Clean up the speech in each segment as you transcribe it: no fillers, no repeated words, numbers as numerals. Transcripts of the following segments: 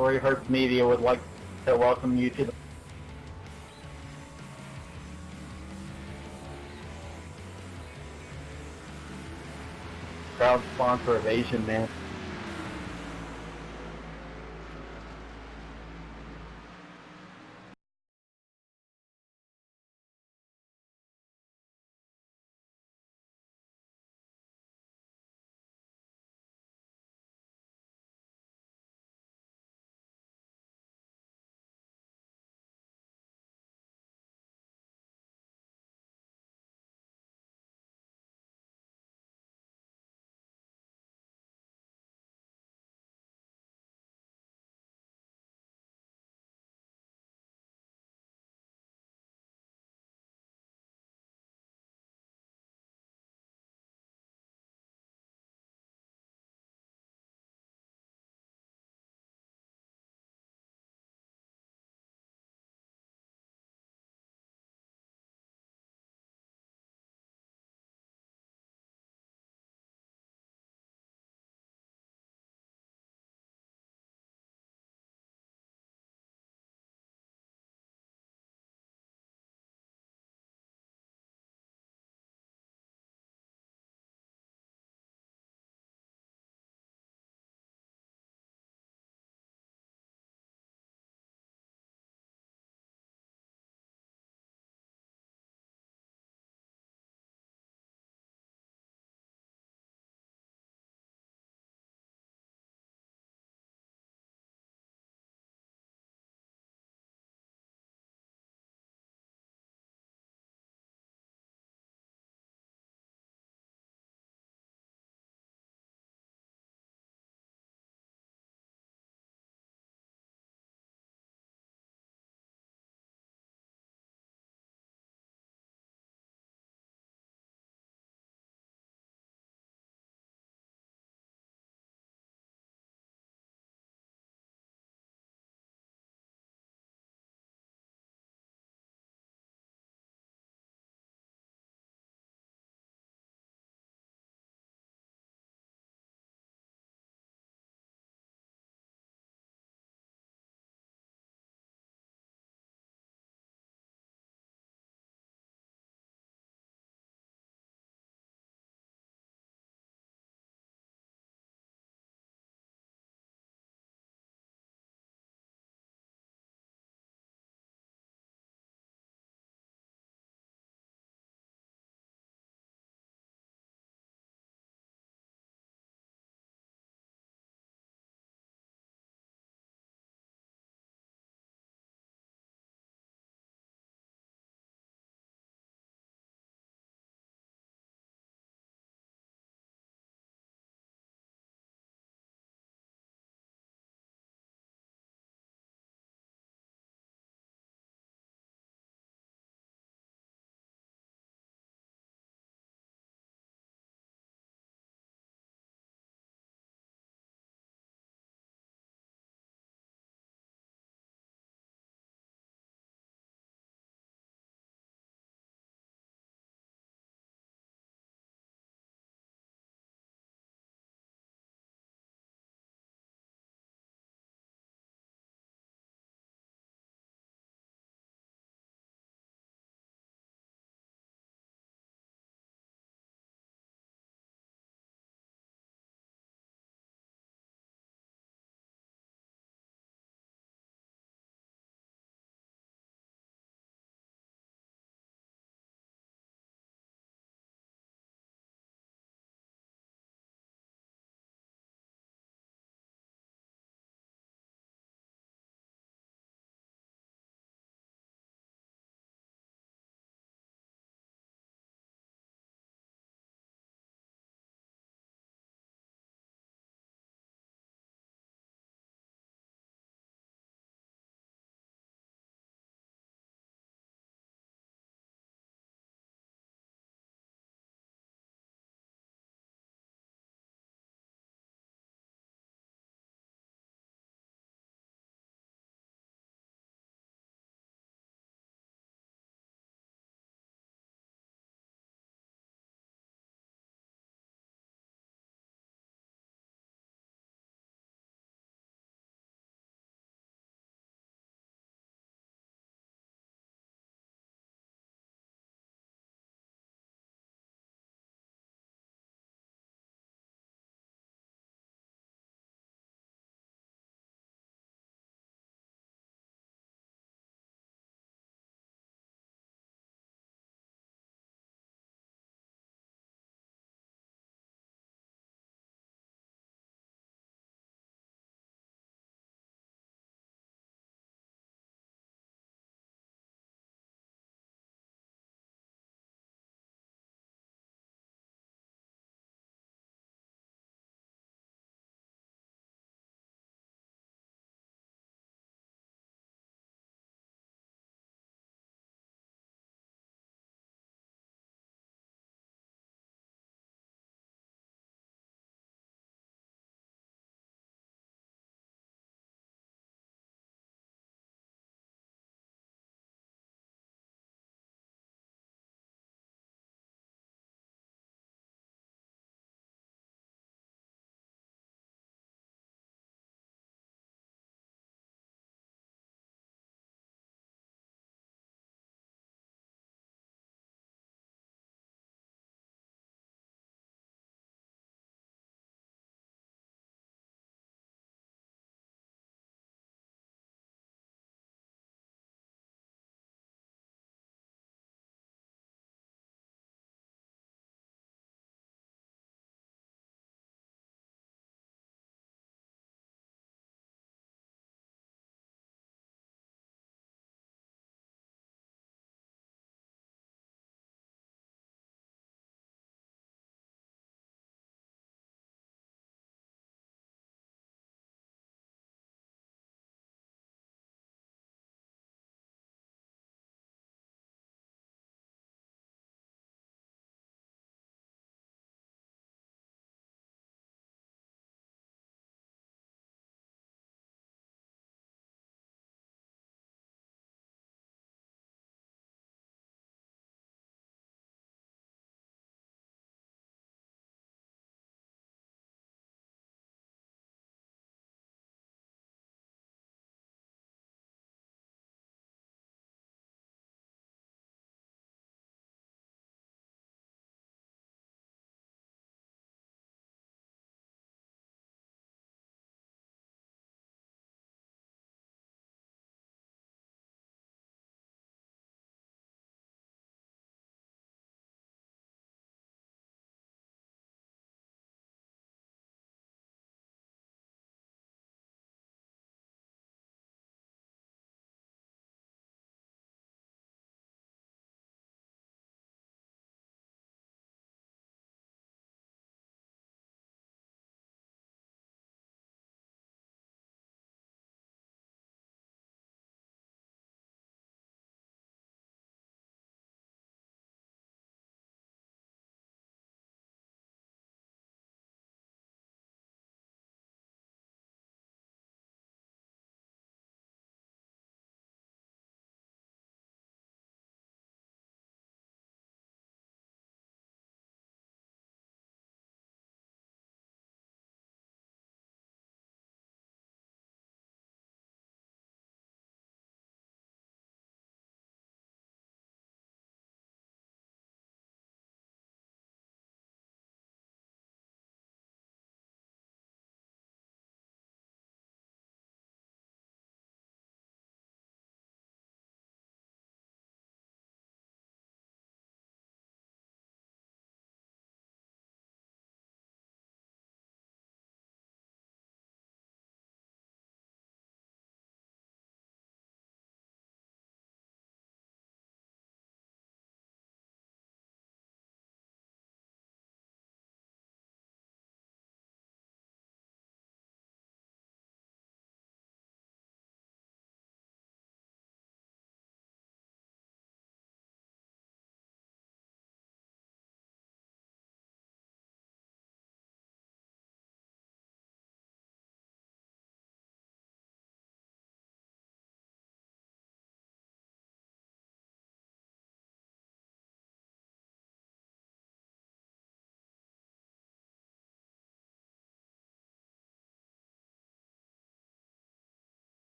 Corey Hertz Media would like to welcome you to the proud sponsor of Asian Man.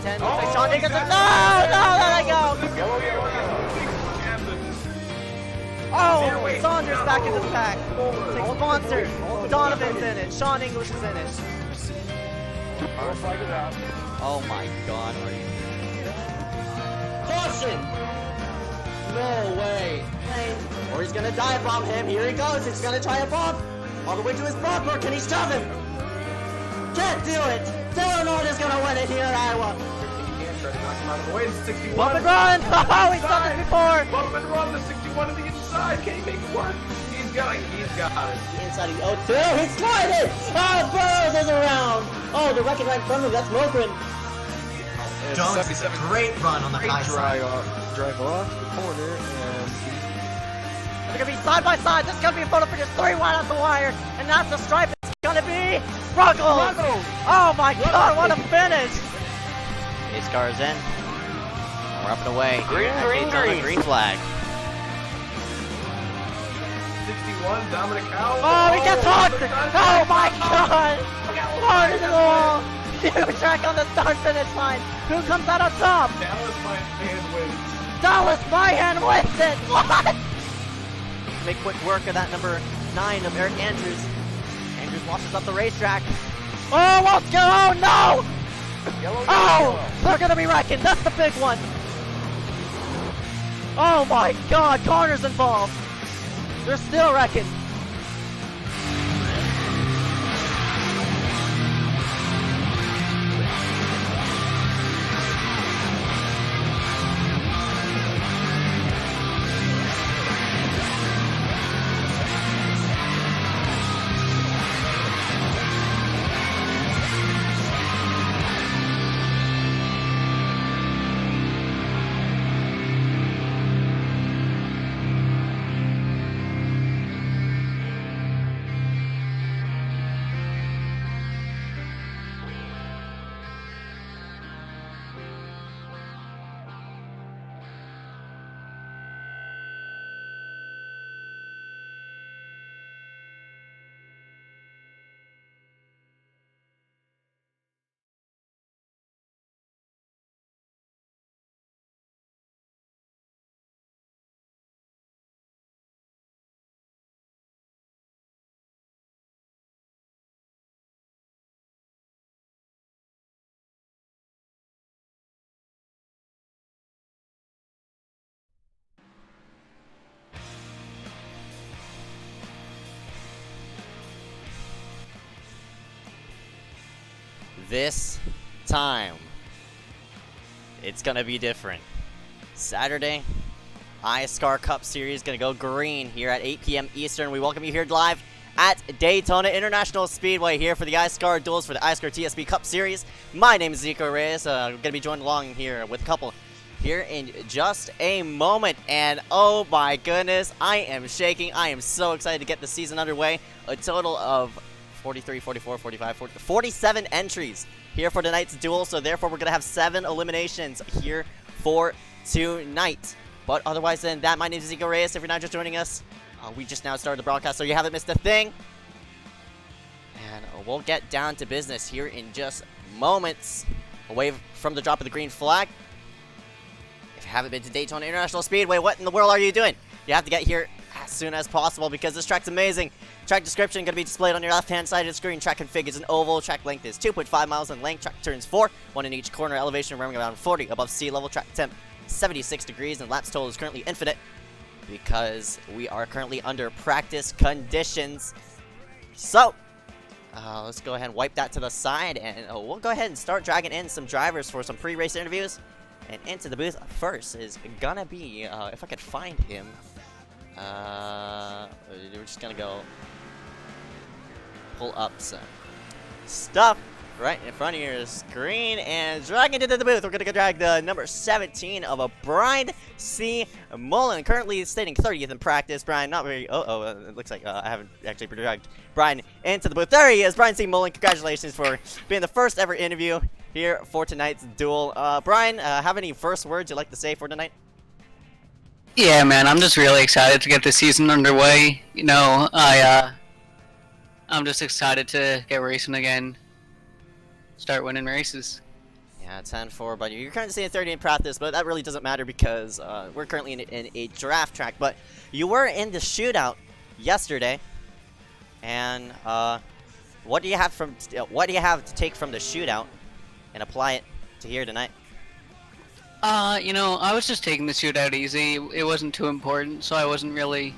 10. Looks like Sean Dickinson. No, let it go. Oh, Saunders back into the pack. Takes Monster. Donovan's in it. Sean English is in it. Oh my God. Caution! No way. Or he's gonna dive bomb him. Here he goes. He's gonna try a bomb. All the way to his bumper. Can he shove him? Can't do it. Dylan Orton's gonna win it here in Iowa. Bump and run! Oh, he's done this before! Bump and run, the 61 to the inside. Can he make it work? He's got it. The inside of the O2. He's sliding! Oh, Burrows is around! Oh, the wrecking right in front of him. That's Mogren. Jones is a great run on the high side. Drive off the corner and They're gonna be side by side. This is gonna be a photo finish 3 wide off the wire. And that's the stripe. It's gonna be Ruggles! Oh my God, what a finish! iSCAR is in. We're up and away. Green flag. 61, Dominic Howell. Oh, he gets hooked! Oh my God! Hard into the wall! Huge track on the start finish line. Who comes out on top? Dallas Myhan wins. Dallas Myhan wins it! What? Make quick work of that number 9 of Eric Andrews. Andrews washes up the racetrack. Oh, what's going on? Oh, no! Oh, they're gonna be wrecking. That's the big one. Oh my God, Connor's involved. They're still wrecking. This time, it's gonna be different. Saturday, iSCAR Cup Series gonna go green here at 8 p.m. Eastern. We welcome you here live at Daytona International Speedway here for the iSCAR Duels for the iSCAR TSP Cup Series. My name is Ezeckiel Reyes. I'm gonna be joined along here with a couple here in just a moment. And oh my goodness, I am shaking. I am so excited to get the season underway. A total of 43, 44, 45, 47 entries here for tonight's duel, so therefore we're going to have 7 eliminations here for tonight. But otherwise than that, my name is Ezeckiel Reyes. If you're not just joining us, we just now started the broadcast, so you haven't missed a thing. And we'll get down to business here in just moments, away from the drop of the green flag. If you haven't been to Daytona International Speedway, what in the world are you doing? You have to get here as soon as possible because this track's amazing. Track description going to be displayed on your left-hand side of the screen. Track config is an oval. Track length is 2.5 miles in length. Track turns 4, 1 in each corner. Elevation running around 40 above sea level. Track temp 76 degrees, and laps total is currently infinite because we are currently under practice conditions. So, let's go ahead and wipe that to the side, and we'll go ahead and start dragging in some drivers for some pre-race interviews. And into the booth first is gonna be, if I could find him, we're just gonna go pull up some stuff right in front of your screen and drag it into the booth. We're gonna go drag the number 17 of a Brian C. Mullen, currently stating 30th in practice. Brian, not very, it looks like I haven't actually dragged Brian into the booth. There he is, Brian C. Mullen. Congratulations for being the first ever interview here for tonight's duel. Brian, have any first words you'd like to say for tonight? Yeah, man, I'm just really excited to get the season underway. You know, I'm just excited to get racing again, start winning races. Yeah, Yeah, 10-4, but you're currently saying 30 in practice, but that really doesn't matter because we're currently in a draft track. But you were in the shootout yesterday, and what do you have to take from the shootout and apply it to here tonight? You know, I was just taking the shootout easy. It wasn't too important, so I wasn't really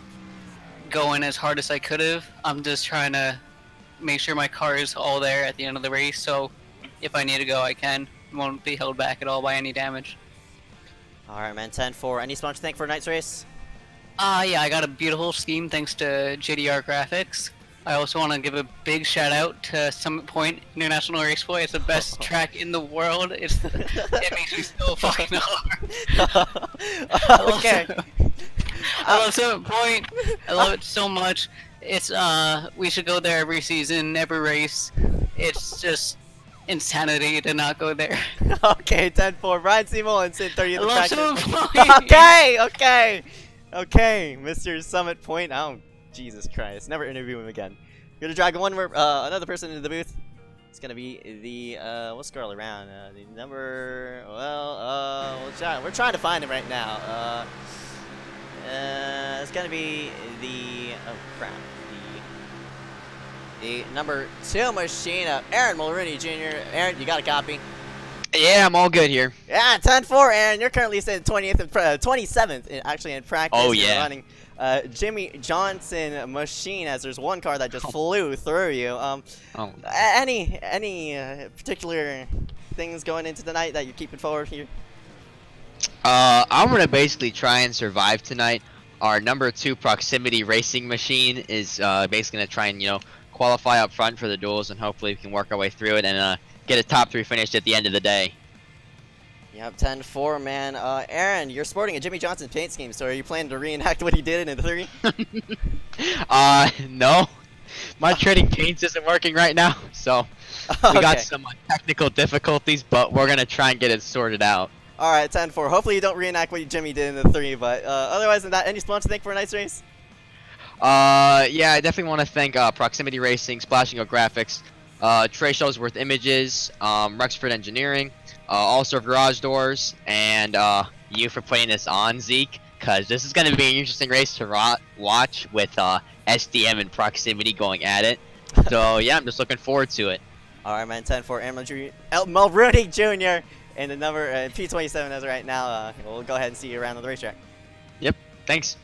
going as hard as I could have. I'm just trying to make sure my car is all there at the end of the race, so if I need to go, I can. Won't be held back at all by any damage. Alright, man, 10-4. Any sponsor thank for tonight's race? Yeah, I got a beautiful scheme thanks to JDR Graphics. I also want to give a big shout out to Summit Point International Raceway. It's the best track in the world. It makes me so fucking hard. Okay. I love Summit Point. I love it so much. It's we should go there every season, every race. It's just insanity to not go there. Okay, 10-4. Brian Seymour and Sid 30 in the I love practice. Summit Point. Okay, Mr. Summit Point. Oh, Jesus Christ. Never interview him again. We're gonna drag one more, another person into the booth. It's gonna be the, we'll scroll around. The number, well, we're trying to find him right now. It's gonna be the, oh crap. The number 2 machine of Aaron Mulrooney Jr. Aaron, you got a copy? Yeah, I'm all good here. Yeah, 10-4, Aaron. You're currently sitting 20th and 27th, actually, in practice. Oh, You're yeah. running Jimmy Johnson machine, as there's one car that just flew through you. Any particular things going into tonight that you're keeping forward here? I'm gonna basically try and survive tonight. Our number 2 proximity racing machine is basically gonna try and, you know, qualify up front for the duels, and hopefully we can work our way through it and get a top 3 finish at the end of the day. Yep, 10-4, man. Aaron, you're sporting a Jimmy Johnson paint scheme, so are you planning to reenact what he did in the 3? No. My trading paints isn't working right now, so we got some technical difficulties, but we're gonna try and get it sorted out. Alright, 10-4. Hopefully you don't reenact what Jimmy did in the 3, but otherwise than that, any sponsor thank for a nice race? Yeah, I definitely want to thank Proximity Racing, Splashing Out Graphics, Trey Shuttlesworth Images, Rexford Engineering, also Garage Doors, and you for putting this on, Zeke, because this is going to be an interesting race to watch with SDM and Proximity going at it. So, yeah, I'm just looking forward to it. Alright, man, 10-4, Aaron Mulrooney Jr. and the number P27 as of right now. We'll go ahead and see you around on the racetrack. Yep, thanks.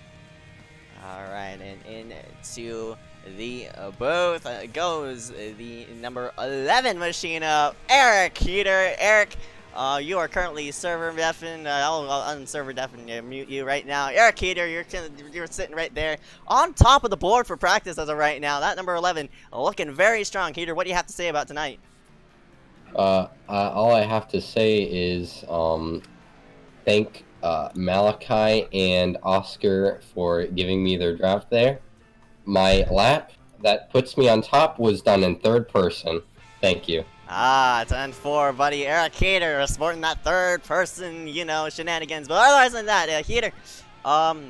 Alright, and into the booth goes the number 11 machine of Eric Heater. Eric, you are currently server deafened. I'll unserver deafen and mute you right now. Eric Heater, you're sitting right there on top of the board for practice as of right now. That number 11 looking very strong. Heater, what do you have to say about tonight? All I have to say is thank Malachi and Oscar for giving me their draft there. My lap that puts me on top was done in 3rd person. Thank you. 10-4, buddy. Eric Heater sporting that 3rd person, you know, shenanigans. But otherwise than that, Heater,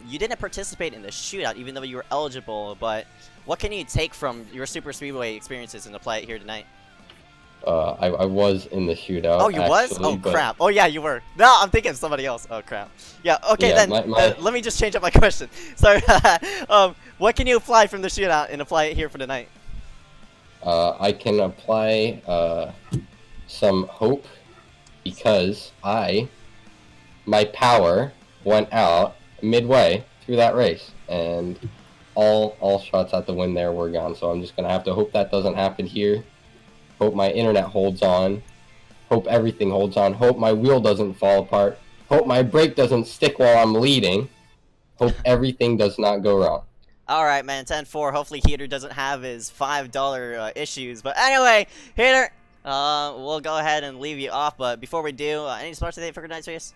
you didn't participate in the shootout even though you were eligible, but what can you take from your Super Speedway experiences and apply it here tonight? I was in the shootout. Oh, you was? Oh, crap. Oh, yeah, you were. No, I'm thinking of somebody else. Oh, crap. Yeah, okay, yeah, then, let me just change up my question. Sorry. What can you apply from the shootout and apply it here for tonight? I can apply some hope because my power went out midway through that race, and all shots at the win there were gone, so I'm just going to have to hope that doesn't happen here. Hope my internet holds on. Hope everything holds on. Hope my wheel doesn't fall apart. Hope my brake doesn't stick while I'm leading. Hope everything does not go wrong. Alright, man, 10-4. Hopefully Heater doesn't have his $5 issues. But anyway, Heater, we'll go ahead and leave you off. But before we do, any sponsor today for tonight's race?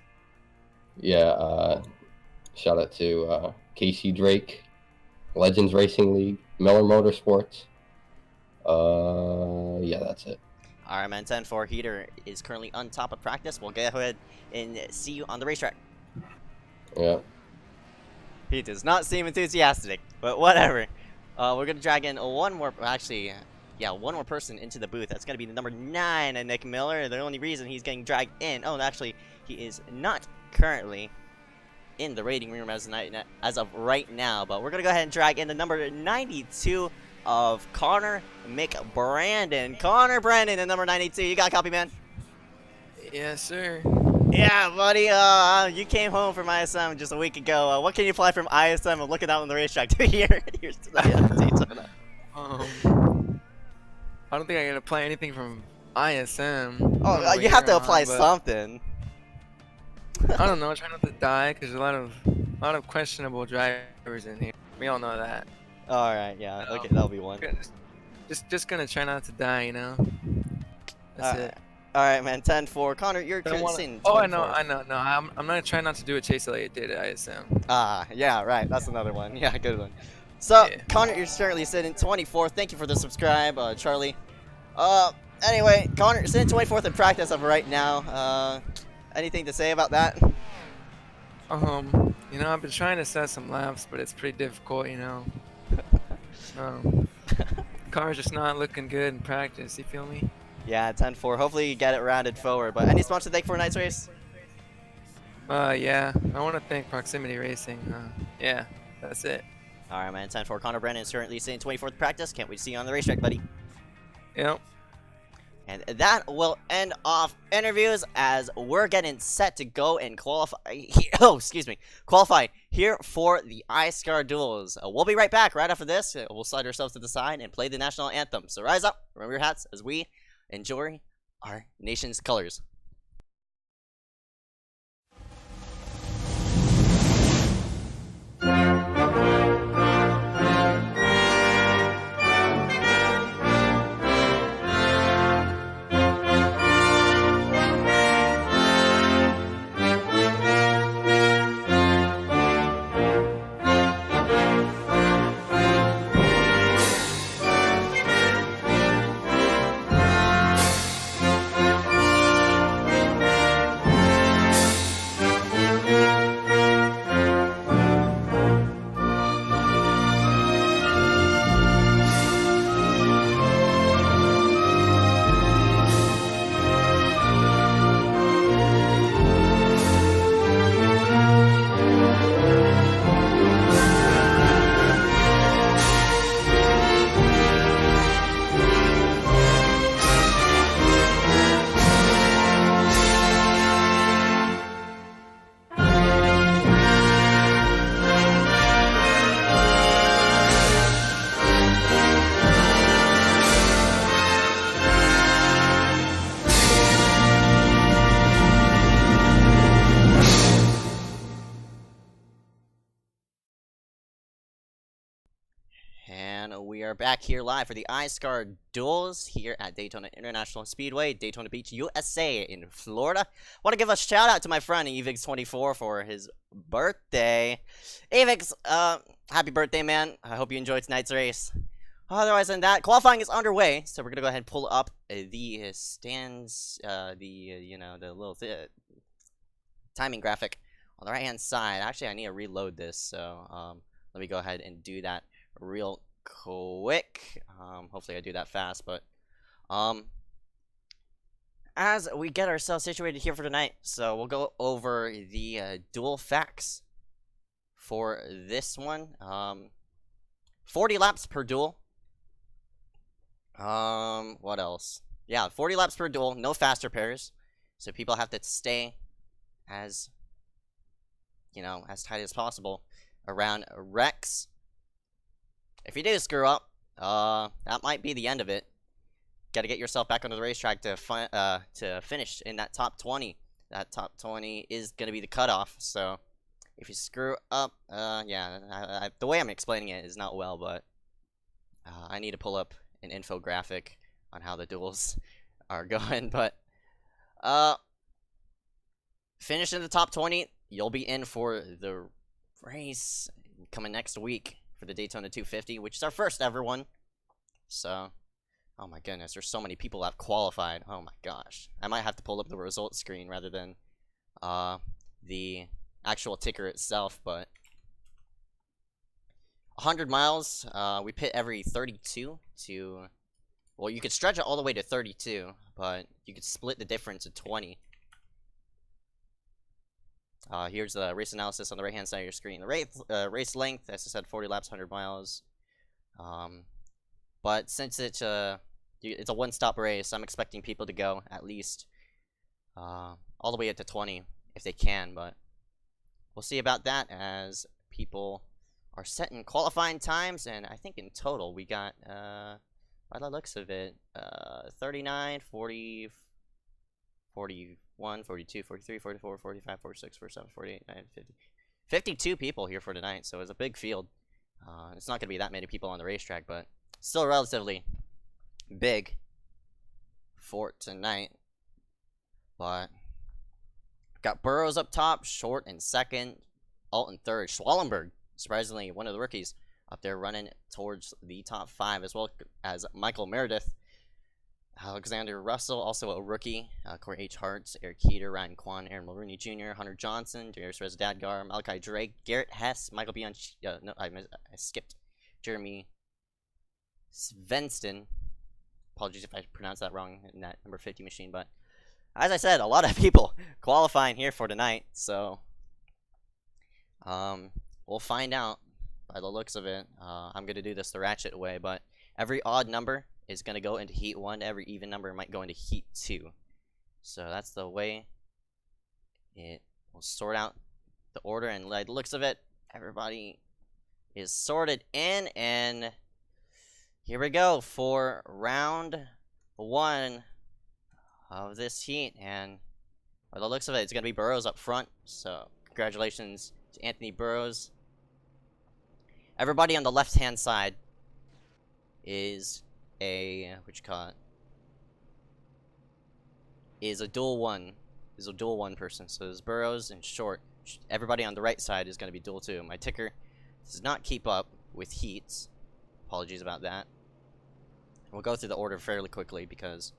Yeah, shout out to Casey Drake, Legends Racing League, Miller Motorsports. Yeah, that's it. Alright, man, 10-4. Heater is currently on top of practice. We'll go ahead and see you on the racetrack. Yeah. He does not seem enthusiastic, but whatever. We're going to drag in one more. Actually, yeah, one more person into the booth. That's going to be the number 9, Nick Miller. The only reason he's getting dragged in. Oh, actually, he is not currently in the rating room as of right now. But we're going to go ahead and drag in the number 92 of Connor McBrandon. Connor Brandon, the number 92. You got a copy, man? Yes, sir. Yeah, buddy. You came home from ISM just a week ago. What can you apply from ISM and looking out on the racetrack to here's tonight at Daytona? I don't think I can apply anything from ISM. Oh, you have to apply something. I don't know. Try not to die because there's a lot of questionable drivers in here. We all know that. All right, yeah. Okay, that'll be one. Just gonna try not to die, you know. That's it. All right, man. 10-4. Connor, you're sitting. Oh, I know. No, I'm not trying not to do what Chase Elliott did at ISM. Yeah, right. That's another one. Yeah, good one. So, Yeah. Connor, you're currently sitting 24th. Thank you for the subscribe, Charlie. Anyway, Connor, you're sitting 24th in practice of right now. Anything to say about that? You know, I've been trying to set some laps, but it's pretty difficult, you know. Car's just not looking good in practice. You feel me? Yeah, 10-4. Hopefully you get it rounded forward. But any sponsor to thank for tonight's race? Yeah. I want to thank Proximity Racing. Yeah, that's it. All right, man. 10-4. Connor Brandon is currently sitting 24th practice. Can't wait to see you on the racetrack, buddy. Yep. And that will end off interviews as we're getting set to go and qualify. Qualify here for the iSCAR Duels. We'll be right back right after this. We'll slide ourselves to the side and play the national anthem. So rise up, remember your hats as we enjoy our nation's colors. And we are back here live for the iSCAR Duels here at Daytona International Speedway, Daytona Beach, USA in Florida. Want to give a shout out to my friend Evix24 for his birthday. Evix, happy birthday, man. I hope you enjoyed tonight's race. Otherwise than that, qualifying is underway, so we're gonna go ahead and pull up the stands, the little timing graphic on the right hand side. Actually, I need to reload this, so let me go ahead and do that real quick. Hopefully I do that fast, but as we get ourselves situated here for tonight, so we'll go over the dual facts for this one. 40 laps per duel. What else? Yeah, 40 laps per duel, no faster pairs, so people have to stay as tight as possible around wrecks. If you do screw up, that might be the end of it. Got to get yourself back onto the racetrack to finish in that top 20. That top 20 is going to be the cutoff. So if you screw up, the way I'm explaining it is not well, but I need to pull up an infographic on how the duels are going. But finish in the top 20, you'll be in for the race coming next week for the Daytona 250, which is our first ever one. So, oh my goodness, there's so many people that have qualified. Oh my gosh. I might have to pull up the results screen rather than the actual ticker itself, but 100 miles, we pit every 32 to Well, you could stretch it all the way to 32, but you could split the difference to 20. Here's the race analysis on the right-hand side of your screen. The race length, as I said, 40 laps, 100 miles. But since it's a one-stop race, I'm expecting people to go at least all the way up to 20 if they can. But we'll see about that as people are setting qualifying times. And I think in total we got, by the looks of it, 39, 40, 41, 42, 43, 44, 45, 46, 47, 48, 50. 52 people here for tonight, so it's a big field. It's not going to be that many people on the racetrack, but still relatively big for tonight. But got Burrows up top, Short in second, Alt in third. Schwallenberg, surprisingly, one of the rookies up there running towards the top 5, as well as Michael Meredith. Alexander Russell, also a rookie. Corey H. Hartz, Eric Keeter, Ryan Kwan, Aaron Mulrooney Jr., Hunter Johnson, Darius Rez Dadgar, Malachi Drake, Garrett Hess, Michael Bianchi. No, I skipped. Jeremy Svensson. Apologies if I pronounced that wrong in that number 50 machine, but as I said, a lot of people qualifying here for tonight, so we'll find out by the looks of it. I'm going to do this the ratchet way, but every odd number is going to go into Heat 1. Every even number might go into Heat 2. So that's the way it will sort out the order. And by the looks of it, everybody is sorted in. And here we go for round 1 of this heat. And by the looks of it, it's going to be Burrows up front. So congratulations to Anthony Burrows. Everybody on the left-hand side is a is a dual one person. So there's Burrows and Short. Everybody on the right side is going to be dual 2. My ticker does not keep up with heats. Apologies about that. We'll go through the order fairly quickly because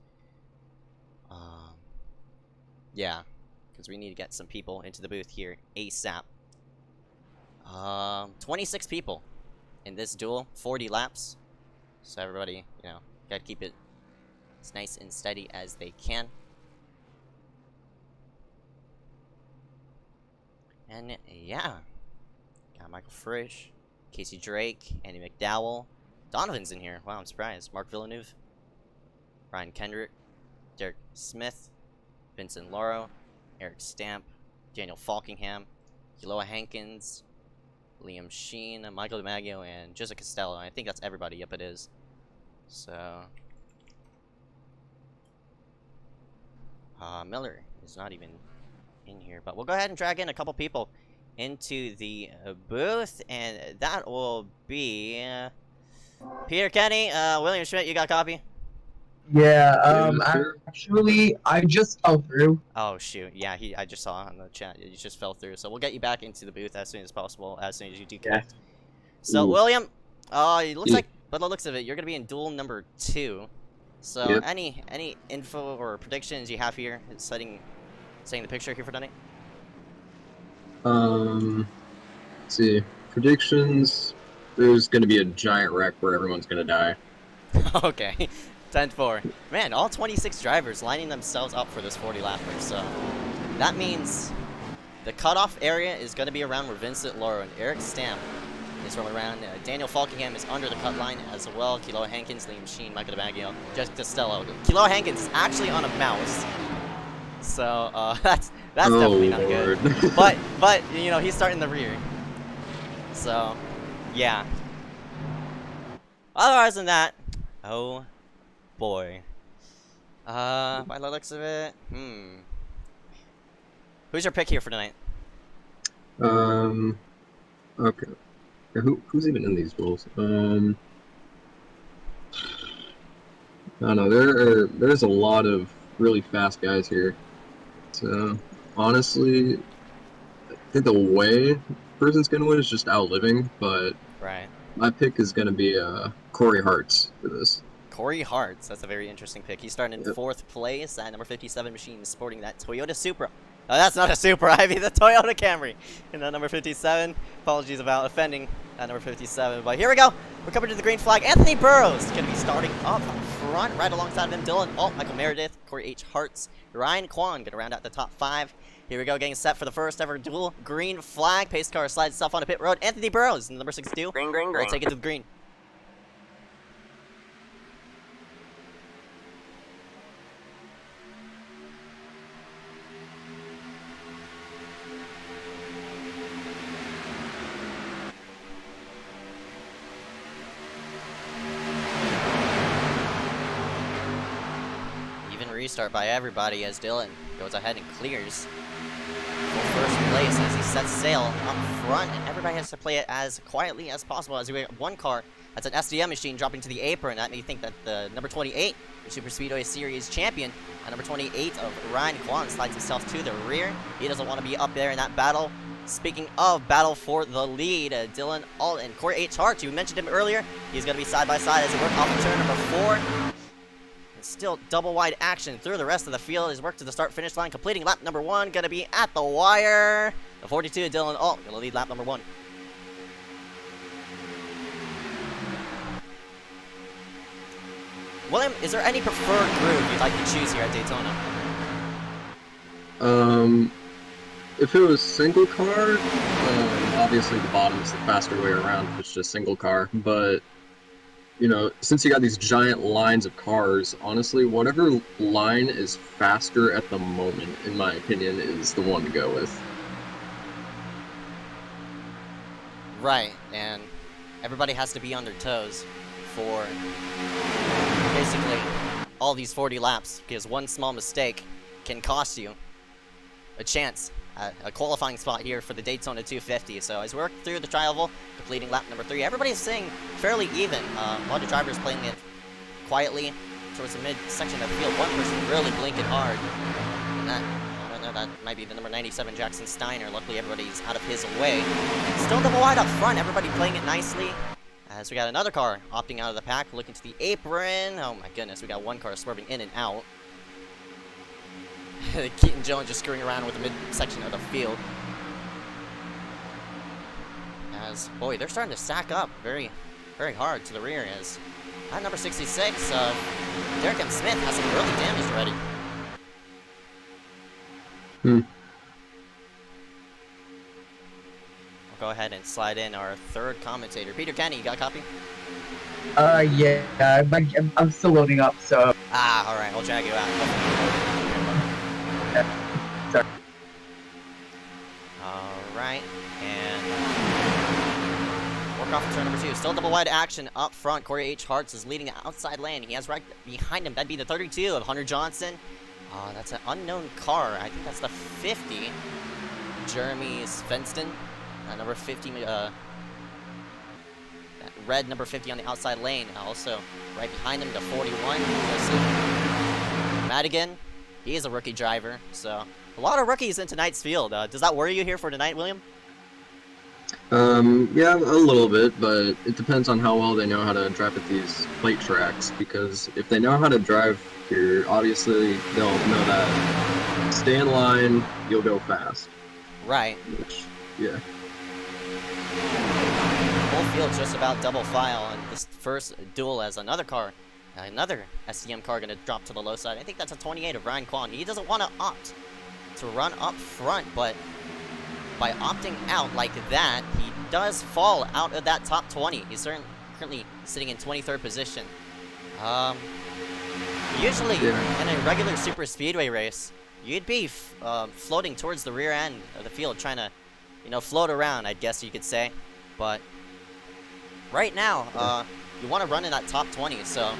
yeah, because we need to get some people into the booth here ASAP. 26 people in this duel, 40 laps. So everybody, you know, gotta keep it as nice and steady as they can. And yeah, got Michael Frisch, Casey Drake, Andy McDowell, Donovan's in here. Wow, I'm surprised. Mark Villeneuve, Ryan Kendrick, Derek Smith, Vincent Lauro, Eric Stamp, Daniel Falkingham, Kiloa Hankins, Liam Sheen, Michael DiMaggio, and Jessica Costello. I think that's everybody. Yep, it is. So Miller is not even in here, but we'll go ahead and drag in a couple people into the booth, and that will be Peter Kenny, William Schmidt. You got a copy? Yeah, actually, I just fell through. Oh, shoot. Yeah, I just saw on the chat. You just fell through. So we'll get you back into the booth as soon as possible, as soon as you do connect. So, William, it looks like, by the looks of it, you're going to be in duel number 2. So, any info or predictions you have here setting the picture here for tonight? Let's see. Predictions. There's going to be a giant wreck where everyone's going to die. Okay. 10-4. Man, all 26 drivers lining themselves up for this 40 lapper, so that means the cutoff area is going to be around where Vincent Lauro and Eric Stamp is from around. Daniel Falkingham is under the cut line as well. Kiloa Hankins, Liam Sheen, Michael DiMaggio, Jessica Costello. Kiloa Hankins is actually on a mouse, so that's definitely not good. But you know, he's starting the rear, so yeah. Otherwise than that, oh boy. By the looks of it, who's your pick here for tonight? Okay. Who's even in these duels? I don't know. There's a lot of really fast guys here. So honestly, I think the way person's gonna win is just outliving, but right. My pick is gonna be Corey Hartz for this. Corey Hartz, that's a very interesting pick. He's starting in 4th place at number 57 machine, sporting that Toyota Supra Oh, that's not a Super Ivy, the Toyota Camry. In the number 57. Apologies about offending that number 57. But here we go. We're coming to the green flag. Anthony Burrows is going to be starting up front. Right alongside of him, Dylan Alt, Michael Meredith, Corey H. Hartz, Ryan Kwan going to round out the top 5. Here we go, getting set for the first ever duel. Green flag. Pace car slides itself on a pit road. Anthony Burrows, number 62. Green. We'll take it to the green. Restart by everybody as Dylan goes ahead and clears for first place as he sets sail up front, and everybody has to play it as quietly as possible as we have one car. That's an SDM machine dropping to the apron. That made me think that the number 28, the Super Speedway Series champion, number 28 of Ryan Kwan, slides himself to the rear. He doesn't want to be up there in that battle. Speaking of battle for the lead, Dylan Alt and Corey H. Hart, you mentioned him earlier. He's going to be side by side as they work off of turn number 4. Still double wide action through the rest of the field. His work to the start finish line, completing lap number 1, gonna be at the wire. The 42, Dylan Alt, gonna lead lap number 1. William, is there any preferred groove you'd like to choose here at Daytona? If it was single car, obviously the bottom is the faster way around if it's just single car, but you know, since you got these giant lines of cars, honestly, whatever line is faster at the moment, in my opinion, is the one to go with. Right, and everybody has to be on their toes for basically all these 40 laps, because one small mistake can cost you a chance at a qualifying spot here for the Daytona 250. So as we work through the tri-oval, completing lap number 3, everybody's staying fairly even. A lot of drivers playing it quietly towards the mid-section of the field. One person really blinking hard. And that, I don't know, that might be the number 97, Jackson Steiner. Luckily, everybody's out of his way. Still double wide up front, everybody playing it nicely. As we got another car opting out of the pack, looking to the apron. Oh my goodness, we got one car swerving in and out. Keaton Jones just screwing around with the mid-section of the field. As, boy, they're starting to stack up very, very hard to the rear as at number 66, Derek M. Smith has some early damage already. We'll go ahead and slide in our third commentator. Peter Kenny, you got a copy? Yeah, I'm still loading up, so... Ah, alright, I'll drag you out. Sorry. Alright, and work off of turn number 2. Still double wide action up front. Corey H. Hartz is leading the outside lane. He has right behind him, that'd be the 32 of Hunter Johnson. That's an unknown car. I think that's the 50. Jeremy Svensson. Number 50, that red number 50 on the outside lane. Also, right behind him, the 41. Madigan. He is a rookie driver, so a lot of rookies in tonight's field. Does that worry you here for tonight, William? Yeah, a little bit, but it depends on how well they know how to drive at these plate tracks, because if they know how to drive here, obviously they'll know that stay in line, you'll go fast. Right. Which, yeah. Whole field's just about double file, and this first duel as another car. Another SCM car going to drop to the low side. I think that's a 28 of Ryan Kwan. He doesn't want to opt to run up front, but by opting out like that, he does fall out of that top 20. He's currently sitting in 23rd position. Usually, in a regular super speedway race, you'd be floating towards the rear end of the field, trying to, you know, float around, I guess you could say. But right now, you want to run in that top 20, so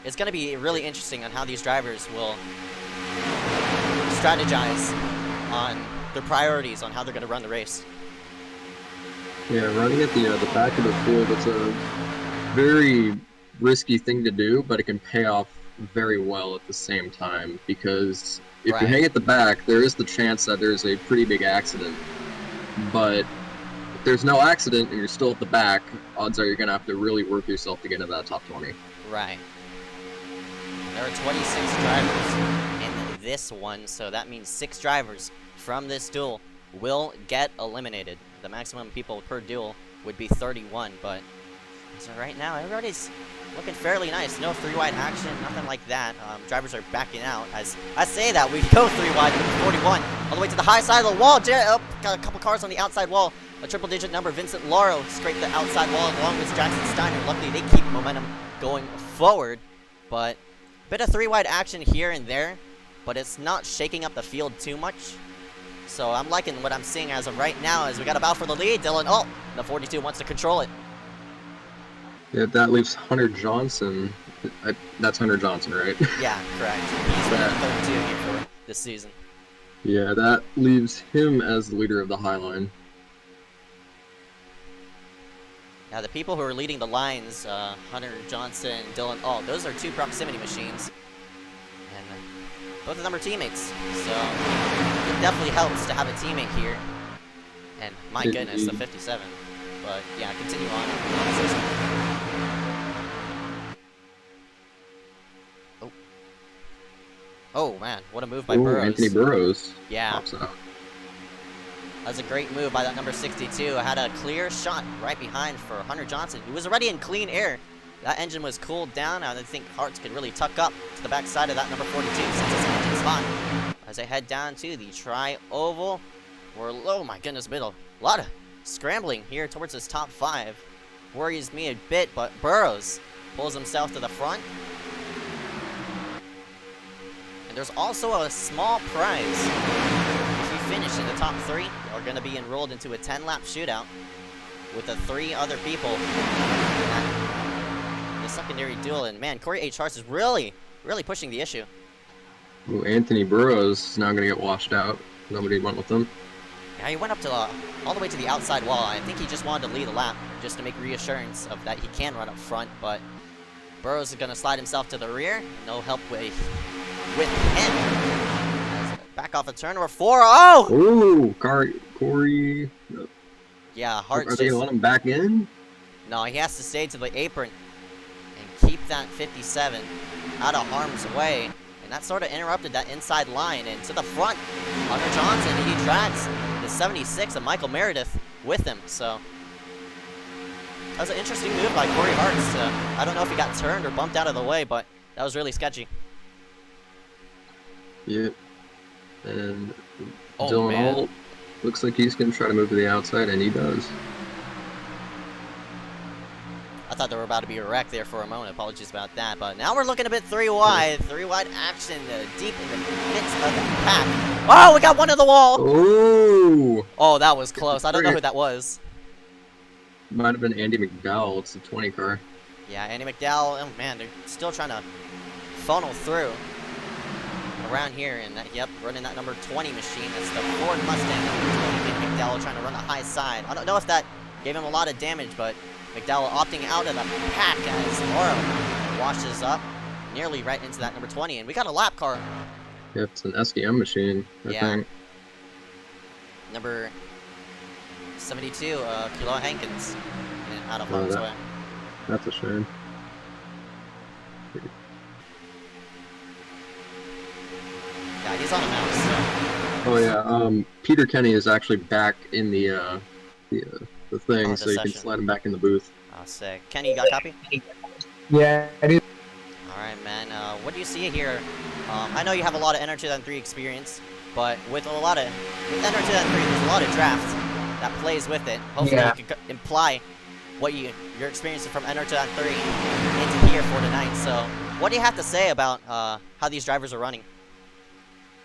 it's going to be really interesting on how these drivers will strategize on their priorities on how they're going to run the race. Yeah, running at the back of the field, it's a very risky thing to do, but it can pay off very well at the same time, because if you hang at the back, there is the chance that there's a pretty big accident, but if there's no accident and you're still at the back, odds are you're going to have to really work yourself to get into that top 20. Right. There are 26 drivers in this one, so that means 6 drivers from this duel will get eliminated. The maximum people per duel would be 31, but so right now everybody's looking fairly nice. No 3-wide action, nothing like that. Drivers are backing out. As I say that, we go 3-wide with 41 all the way to the high side of the wall. Got a couple cars on the outside wall. A triple-digit number, Vincent Lauro, scraped the outside wall along with Jackson Steiner. Luckily, they keep momentum going forward, but a bit of 3-wide action here and there, but it's not shaking up the field too much. So I'm liking what I'm seeing as of right now, as we got a battle for the lead. Dylan, oh, the 42 wants to control it. Yeah, that leaves Hunter Johnson. That's Hunter Johnson, right? Yeah, correct. He's the 32 here for this season. Yeah, that leaves him as the leader of the high line. Now, the people who are leading the lines, Hunter Johnson, Dylan, oh, those are 2 proximity machines. And both of them are teammates. So it definitely helps to have a teammate here. And my goodness, the 57. But yeah, continue on. Oh man, what a move by Burrows. Anthony Burrows. Yeah. Pops out. That was a great move by that number 62. I had a clear shot right behind for Hunter Johnson, who was already in clean air. That engine was cooled down. I think Hartz could really tuck up to the backside of that number 42 since it's an engine spot. As they head down to the tri-oval, we're, oh my goodness, a lot of scrambling here towards this top 5. Worries me a bit, but Burrows pulls himself to the front. And there's also a small prize. If you finish in the top 3, you're going to be enrolled into a 10-lap shootout with the 3 other people in the secondary duel. And man, Corey H. Hartz is really pushing the issue. Ooh, Anthony Burrows is now going to get washed out. Nobody went with him. Yeah, he went up to all the way to the outside wall. I think he just wanted to lead a lap just to make reassurance of that he can run up front, but Burrows is going to slide himself to the rear. No help with him. Back off of turn number 4. Oh! Ooh, Corey. Yeah, Hartz. Are they going to let him back in? No, he has to stay to the apron and keep that 57 out of harm's way. And that sort of interrupted that inside line. And to the front, Hunter Johnson, and he drags the 76 of Michael Meredith with him. So that was an interesting move by Corey Hartz. I don't know if he got turned or bumped out of the way, but that was really sketchy. Yep. And Dylan Alt looks like he's going to try to move to the outside, and he does. I thought there were about to be a wreck there for a moment. Apologies about that. But now we're looking a bit 3-wide. 3-wide action deep in the midst of the pack. Oh, we got one of the wall. Ooh. Oh, that was close. I don't know who that was. Might have been Andy McDowell. It's the 20 car. Yeah, Andy McDowell. Oh, man, they're still trying to funnel through around here. And yep, running that number 20 machine. That's the Ford Mustang. Andy McDowell trying to run the high side. I don't know if that gave him a lot of damage, but McDowell opting out of the pack as Lauro washes up nearly right into that number 20. And we got a lap car. Yeah, it's an SDM machine, I think. Number 72, Kilo Hankins, and out of harm's way. That's a shame. Yeah, he's on a mouse. So. Oh yeah, Peter Kenny is actually back in the thing, so you can slide him back in the booth. Oh, sick. Kenny, you got a copy? Yeah, I do. Alright, man. What do you see here? I know you have a lot of Enter 2003 experience, but with Enter 2003, there's a lot of draft that plays with it. Hopefully you can imply what you're experiencing from Enter 2003 into here for tonight. So, what do you have to say about how these drivers are running?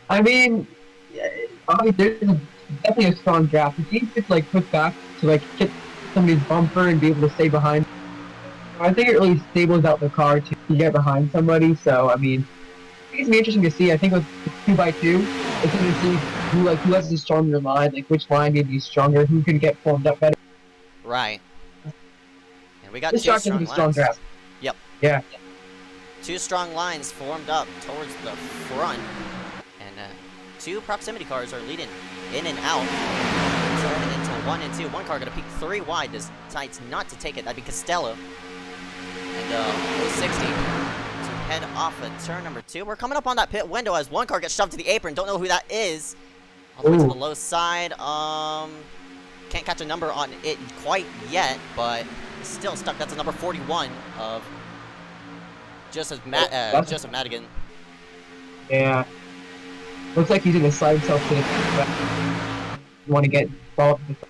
I mean, there's definitely a strong draft. It seems to like push back to like hit somebody's bumper and be able to stay behind. I think it really stables out the car to get behind somebody. So I mean, I think it's gonna be interesting to see. I think with 2x2, it's going to see who has the stronger line, like which line may be stronger, who can get formed up better. Right. And we got two strong lines. Draft. Yep. Yeah. Two strong lines formed up towards the front, and two proximity cars are leading in and out. Turning into 1 and 2. One car gonna peek 3 wide. Decides not to take it. That'd be Costello. And 060 to head off of turn number 2. We're coming up on that pit window as one car gets shoved to the apron. Don't know who that is. All the way to the low side. Can't catch a number on it quite yet, but still stuck. That's a number 41 of Joseph Madigan. Yeah. Looks like he's gonna slide himself to the... You want to get involved with the...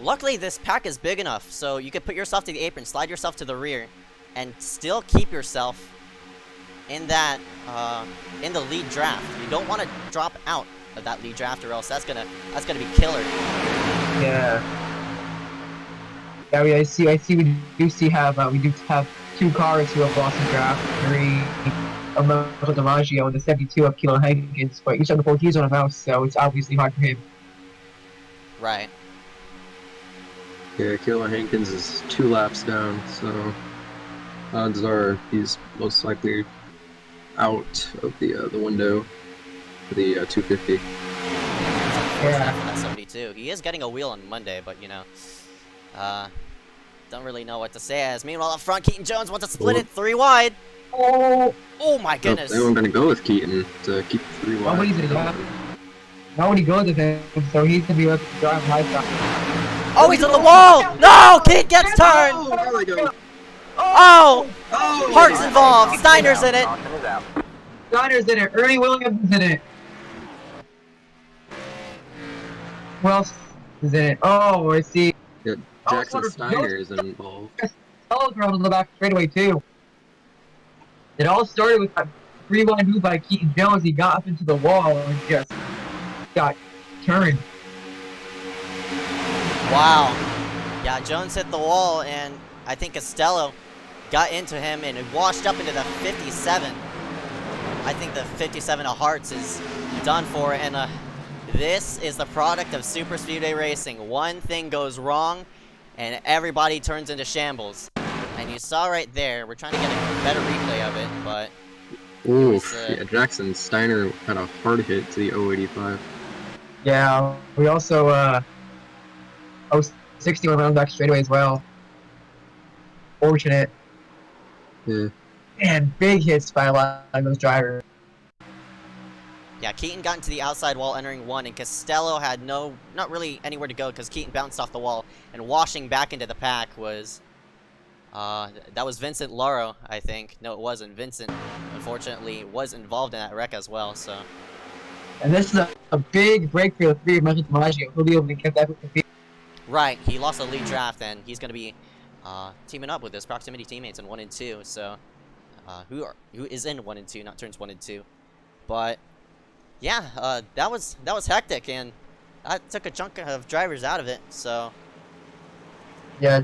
Luckily, this pack is big enough, so you can put yourself to the apron, slide yourself to the rear, and still keep yourself in that, in the lead draft. You don't want to drop out of that lead draft, or else that's gonna be killer. Yeah. Yeah, I see. We do have 2 cars who have lost the draft. 3 of Michael DiMaggio and the 72 of Kilo Hankins, but each of the 4 keys on a mouse, so it's obviously hard for him. Right. Yeah, Kilo Hankins is 2 laps down, so odds are he's most likely out of the window for the 250. Yeah. For that 72. He is getting a wheel on Monday, but you know, don't really know what to say. As meanwhile, up front, Keaton Jones wants to split it 3 wide. Oh my goodness! They were going to go with Keaton to keep 3 wide. Nobody goes with him, so he's going to be able to drive high side. Oh, he's on the wall! No! Keaton gets turned! Oh! Hart's involved. Steiner's in it. Steiner's in it. Ernie Williams is in it. Who else is in it? Oh, I see. Yeah, Jackson Steiner is involved. Costello's around the back straightaway too. It all started with that 3-1 move by Keaton Jones. He got up into the wall and just got turned. Wow. Yeah, Jones hit the wall, and I think Costello got into him and it washed up into the 57. I think the 57 of Hearts is done for, and this is the product of Super Speedway Racing. One thing goes wrong, and everybody turns into shambles. And you saw right there, we're trying to get a better replay of it, but... Oof, yeah, Jackson Steiner had a hard hit to the 085. Yeah, we also, 60 went around back straightaway as well. Fortunate. Yeah. And big hits by a lot of those drivers. Yeah, Keaton got into the outside wall entering 1, and Costello had not really anywhere to go because Keaton bounced off the wall, and washing back into the pack was, that was Vincent Lauro, I think. No, it wasn't. Vincent, unfortunately, was involved in that wreck as well, so. And this is a big break for the 3 of Michael DiMaggio. He'll be able to get that with the field. Right, he lost the lead draft, and he's going to be teaming up with his proximity teammates in 1 and 2, so, who is in 1 and 2, not turns 1 and 2. But, yeah, that was hectic, and that took a chunk of drivers out of it, so. Yeah,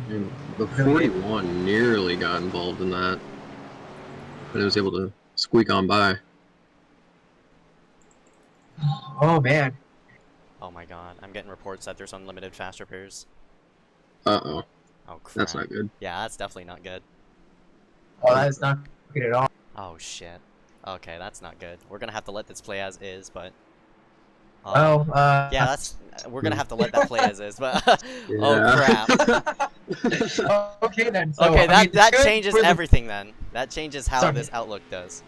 the 41 nearly got involved in that, but it was able to squeak on by. Oh man. Oh my god, I'm getting reports that there's unlimited fast repairs. Uh-oh. Oh crap. That's not good. Yeah, that's definitely not good. Oh, that is not good at all. Oh shit. Okay, that's not good. We're gonna have to let this play as is, but... yeah, we're gonna have to let that play as is, but... Oh crap. Okay then. So, okay, I mean, that changes everything then. That changes how this outlook does.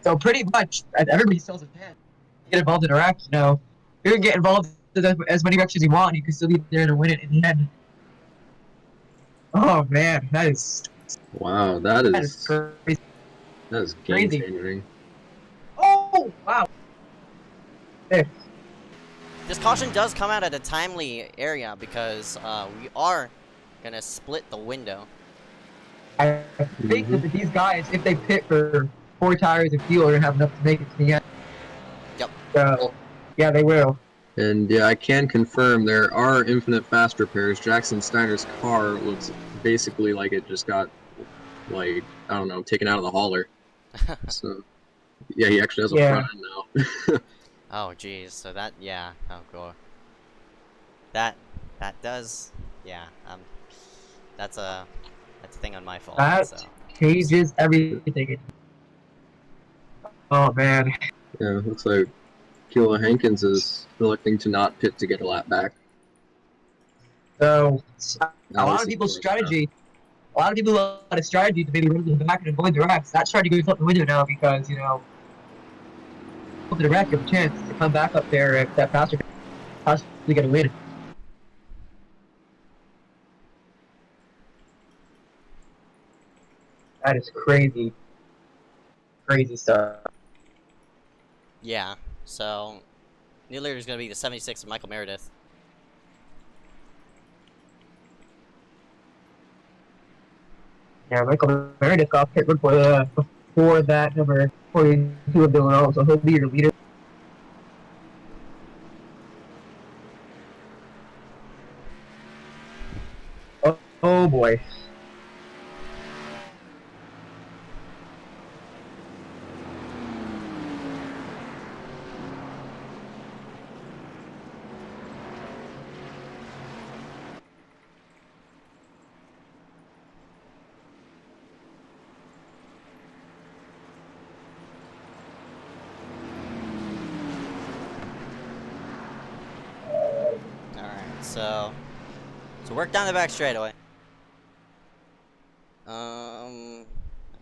So pretty much, everybody sells a pen. Get involved in a wreck, you know. You can get involved in as many wrecks as you want, you can still be there to win it in the end. Oh man, that is... Wow, that is crazy. That is game-changing. Oh, wow. Hey. This caution does come out at a timely area because we are going to split the window. I think that these guys, if they pit for 4 tires of fuel, are going to have enough to make it to the end. Yep. So, yeah, they will. And yeah, I can confirm there are infinite fast repairs. Jackson Steiner's car looks basically like it just got, like, I don't know, taken out of the hauler. So, yeah, he actually has a front end now. Oh, geez. So that, yeah. Oh, cool. That does, yeah. That's a thing on my fault. That changes everything. Oh man. Yeah, looks like Kilo Hankins is electing to not pit to get a lap back. So a lot of people's strategy a lot of people have a lot of strategy to maybe run to the back and avoid the wrecks. That strategy goes out the window now because, you know, to the wreck, you have a chance to come back up there if that faster possibly get a win. That is crazy. Crazy stuff. Yeah, so new leader is going to be the 76 of Michael Meredith. Yeah, Michael Meredith got pit before that number 42 of Villanova, so he'll be your leader. Oh boy. Alright, so work down the back straightaway. The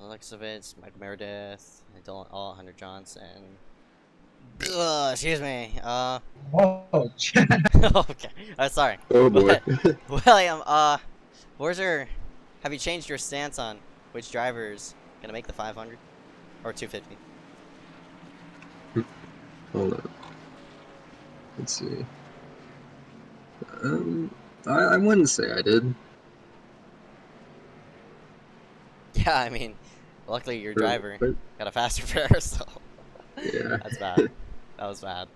looks of it, Michael Meredith, Dylan Alt, Hunter Johnson. Excuse me. Oh, okay. Sorry. Oh boy. William, where's your? Have you changed your stance on which driver's gonna make the 500 or 250? Hold on. Let's see. I wouldn't say I did. Yeah, I mean, luckily your driver got a faster pair, so Yeah. that's bad. That was bad.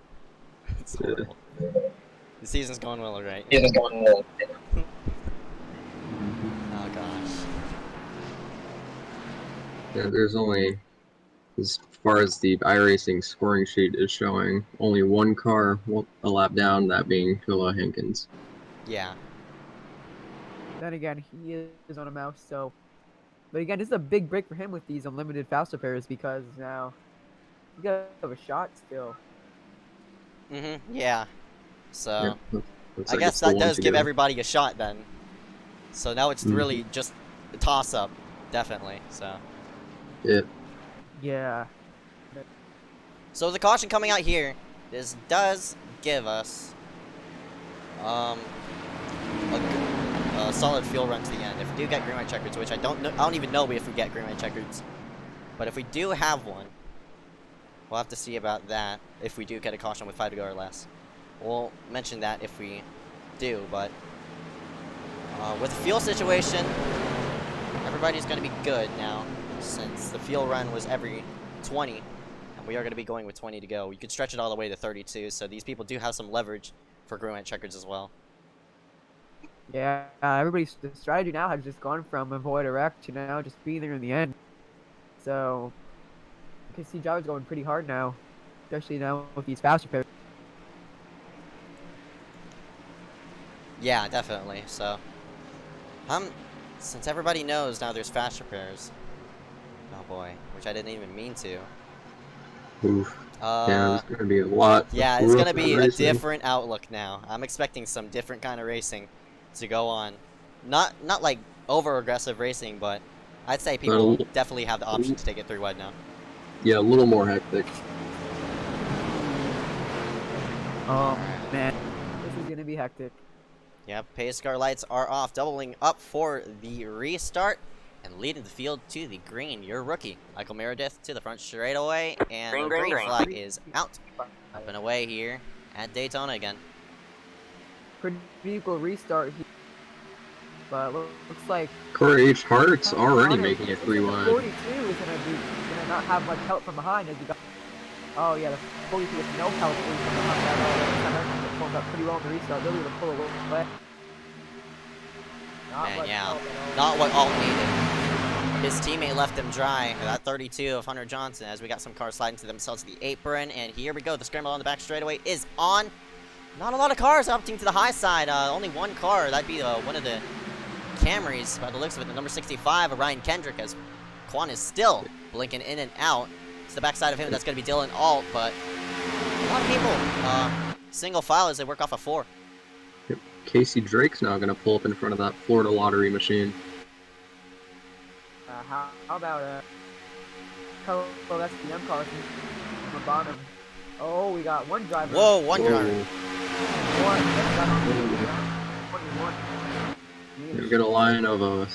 It's horrible. The season's going well, right? season's going well. Oh gosh. Yeah, there's only, as far as the iRacing scoring sheet is showing, only one car a lap down, that being Phila Hankins. Yeah. Then again, he is on a mouse, so. But again, this is a big break for him with these unlimited faster pairs because now you got a shot still. Yeah. So Yeah, I guess that does give everybody a shot then. So now it's really just a toss up, definitely. So. Yeah. Yeah. So the caution coming out here, this does give us a solid fuel run to the end. If we do get green white checkers, which I don't even know if we get green white checkers, but if we do have one, we'll have to see about that. If we do get a caution with 5 to go or less, we'll mention that if we do. But with the fuel situation, everybody's going to be good now, since the fuel run was every 20. We are going to be going with 20 to go. You could stretch it all the way to 32, so these people do have some leverage for green white checkers as well. Yeah, everybody's the strategy now has just gone from avoid a wreck to now just being there in the end. So, you can see drivers going pretty hard now, especially now with these faster pairs. Yeah, definitely. So, since everybody knows now there's faster pairs. Oh boy, which I didn't even mean to. Oof. Yeah, it's gonna be a lot. Yeah, it's gonna be a different outlook now. I'm expecting some different kind of racing to go on. Not like over aggressive racing, but I'd say people definitely have the option to take it 3 wide now. Yeah, a little more hectic. Oh man, this is gonna be hectic. Yep, iSCAR lights are off, doubling up for the restart. And leading the field to the green, your rookie, Michael Meredith, to the front straightaway, and the green flag is out. Up and away here at Daytona again. Pretty equal restart here, but looks like Corey H. Hart's already making it 3 wide. 42 is gonna not have much help from behind as you got. Oh yeah, the 42 with no help from behind. That pulled up pretty well in the restart. Really, to pull a little away. And yeah, not what Alt needed. His teammate left him dry. That 32 of Hunter Johnson, as we got some cars sliding to themselves to the apron. And here we go. The scramble on the back straightaway is on. Not a lot of cars opting to the high side. Only one car. That'd be one of the Camrys, by the looks of it. The number 65 of Ryan Kendrick, as Quan is still blinking in and out. To the backside of him, that's going to be Dylan Alt. But a lot of people single file as they work off a 4. Casey Drake's now going to pull up in front of that Florida lottery machine. how about color SPM cars from the bottom? Oh, we got one driver. Whoa, one driver. We've got a line of oh,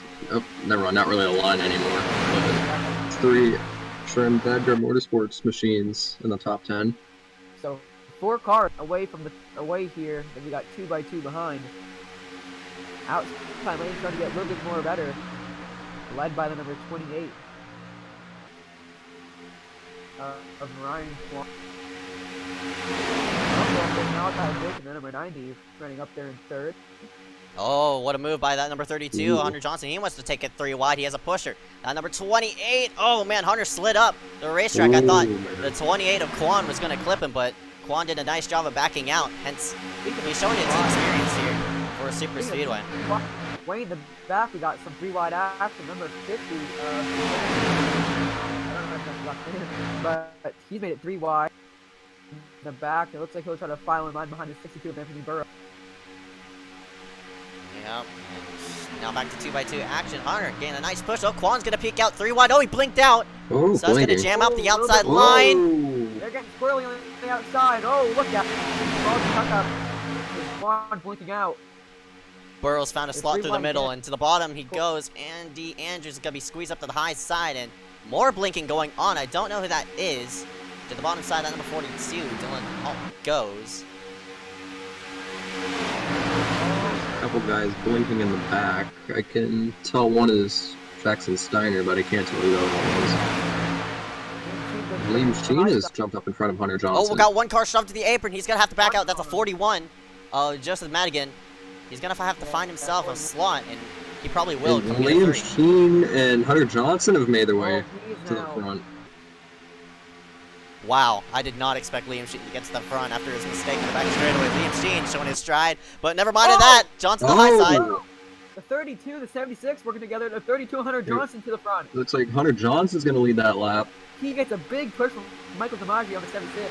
never mind, not really a line anymore. But 3 Sherm Badger Motorsports machines in the top 10. So 4 cars away here, then we got 2 by 2 behind. Outside lane starting to get a little bit more better, led by the number 28 of Ryan Kwan. And the number 90 running up there in 3rd. Oh, what a move by that number 32, Hunter Johnson. He wants to take it 3 wide. He has a pusher. That number 28. Oh, man, Hunter slid up the racetrack. I thought the 28 of Quan was going to clip him, but Quan did a nice job of backing out. Hence, he's showing his experience here for a super speedway. Way in the back, we got some 3 wide action. Number 50. I don't know if that's him, but he's made it 3 wide. In the back, it looks like he'll try to file in line behind the 62 of Anthony Burrow. Yep. And now back to 2 by 2 action. Hunter getting a nice push. Oh, Quan's gonna peek out 3 wide. Oh, he blinked out. Oh, so he's gonna jam out the outside line. They're getting squirrely on the outside. Oh, look at Quan blinking out. Burrows found a slot through the middle, and to the bottom he goes. Andy Andrews is gonna be squeezed up to the high side, and more blinking going on. I don't know who that is. To the bottom side, that number 42, Dylan goes. A couple guys blinking in the back. I can tell one is Jackson Steiner, but I can't tell who the other one is. Liam Sheen has jumped up in front of Hunter Johnson. Oh, we got one car shoved to the apron. He's gonna have to back out. That's a 41. Joseph Madigan. He's gonna have to find himself a slot, and he probably will. Liam Sheen and Hunter Johnson have made their way to the front. Wow, I did not expect Liam Sheen to get to the front after his mistake in the back straightaway. Liam Sheen showing his stride, but never mind that. Johnson to the high side. The 32, the 76 working together. The 32, Hunter Johnson to the front. Looks like Hunter Johnson's going to lead that lap. He gets a big push from Michael DiMaggio on the 76.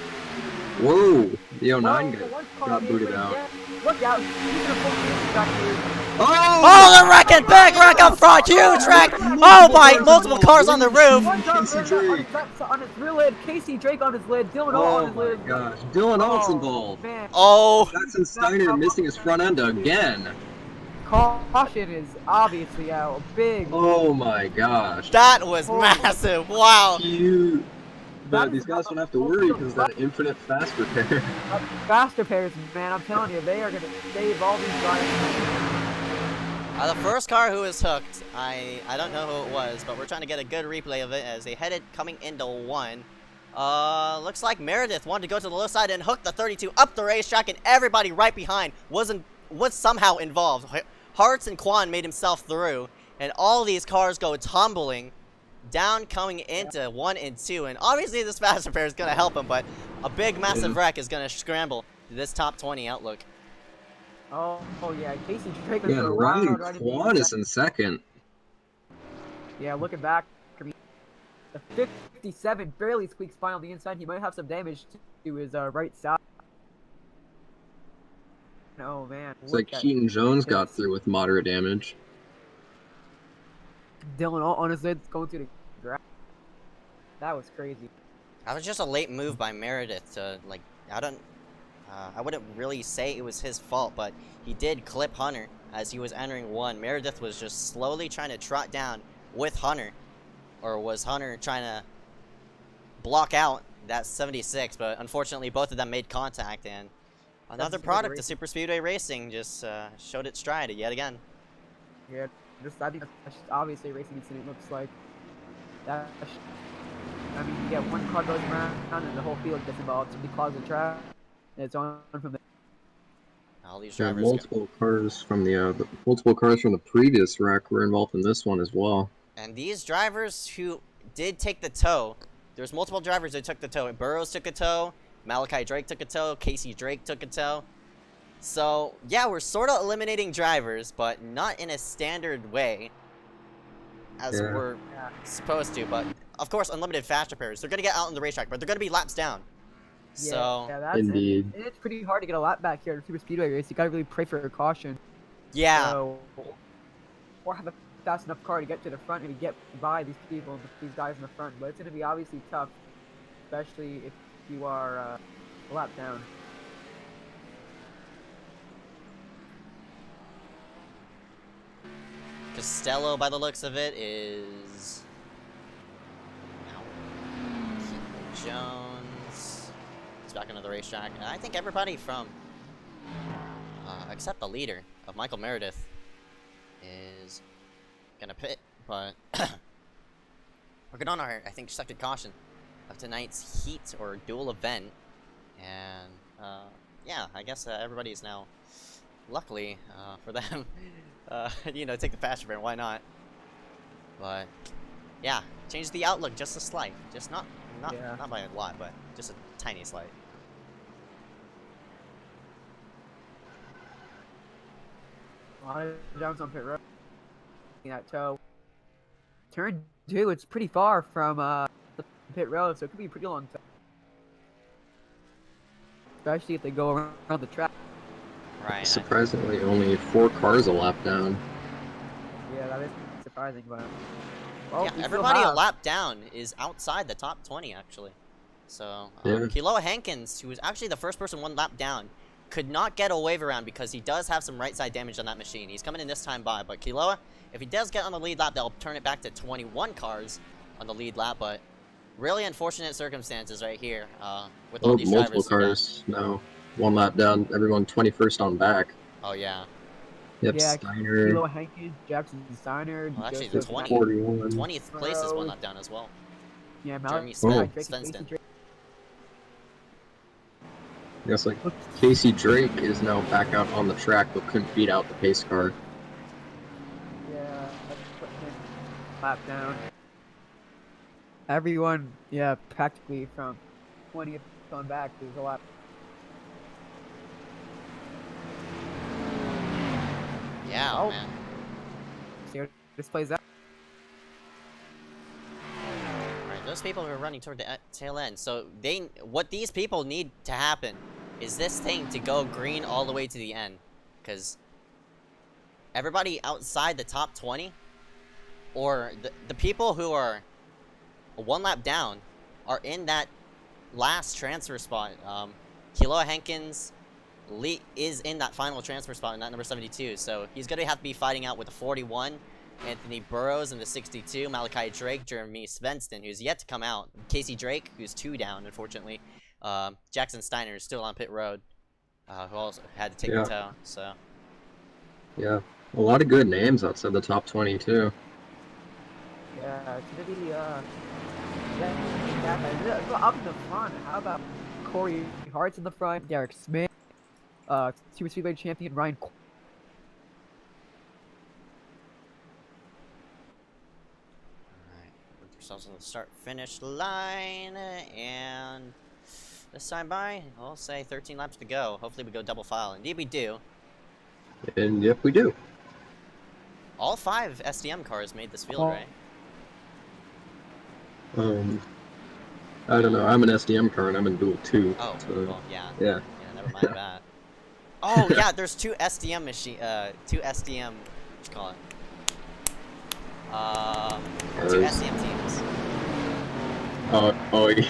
Whoa, the 09 got booted out. Look out, he's going to pull the back here. Oh, the wrecking big wreck up front, huge wreck! Oh my, multiple cars on the roof! Casey Drake. On his rear lid, Casey Drake on his lid, Dylan Alt on his lid. Oh my gosh, Dylan Alt's involved. Man. Oh! Jackson Steiner missing his front end again. Caution is obviously out, big. Oh my gosh. That was massive, wow! Huge. But these guys don't have to worry because that infinite fast repair. Fast repairs, man, I'm telling you, they are going to save all these drivers. The first car who was hooked, I don't know who it was, but we're trying to get a good replay of it as they headed coming into 1. Looks like Meredith wanted to go to the low side and hook the 32 up the racetrack, and everybody right behind was somehow involved. Hartz and Quan made himself through, and all these cars go tumbling down coming into 1 and 2, and obviously this fast repair is going to help him, but a big massive wreck is going to scramble this top 20 outlook. Oh yeah, Casey Drake. Yeah, Ryan Quan is in second. Yeah, looking back, the 57 barely squeaks by on the inside. He might have some damage to his right side. Oh man. It's like Keaton Jones got through with moderate damage. Dylan Alt on his lid going to the ground. That was crazy. That was just a late move by Meredith to, like, I wouldn't really say it was his fault, but he did clip Hunter as he was entering 1. Meredith was just slowly trying to trot down with Hunter, or was Hunter trying to block out that 76, but unfortunately both of them made contact, and another product of Super Speedway Racing just showed its stride yet again. Yeah, I think that's just obviously a racing incident. Looks like that. I mean, you get one car goes around and the whole field gets involved. Somebody clogs the track. It's on from there. All these Yeah, drivers. multiple cars from the previous wreck were involved in this one as well. And these drivers who did take the tow, there's multiple drivers who took the tow. Burrows took a tow, Malachi Drake took a tow, Casey Drake took a tow. So yeah, we're sort of eliminating drivers, but not in a standard way as we're supposed to. But of course, unlimited fast repairs. They're gonna get out on the racetrack, but they're gonna be laps down. So that's indeed. And it's pretty hard to get a lap back here at a Super Speedway race. You gotta really pray for a caution. Yeah. So, or have a fast enough car to get to the front and get by these people, these guys in the front. But it's going to be obviously tough, especially if you are a lap down. Costello, by the looks of it, is... Jones is back into the racetrack. And I think everybody from, except the leader of Michael Meredith, is gonna pit. But we're going on our, I think, second caution of tonight's heat or dual event. And yeah, I guess everybody is now, luckily for them, you know, take the faster burn. Why not? But yeah, change the outlook just a slight, just not by a lot, but just a tiny slight. A lot of jumps on pit road. That toe. Turn 2, it's pretty far from the pit road, so it could be a pretty long time. Especially if they go around the track. Right. Surprisingly, only 4 cars a lap down. Yeah, that is surprising, but... Well, yeah, everybody a lap down is outside the top 20, actually. So, Kiloa Hankins, who was actually the first person 1 lap down, could not get a wave around because he does have some right side damage on that machine. He's coming in this time by, but Kiloa, if he does get on the lead lap, they'll turn it back to 21 cars on the lead lap, but really unfortunate circumstances right here with all these multiple drivers. Cars now. 1 lap down, everyone 21st on back. Oh, yeah. Yep, yeah, Steiner. Kilo Hankins, Jackson Steiner. Well, actually, the 20th place is 1 lap down as well. Yeah, Jeremy Svensson. Yes, like Casey Drake is now back out on the track, but couldn't beat out the pace car. Yeah, that's putting him lap down. Everyone, yeah, practically from 20th on back, there's a lot. Yeah, man. See how this plays out. Alright, those people are running toward the tail end. So what these people need to happen is this thing to go green all the way to the end. Because everybody outside the top 20, or the people who are 1 lap down, are in that last transfer spot. Kiloa Hankins is in that final transfer spot in that number 72, so he's going to have to be fighting out with the 41, Anthony Burrows, and the 62, Malachi Drake, Jeremy Svensson, who's yet to come out, Casey Drake, who's 2 down, unfortunately, Jackson Steiner is still on pit road, who also had to take the tow, so. Yeah, a lot of good names outside the top 20, too. Yeah, it's going to be, up in the front, how about Corey Hart's in the front, Derek Smith, Super Speedway champion Ryan. Alright, put yourselves on the start-finish line, and this time by, I'll say 13 laps to go. Hopefully we go double file. Indeed we do. And yep, we do. All 5 SDM cars made this field, right? I don't know. I'm an SDM car and I'm in Duel 2. Oh, so, well, yeah. Yeah. Yeah, never mind that. Oh, yeah, there's 2 SDM what you call it? 2 SDM teams. Oh, yeah.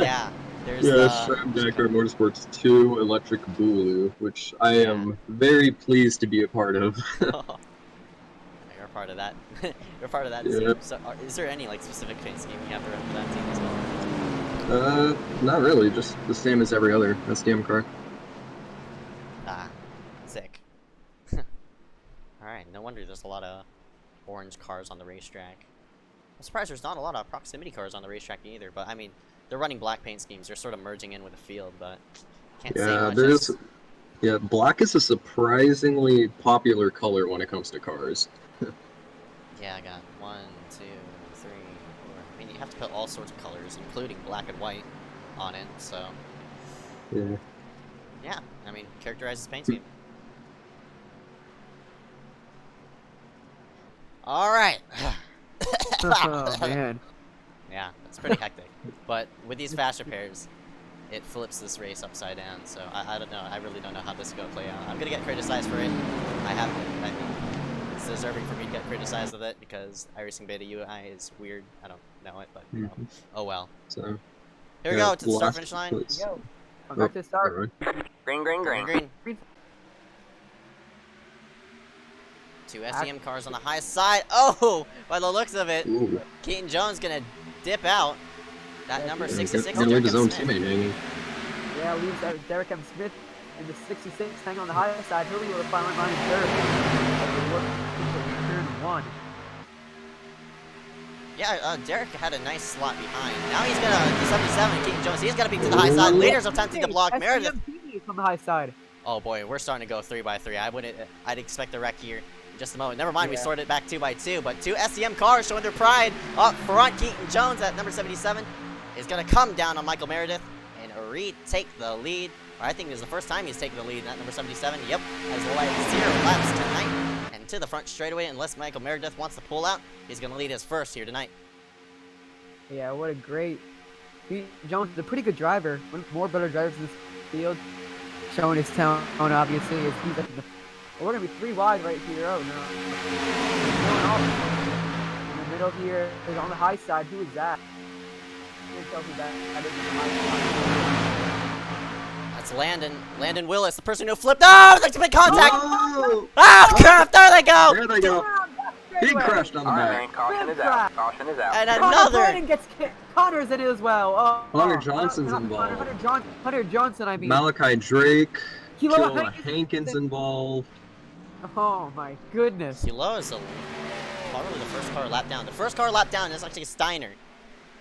Yeah, there's Stram Dakar Motorsports 2 Electric Bulu, which I am very pleased to be a part of. You're a part of that. You're a part of that Yeah. team. So, is there any like specific paint scheme you have to run for that team as well? Not really. Just the same as every other SDM car. Ah, sick. Alright, no wonder there's a lot of orange cars on the racetrack. I'm surprised there's not a lot of proximity cars on the racetrack either, but I mean, they're running black paint schemes. They're sort of merging in with the field, but can't say much. There's... Yeah, black is a surprisingly popular color when it comes to cars. Yeah, I got 1, 2, 3, 4. I mean, you have to put all sorts of colors, including black and white, on it, so... Yeah. Yeah, I mean, characterizes paint scheme. Alright! Oh, man. Yeah, it's pretty hectic. But with these faster pairs, it flips this race upside down, so I don't know. I really don't know how this is going to play out. I'm going to get criticized for it. I have to. I mean, deserving for me to get criticized with it because iRacing Beta UI is weird. I don't know it, but you know. Oh well. So Here we go to the start finish line. Yo, come back to the start. Green, green, green, green. Two SEM cars on the high side. Oh, by the looks of it, Keaton Jones gonna dip out. That number 66. Gonna leave his own teammate hanging. Yeah, leaves Derek M. Smith in the 66 hanging on the high side. He'll be able to finally line third. Turn one. Yeah, Derek had a nice slot behind. Now he's gonna the 77. Keaton Jones. He's gonna be to the high side. Leaders attempting to block Meredith. On the high side. Oh boy, we're starting to go 3x3. I'd expect a wreck here in just a moment. Never mind, we sorted it back 2x2. But two SEM cars showing their pride up front. Keaton Jones at number 77 is gonna come down on Michael Meredith and retake the lead. I think this is the first time he's taken the lead. That number 77. Yep, has led 0 laps tonight and to the front straightaway. Unless Michael Meredith wants to pull out, he's gonna lead his first here tonight. Yeah, what a great. Jones is a pretty good driver. One of the more better drivers in this field. Showing his talent, obviously. He's up in the, we're going to be 3 wide right here. Oh, no. In the middle here is on the high side. Who is that? Can't tell who that is on the high side. That's Landon. Landon Willis, the person who flipped. Oh, like to make contact! Oh, crap! There they go! There they go. He crashed on the back. Caution is out. Caution is out. And another. Brandon gets Connor's in it as well. Oh, Hunter Johnson's involved. Hunter Johnson, I mean. Malachi Drake. Kilo Hankins involved. Oh my goodness. Kilo is probably the first car lap down. The first car lap down is actually Steiner.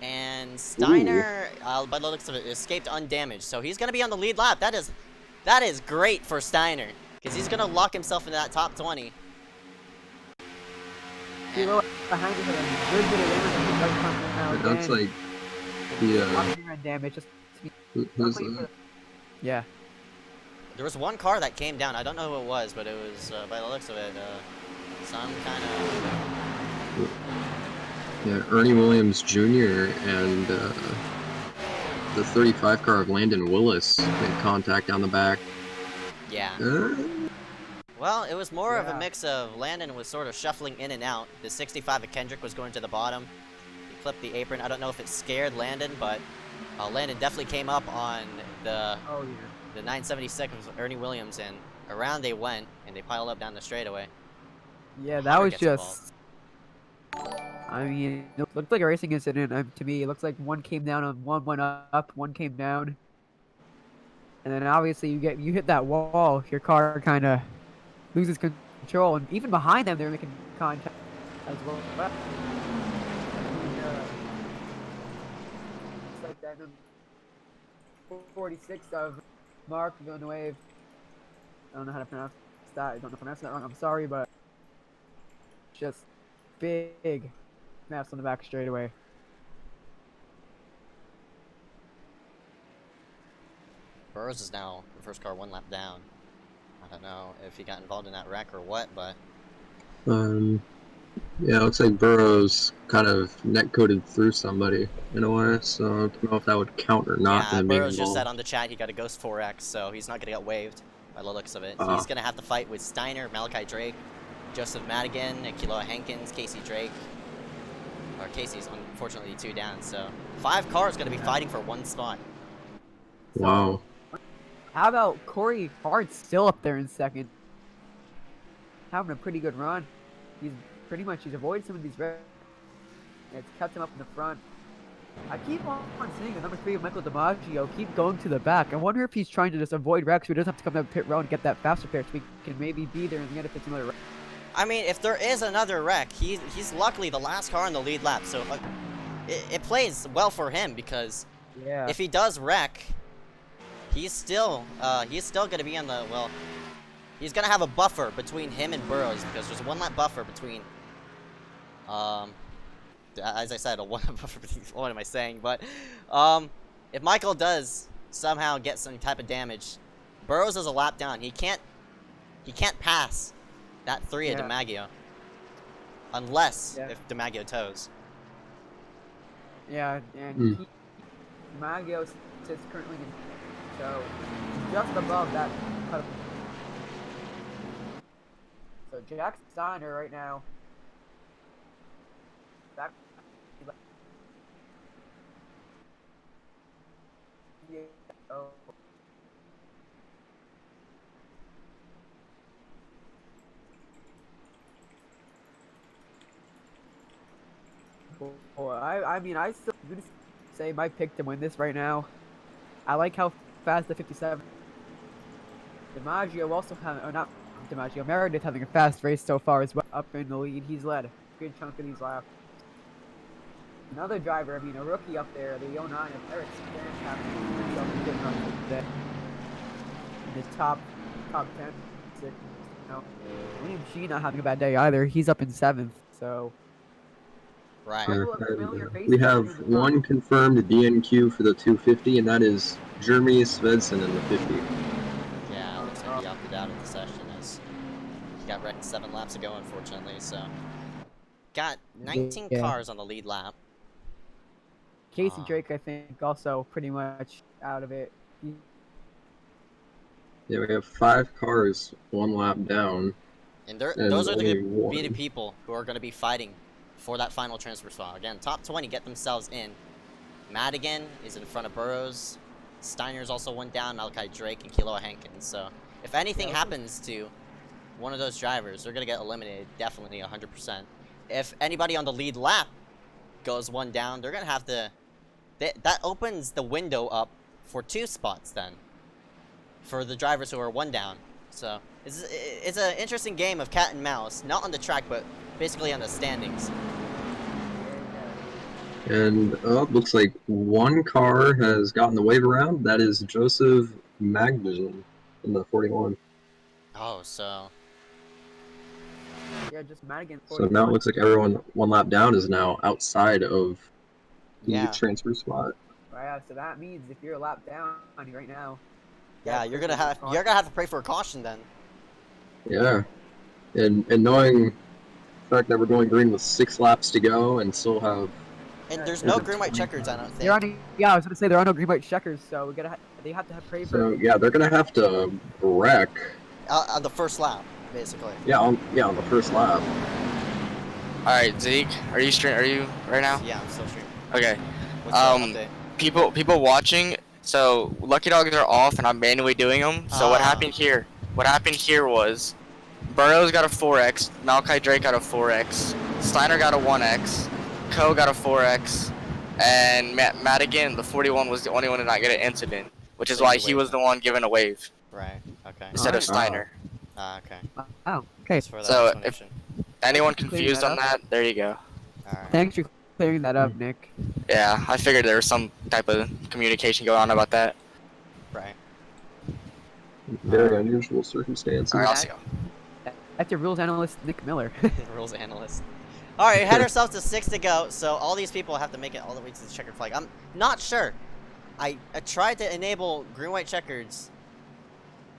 And Steiner, by the looks of it, escaped undamaged. So he's going to be on the lead lap. That is great for Steiner. Because he's going to lock himself into that top 20. Kilo behind him with a good bit of damage. That's like damage. Who's that? Yeah. There was one car that came down. I don't know who it was, but it was, by the looks of it, some kind of... Yeah, Ernie Williams Jr. and the 35 car of Landon Willis made contact down the back. Yeah. Well, it was more of a mix of Landon was sort of shuffling in and out. The 65 of Kendrick was going to the bottom. He flipped the apron. I don't know if it scared Landon, but Landon definitely came up on the 976 of Ernie Williams, and around they went, and they piled up down the straightaway. Yeah, that was just... I mean, it looked like a racing incident to me. It looks like one came down and one went up, one came down. And then obviously you hit that wall, your car kind of loses control, and even behind them they're making contact as well. It's like that 46 of Mark Villanueva. I don't know how to pronounce that. I don't know if I'm pronouncing that wrong. I'm sorry, but just big maps on the back straightaway. Burrows is now the first car 1 lap down. I don't know if he got involved in that wreck or what, but... Yeah, it looks like Burrows kind of net-coded through somebody in a way, so I don't know if that would count or not. Yeah, Burrows just said on the chat he got a Ghost 4X, so he's not going to get waived by the looks of it. He's going to have to fight with Steiner, Malachi Drake, Joseph Madigan, Akiloa Hankins, Casey Drake. Or Casey's unfortunately 2 down, so 5 cars going to be fighting for 1 spot. Wow. How about Corey Hart still up there in second? Having a pretty good run. He's avoided some of these wrecks. It's kept him up in the front. I keep on seeing the number 3 of Michael DiMaggio keep going to the back. I wonder if he's trying to just avoid wrecks so he doesn't have to come down pit road and get that faster pair so we can maybe be there in the end if it's another wreck. I mean, if there is another wreck, he's luckily the last car in the lead lap, so it plays well for him because if he does wreck, he's still going to be on the, well, he's going to have a buffer between him and Burrows because there's a 1 lap buffer between, as I said, a 1 lap buffer between, what am I saying, but, if Michael does somehow get some type of damage, Burrows is a lap down. He can't pass that 3 of DiMaggio unless if DiMaggio tows. Yeah, and DiMaggio sits currently in so just above that cut. So So Jack Steiner right now. Back. Yeah. Oh. Well, I mean, I still would say my pick to win this right now. I like how fast the 57. DiMaggio also having, or not DiMaggio, Meredith having a fast race so far as well. Up in the lead, he's led a good chunk of these laps. Another driver, I mean, a rookie up there, the 09 of Eric Span having himself a good run today. In his top 10. You know, William Sheen not having a bad day either. He's up in 7th, so. Right. We have one confirmed DNQ for the 250, and that is Jeremy Svensson in the 50. Yeah, looks like he opted out of the session as he got wrecked 7 laps ago, unfortunately. So, got 19 cars on the lead lap. Casey Drake, I think, also pretty much out of it. Yeah, we have 5 cars 1 lap down. And those are the be the people who are going to be fighting for that final transfer spot. Again, top 20 get themselves in. Madigan is in front of Burrows. Steiner's also one down, Malachi Drake and Kilo Hankins. So if anything happens to one of those drivers, they're going to get eliminated, definitely 100%. If anybody on the lead lap goes one down, they're going to have to... That opens the window up for 2 spots then, for the drivers who are 1 down. So it's an interesting game of cat and mouse, not on the track, but basically on the standings. And looks like 1 car has gotten the wave around. That is Joseph Magnuson in the 41. Oh, so... Yeah, just Madigan. So now it looks like everyone 1 lap down is now outside of the transfer spot. Right, so that means if you're a lap down right now... Yeah, you're gonna have to pray for a caution then. Yeah, and knowing the fact that we're going green with 6 laps to go and still have. And there's no green white checkers, I don't think. I was gonna say there are no green white checkers, so they have to pray for. So yeah, they're gonna have to wreck. On the first lap, basically. Yeah, on the first lap. All right, Zeke, are you right now? Yeah, I'm still streaming. Okay. What's the update? People watching. So lucky dogs are off, and I'm manually doing them. So what happened here? What happened here was, Burrows got a 4X, Malachi Drake got a 4X, Steiner got a 1X, Coe got a 4X, and Madigan, the 41, was the only one to not get an incident, which is why he was the one given a wave. Right. Okay. Instead of Steiner. Okay. Oh. Okay. So if anyone confused on that, there you go. Alright. Thanks for clearing that up, Nick. Yeah, I figured there was some type of communication going on about that. Right. Very unusual circumstances. Alright, I'll see you. That's your rules analyst, Nick Miller. Rules analyst. Alright, had ourselves to 6 to go, so all these people have to make it all the way to the checkered flag. I'm not sure. I tried to enable green white checkers,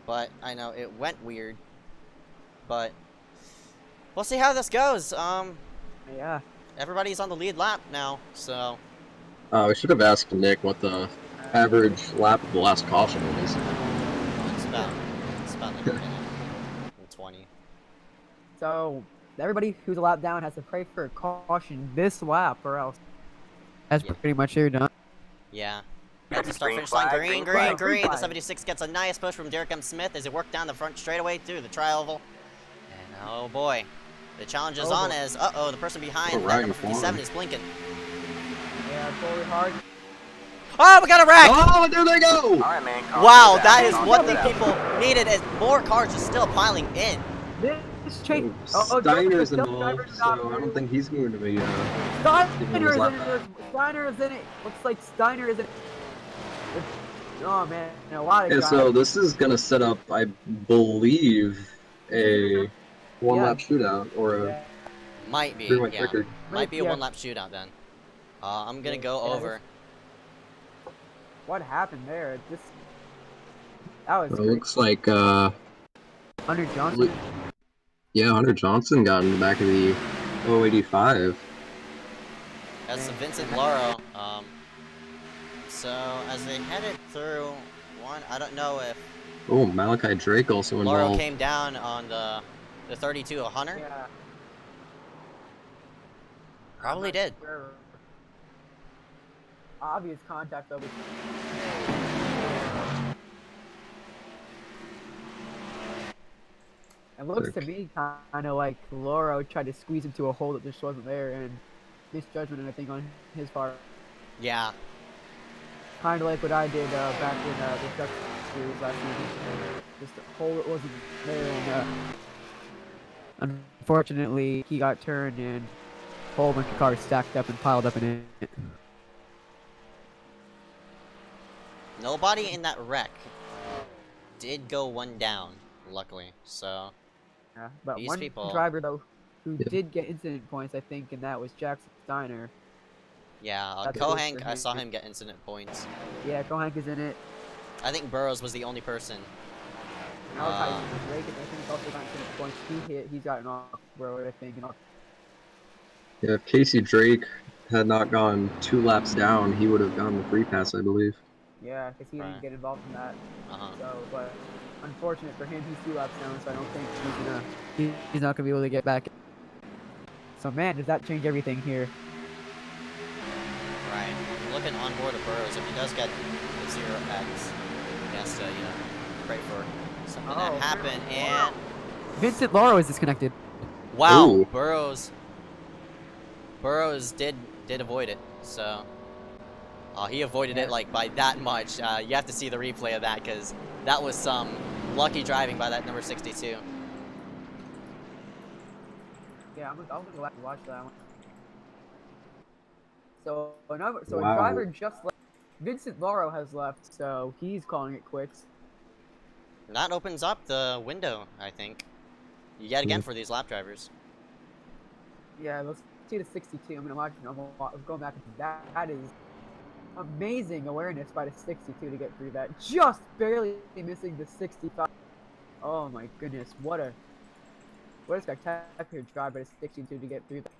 but I know it went weird. But we'll see how this goes. Yeah. Everybody's on the lead lap now, so. We should have asked Nick what the average lap of the last caution was. It's about like a minute and 20. So everybody who's a lap down has to pray for a caution this lap, or else. That's pretty much it, done. Yeah. At the start finish line, green. The 76 gets a nice push from Derek M. Smith as he worked down the front straightaway through the tri-oval. And oh boy, the challenge is on as, the person behind number 57 is blinking. Yeah, fully hard. Oh, we got a wreck! Oh, there they go! Alright, man. Wow, that is one thing people needed, as more cars are still piling in. This change. Steiner's involved, so I don't think he's going to be. Steiner is in it. Looks like Steiner is in it. Oh man, a lot of guys. So this is gonna set up, I believe, a one-lap shootout or a. Might be, Might be a one-lap shootout then. I'm gonna go over. What happened there? That was. It looks like Hunter Johnson. Yeah, Hunter Johnson got in the back of the 085. That's Vincent Lauro. So as they headed through one, I don't know if. Oh, Malachi Drake also involved. Lauro came down on the The 32 a Hunter? Yeah. Probably did. Obvious contact though. It looks to me kind of like Loro tried to squeeze into a hole that just wasn't there, and misjudgment, I think, on his part. Yeah. Kind of like what I did back in the Cup Series last season. Just a hole that wasn't there, and unfortunately, he got turned, and a whole bunch of cars stacked up and piled up in it. Nobody in that wreck did go one down, luckily. So Yeah, but these one people... driver though who did get incident points, I think, and that was Jackson Steiner. Yeah, That's Kohank, good for I saw him. him get incident points. Yeah, Kohank is in it. I think Burrows was the only person. Malachi Drake, I think, also got incident points. He's gotten off road, I think. And off. Yeah, if Casey Drake had not gone 2 laps down, he would have gotten the free pass, I believe. Yeah, because he didn't get involved in that. Uh-huh. So, but unfortunate for him, he's 2 laps down, so I don't think he's not gonna be able to get back. So man, does that change everything here? Right. Looking on board of Burrows, if he does get the 0x, he has to, pray for something to happen, and... Vincent Loro is disconnected. Wow, Ooh. Burrows did avoid it, so... he avoided it, like, by that much. You have to see the replay of that, because that was some lucky driving by that number 62. Yeah, I'm gonna go back and watch that one. So a Wow. driver just left. Vincent Loro has left, so he's calling it quits. And that opens up the window, I think. Yet again for these lap drivers. Yeah, let's see the 62. I'm going back to that. That is amazing awareness by the 62 to get through that. Just barely missing the 65. Oh my goodness, what a spectacular drive by the 62 to get through that.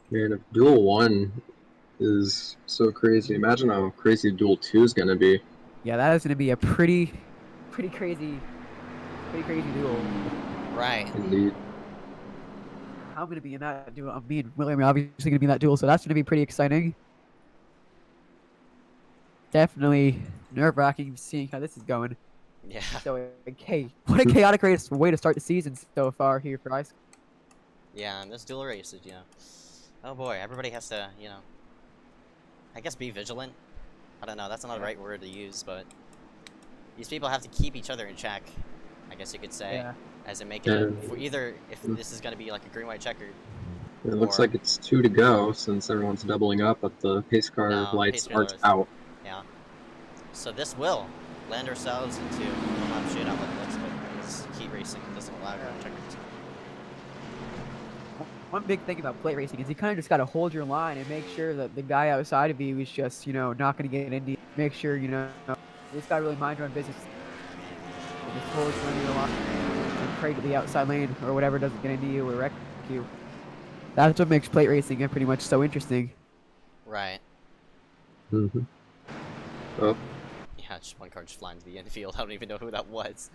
Man, if Duel 1 is so crazy, imagine how crazy Duel 2 is going to be. Yeah, that is going to be a pretty crazy duel. Right. Indeed. I'm going to be in that duel. I'm being William obviously going to be in that duel, so that's going to be pretty exciting. Definitely nerve-wracking seeing how this is going. Yeah. So, okay, what a chaotic way to start the season so far here for iSCAR. Yeah, and this dual race is, oh boy, everybody has to, I guess be vigilant. I don't know, that's not the right word to use, but these people have to keep each other in check, I guess you could say, Yeah. as in making it for either if this is going to be like a green-white checkered. It looks like it's 2 to go since everyone's doubling up, but the pace car lights aren't out. Yeah. So this will land ourselves into a lap shootout with looks, but it's heat racing. It doesn't allow green checkers. One big thing about plate racing is you kind of just got to hold your line and make sure that the guy outside of you is just, not going to get into you. Make sure, you just got to really mind your own business. And just hold your line and pray to the outside lane or whatever doesn't get into you or wreck you. That's what makes plate racing pretty much so interesting. Right. Mm-hmm. Oh. Yeah, just one car just flying to the infield. I don't even know who that was.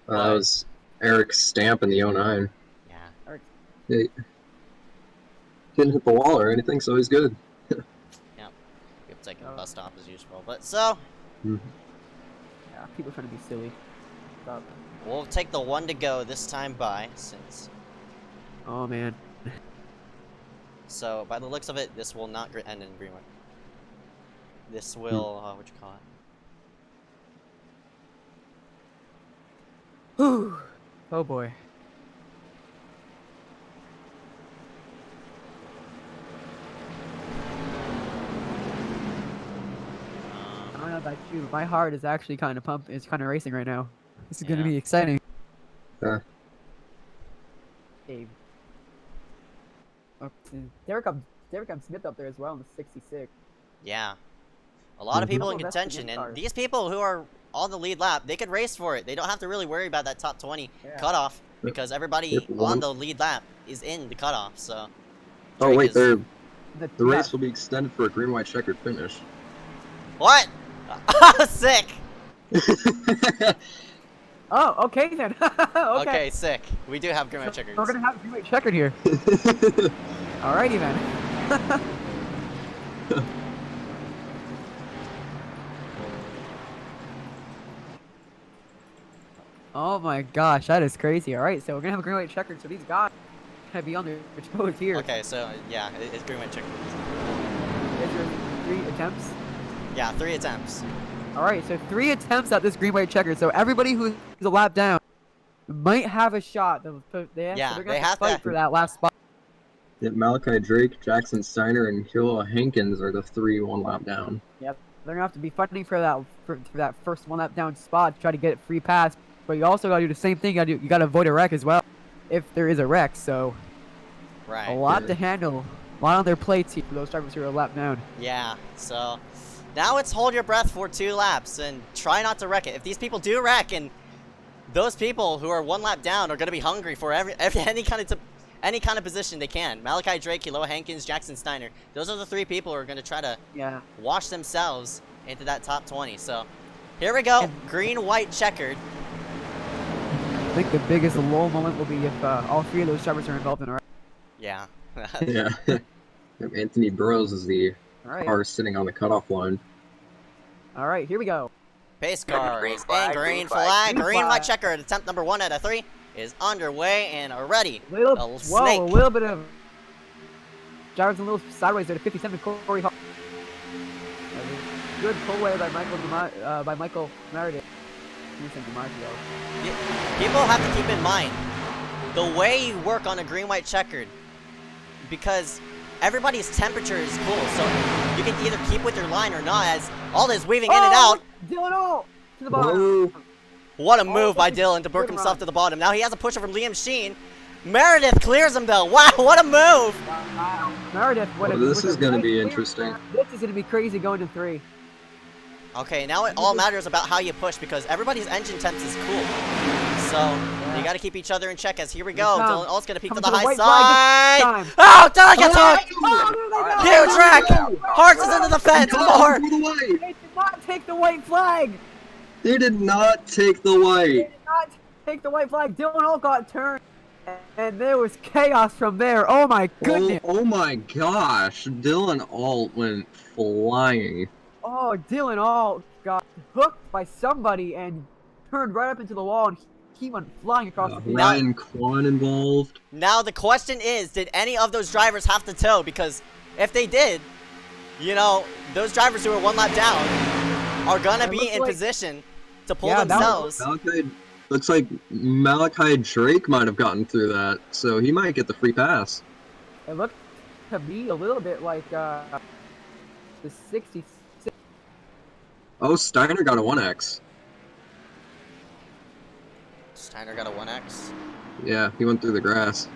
That was Eric Stamp in the 09. Yeah. Eric. He didn't hit the wall or anything, so he's good. Yeah. We have to take a bus stop as usual. But so... Yeah, people trying to be silly. Stop. We'll take the 1 to go this time by, since... Oh, man. So, by the looks of it, this will not end in green. This will, what you call it? Whew. Oh boy. I don't know about you, but my heart is actually kind of pumping. It's kind of racing right now. This is going to be exciting. Hey. Oh, there comes Smith up there as well in the 66. Yeah. A lot of people in contention, and these people who are on the lead lap, they could race for it. They don't have to really worry about that top 20 cutoff, because everybody on the lead lap is in the cutoff, so... Oh wait, the race will be extended for a green-white checkered finish. What? Sick! Oh, okay then. Okay, sick. We do have green white checkers. We're gonna have green white checkered here. Alrighty then. Oh my gosh, that is crazy. Alright, so we're gonna have a green white checkered, so these guys gonna be on their toes here. Okay, so yeah, it's green white checkers. Is there 3 attempts? Yeah, 3 attempts. Alright, so 3 attempts at this green white checker. So everybody who's a lap down might have a shot. They're gonna have to fight for that last spot. Yeah, Malachi Drake, Jackson Steiner, and Hilo Hankins are the 3 one lap down. Yep, they're gonna have to be fighting for that first 1 lap down spot to try to get it free pass. But you also gotta do the same thing. You gotta avoid a wreck as well, if there is a wreck. So right, a lot to handle, a lot on their plates here for those drivers who are a lap down. Yeah, so now it's hold your breath for 2 laps and try not to wreck it. If these people do wreck, and those people who are 1 lap down are gonna be hungry for any kind of position they can. Malachi Drake, Hilo Hankins, Jackson Steiner. Those are the 3 people who are gonna try to wash themselves into that top 20. So here we go, green white checkered. I think the biggest lull moment will be if all 3 of those drivers are involved in a wreck. Yeah. Yeah. Anthony Burrows is the car sitting on the cutoff line. Alright, here we go. Pace car is in green flag. Green white checkered. Attempt number 1 out of 3 is underway and ready. Whoa, a little bit of drivers a little sideways there to 57 Corey Hall. Good pull away by Michael Meredith. People have to keep in mind the way you work on a green white checkered, because everybody's temperature is cool, so you can either keep with your line or not, as all is weaving in and out. Dylan all to the bottom. What a move by Dylan to work himself to the bottom. Now he has a pusher from Liam Sheen. Meredith clears him though. Wow, what a move! Wow. Meredith, this is going to be interesting. This is going to be crazy going to 3. Okay, now it all matters about how you push, because everybody's engine temps is cool. So you got to keep each other in check. As here we go, Dylan All's going to peek to the high side. Oh, Dylan gets hooked! Huge wreck! Hartz is into the fence. More. They did not take the white flag. They did not take the white. They did not take the white flag. Dylan All got turned, and there was chaos from there. Oh my goodness! Oh my gosh! Dylan All went flying. Oh, Dylan All got hooked by somebody and turned right up into the wall, and he went flying across the field. Ryan Kwan involved. Now the question is, did any of those drivers have to tow? Because if they did, you know, those drivers who are 1 lap down are gonna be in position to pull themselves. Looks like Malachi Drake might have gotten through that, so he might get the free pass. It looked to me a little bit like the 66. Oh, Steiner got a 1X. Steiner got a 1X. Yeah, he went through the grass.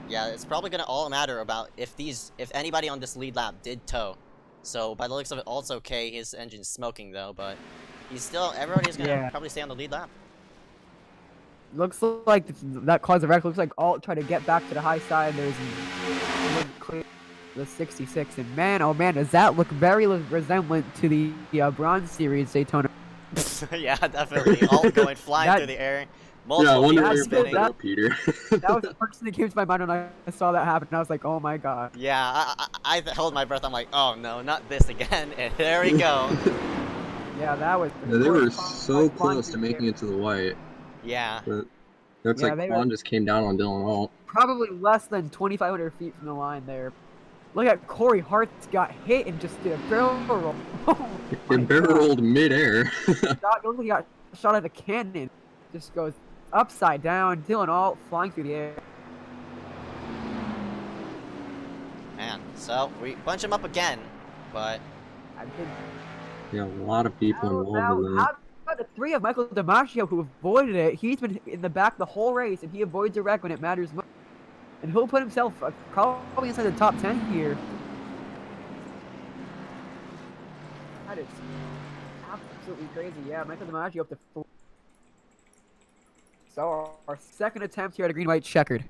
Yeah, it's probably gonna all matter about if anybody on this lead lap did tow. So by the looks of it, Alt's okay. His engine's smoking though, but everybody's gonna probably stay on the lead lap. Looks like that caused a wreck. Looks like Alt tried to get back to the high side. There's clear the 66, and man, oh man, does that look very resemblant to the Bronze Series Daytona? Yeah, definitely. Alt going flying through the air. Yeah, I wonder where you're spinning. about, Peter. That was the first thing that came to my mind when I saw that happen, and I was like, oh my god. Yeah, I held my breath. I'm like, oh no, not this again. And there we go. Yeah, that was. Yeah, they were so close to making it to the white. Yeah. But looks like Quan just came down on Dylan Alt. Probably less than 2,500 feet from the line there. Look at Corey Hart got hit and just did a barrel roll. He barrel rolled midair. He got shot at a cannon. Just goes upside down. Dylan Alt flying through the air. Man, so we bunch him up again, but yeah, a lot of people involved in that. How about the 3 of Michael DiMaggio who avoided it? He's been in the back the whole race, and he avoids a wreck when it matters most. And he'll put himself probably inside the top 10 here. That is absolutely crazy. Yeah, Michael DiMaggio up to 4. So our second attempt here at a green white checkered.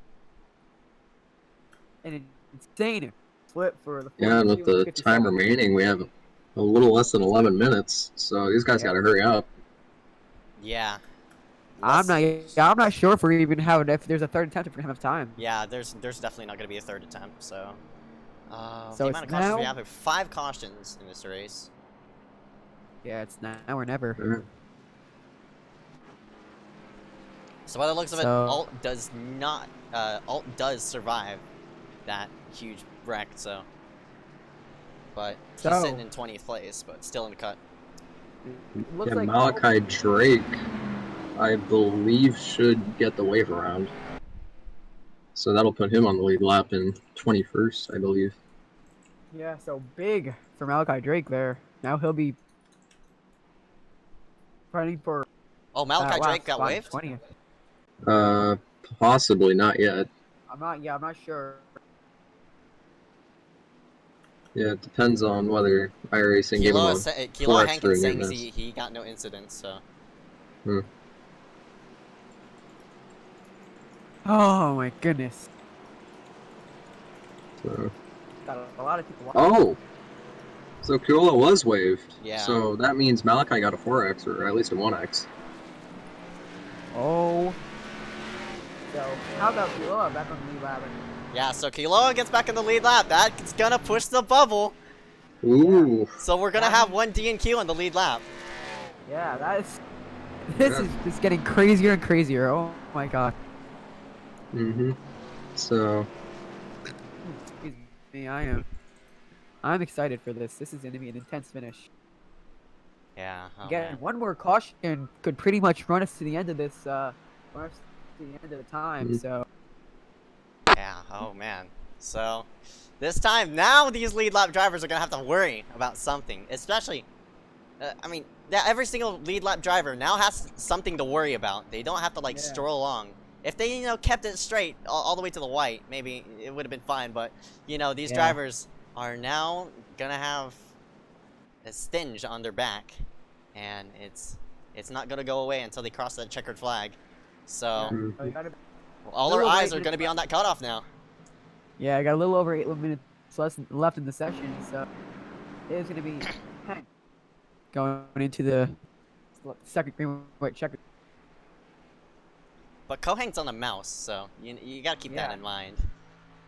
An insane flip for the. Yeah, and with the time remaining, we have a little less than 11 minutes, so these guys got to hurry up. Yeah. I'm not sure if we even have if there's a third attempt if we're gonna have time. Yeah, there's definitely not gonna be a third attempt. So, So the it's amount of cautions we now- have 5 cautions in this race. Yeah, it's now or never. So by the looks of it, So- Alt does not. Alt does survive that huge wreck. So, but he's So- sitting in 20th place, but still in the cut. Looks Yeah, like Malachi Drake, I believe, should get the wave around. So that'll put him on the lead lap in 21st, I believe. Yeah, so big for Malachi Drake there. Now he'll be fighting for. Oh, Malachi Drake got waived? 20th. Possibly not yet. I'm not sure. Yeah, it depends on whether iRacing gave him a Kilo 4X Hankins for saying this. he got no incidents, so. Oh my goodness. So. Got a lot of people. Oh! So Kiola was waived. Yeah. So that means Malachi got a 4X, or at least a 1X. Oh. So how about Kilo back on the lead lap? Yeah, so Kilo gets back in the lead lap. That's gonna push the bubble. Ooh. So we're gonna have one D&Q in the lead lap. Yeah, this is just getting crazier and crazier. Oh my god. Mm-hmm. So. Excuse me, I'm excited for this. This is gonna be an intense finish. Yeah. Oh, Again, man. one more caution could pretty much run us to the end of this. Run us to the end of the time. So. Yeah. Oh man. So this time now these lead lap drivers are gonna have to worry about something, especially. I mean, every single lead lap driver now has something to worry about. They don't have to like stroll along. If they, kept it straight all the way to the white, maybe it would have been fine. But, these drivers are now gonna have a stinge on their back, and it's not gonna go away until they cross that checkered flag. So, all our eyes are gonna be on that cutoff now. Yeah, I got a little over 8 minutes left in the session, so it is gonna be going into the second green white checker. But Kohang's on a mouse, so you gotta keep that in mind.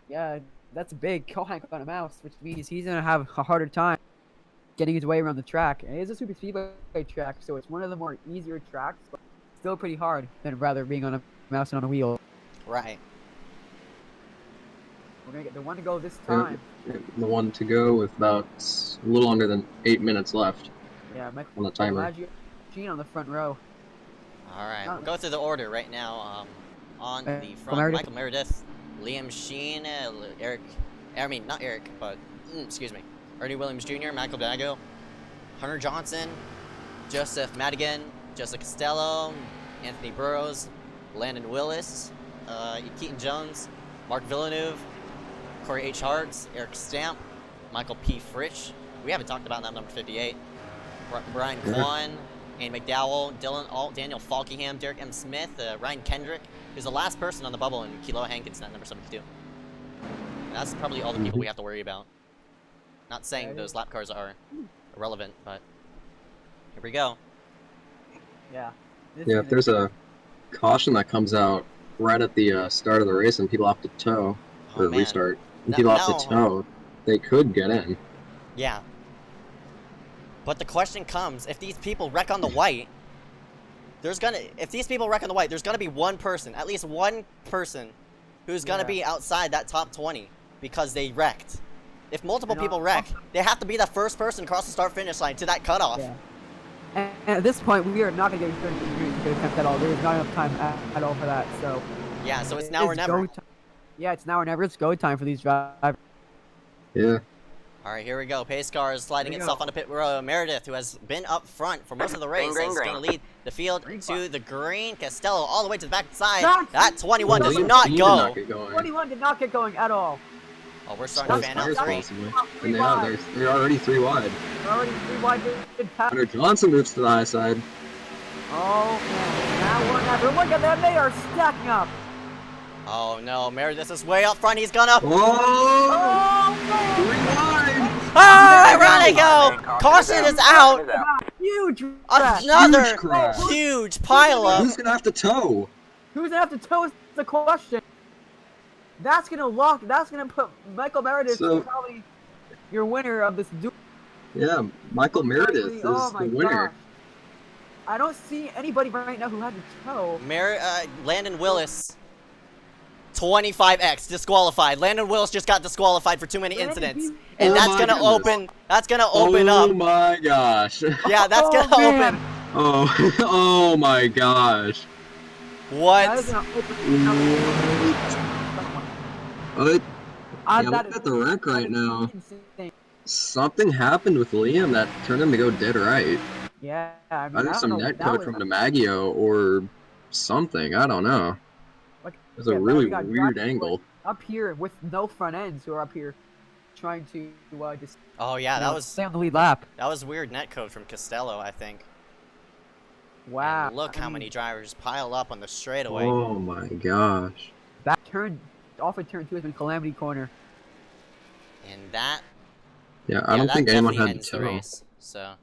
Yeah, that's big. Kohank on a mouse, which means he's gonna have a harder time getting his way around the track. And it is a super speedway track, so it's one of the more easier tracks, but still pretty hard than rather being on a mouse and on a wheel. Right. We're gonna get the one to go this time. The one to go with about a little under than 8 minutes left. Yeah, on the timer. Gene on the front row. Alright, we'll go through the order right now. On the front, Meredith. Michael Meredith, Liam Sheen, not Eric, but, excuse me, Ernie Williams Jr., Michael Dago, Hunter Johnson, Joseph Madigan, Joseph Costello, Anthony Burrows, Landon Willis, Keaton Jones, Mark Villeneuve, Corey H. Hartz, Eric Stamp, Michael P. Fritsch. We haven't talked about that, number 58. Brian Kwan, Anne McDowell, Dylan Alt, Daniel Falkingham, Derek M. Smith, Ryan Kendrick, who's the last person on the bubble, and Kilo Hankins, number 72. And that's probably all the people we have to worry about. Not saying those lap cars are irrelevant, but here we go. Yeah. Yeah, if there's a caution that comes out right at the start of the race and people have to tow, or restart, and people have to tow, they could get in. Yeah. But the question comes, if these people wreck on the white, there's gonna be one person, at least one person, who's gonna be outside that top 20 because they wrecked. If multiple people wreck, they have to be the first person across the start-finish line to that cutoff. Yeah. And at this point, we are not going to get a good attempt at all. There is not enough time at all for that. So. Yeah. So it's now or never. Yeah, it's now or never. It's go time for these drivers. Yeah. All right, here we go. Pace car is sliding itself onto pit row. Meredith, who has been up front for most of the race, is going to lead the field to the green. Costello all the way to the back side. That 21 does not go. 21 did not get going at all. Oh, we're starting to fan out 3. And they're already 3 wide. They're already 3 wide. Hunter Johnson moves to the high side. Oh, now or never. Look at them. They are stacking up. Oh no, Meredith is way up front. He's gonna. Oh! 3 wide! Ah, Ironico! Caution is out! He huge crash. Another Huge crash. huge pile up. Who's gonna have to tow? Who's gonna have to tow is the question. That's gonna put Michael Meredith probably your winner of this duel. Yeah, Michael Meredith is Oh the my winner. gosh. I don't see anybody right now who had to tow. Landon Willis, 25x disqualified. Landon Willis just got disqualified for too many incidents, and that's gonna open. That's gonna open up. Oh my gosh. Yeah, that's gonna man. open. Oh, oh my gosh. What? That is gonna open Yeah, look at the wreck right now. insane. Something happened with Liam that turned him to go dead right. Yeah, I mean, Either I don't some know, net that code was- from DiMaggio or something. I don't know. Like, It was a yeah, really we got weird drivers angle. up here with no front ends who are up here trying to just Oh yeah, that was stay on the lead lap. that was weird netcode from Costello, I think. Wow. And look I how mean, many drivers pile up on the straightaway. Oh my gosh. that turn off of turn 2 has been Calamity Corner. And that. Yeah, I don't that think anyone definitely had ends to the tow. race. So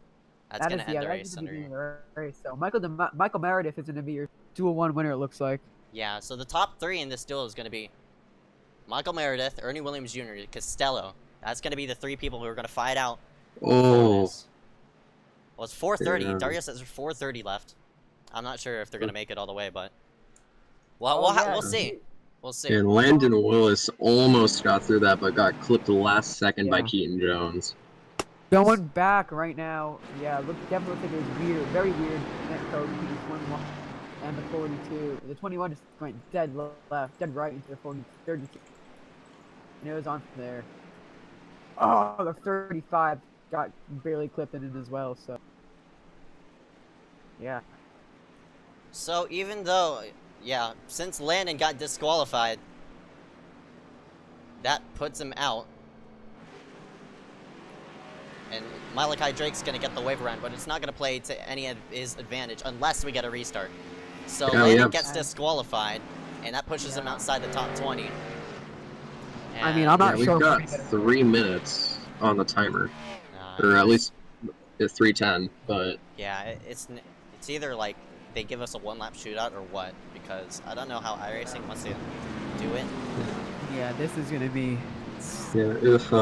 that's gonna end the race that's under. the beginning of the race. So Michael Meredith is gonna be your dual 1 winner. It looks like. Yeah, so the top 3 in this duel is gonna be Michael Meredith, Ernie Williams Jr., Costello. That's gonna be the 3 people who are gonna fight out. Oh. Well, it's 4:30. Yeah. Dario says there's 4:30 left. I'm not sure if they're gonna make it all the way, but we'll see. We'll see. And Landon Willis almost got through that, but got clipped the last second by Yeah. Keaton Jones. Going back right now, yeah, definitely looks like it was weird, very weird net code between the 21 and the 42. The 21 just went dead left, dead right into the 32. And it was on from there. Oh, the 35 got barely clipped in it as well, so. Yeah. So even though, yeah, since Landon got disqualified, that puts him out. And Malachi Drake's gonna get the wave around, but it's not gonna play to any of his advantage unless we get a restart. So Yeah, Landon yeah. gets disqualified, and that pushes him outside the top 20. I mean, I'm Yeah, not we've sure. got 3 minutes on the timer. Or at least it's 3:10, but Yeah, it's either like they give us a 1-lap shootout or what, because I don't know how iRacing wants to do it. Yeah, this is gonna be. yeah, if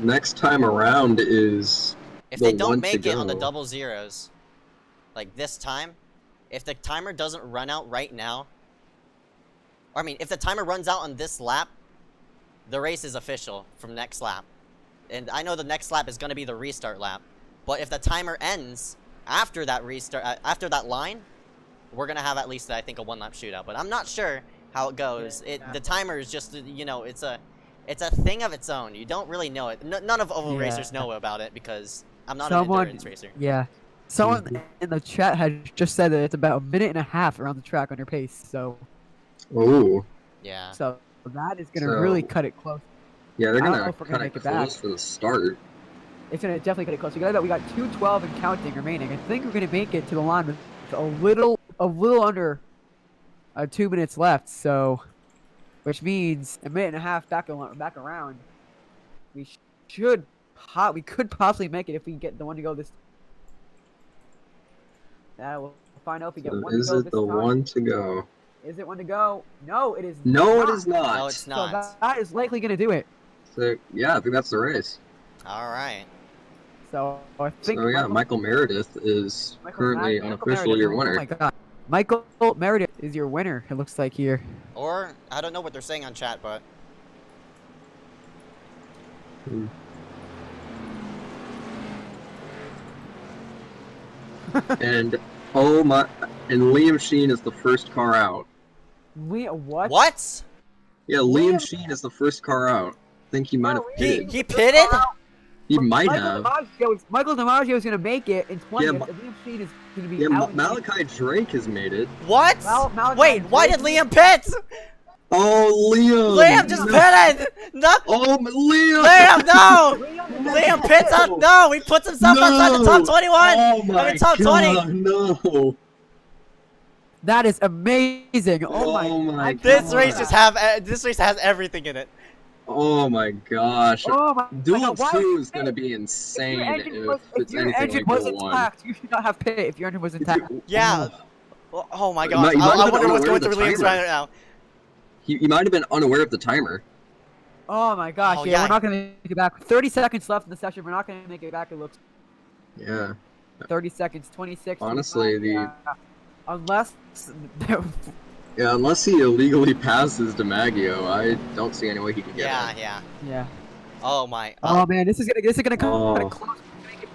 next time around is If the they don't one make to it on the go. double zeros, like this time, if the timer doesn't run out right now, or I mean, if the timer runs out on this lap, the race is official from next lap. And I know the next lap is going to be the restart lap, but if the timer ends after that restart, after that line, we're going to have at least, I think, a 1-lap shootout. But I'm not sure how it goes. The timer is just, you know, it's a thing of its own. You don't really know it. None of oval racers know about it because I'm not an endurance racer. Yeah. Someone in the chat had just said that it's about 1.5 minutes around the track on your pace, so. Oh. Yeah. So that is gonna really cut it close. Yeah, they're I don't know gonna if we're cut gonna it make it back. close for the start. It's gonna definitely cut it close. You got we got 2:12 and counting remaining. I think we're gonna make it to the line with a little under 2 minutes left. So, which means 1.5 minutes back around. We could possibly make it if we get the one to go this. We'll find out if we get So one to is go it this the time. one to go? Is it one to go? No, it is. No, not. it is not. No, it's not. So that is likely gonna do it. So yeah, I think that's the race. All right. So I think. So yeah, Michael Meredith is currently unofficially your winner. Oh my god. Michael Meredith is your winner, it looks like here. Or, I don't know what they're saying on chat, but... And oh my, and Liam Sheen is the first car out. What? What? Yeah, Liam Sheen is the first car out. I think he might have pitted. He pitted? He might have. Michael DiMaggio is going to make it in 20th. Yeah, and Liam Sheen is going to be Yeah, out. Malachi Drake has made it. What? Malachi Wait, why did Drake- Liam pit? Oh, Liam! Liam just pitted! No! Oh, Liam! Liam, no! Liam pits up! No! He puts himself outside the top 21! Oh my top God, 20! no! That is amazing! Oh my! my This God. race has everything in it. Oh my gosh. Oh my Duel God, why 2 is pit? gonna be insane If it's your anything engine like was Duel 1. intact, you should not have pit if your engine was intact. Yeah. Oh my gosh. You might I have been wonder what's unaware going of through the Liam's timer. right now. He might have been unaware of the timer. Oh my gosh, Oh, yeah, yeah. we're not gonna make it back. 30 seconds left in the session. We're not gonna make it back. It looks. Yeah. 30 seconds. 26. Honestly, 25, yeah. Unless. Yeah, unless he illegally passes DiMaggio, I don't see any way he can get Yeah, it. yeah. Yeah. Oh my. Oh man, this is gonna come Oh. kind of close.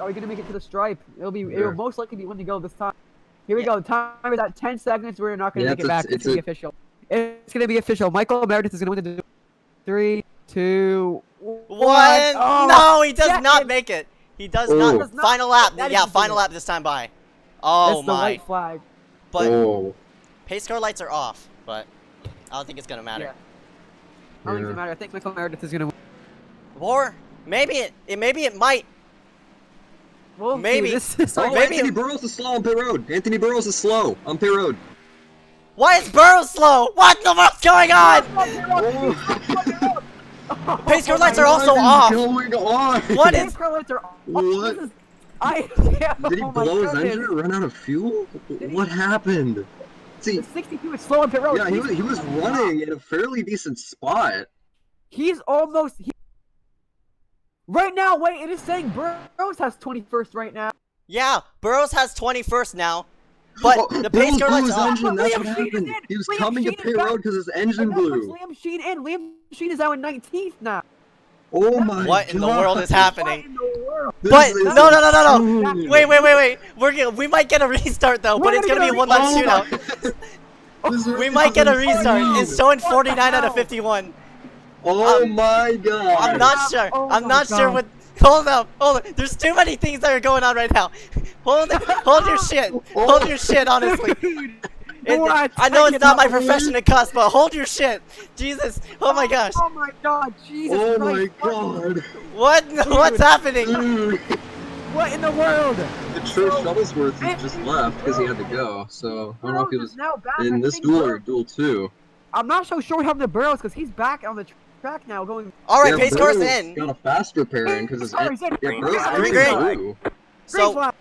Are we gonna make it to the stripe? It'll Yeah. most likely be when to go this time. Here we Yeah. go. Time is at 10 seconds. We're not gonna Yeah, make it back. It's it's gonna be a- official. It's gonna be official. Michael Meredith is gonna win the. 3, 2, 1. Oh, No, he does second. not make it. He does Oh. not. Does not- Final lap. that Yeah, is final it. lap this time by. Oh It's the my. white flag. But Oh. pace car lights are off. But I don't think it's gonna matter. Yeah. I don't think Yeah. it matter. I think Michael Meredith is gonna win. Or maybe it might. We'll see. Maybe. This is Oh, Maybe- Anthony Burrows is slow on pit road. Anthony Burrows is slow on pit road. Why is Burrows slow? What the fuck's going on? Pace car lights are also off. What's going on? What is? Pace car lights are off. What? This is- yeah, Did he oh my blow his goodness. engine or run out of fuel? What happened? See, The 62 is slow on pit road. yeah, he was running in a fairly decent spot. He's almost. Right now, wait, it is saying Burrows has 21st right now. Yeah, Burrows has 21st now. But Oh, the pace Burrows car blew lights his are off. engine. That's Liam what Sheen is happened. in. He was Liam coming to Sheen is pit back. road because his engine And that puts blew. Liam Sheen in. Liam Sheen is now in 19th now. Oh my god. What in the world is happening? What in the world? This But is no. insane. Wait. We might get a restart though, but We're it's gonna gonna be a get a one-lap restart. shootout. We might get a restart. It's showing 49 out of 51. Oh my god. I'm not sure. Oh I'm my not sure God. what. Hold up. There's too many things that are going on right now. Hold your shit. Hold your shit, honestly. What? I know I it's not my cannot profession to cuss, but hold your shit. Jesus. Oh my gosh. Oh my god, Jesus Oh my Christ. What? What's happening? Dude. What in the world? The Trish Shuttlesworth has just left because he had to go, so I don't know if he Burrows was is now back. in I this think duel or Burrows- duel 2. I'm not so sure what happened to Burrows because he's back on the track now going. All right, Yeah, pace car's Burrows in. got a faster pairing because his Pace car's in. yeah, Burrows' Green, engine green. blew. So flag.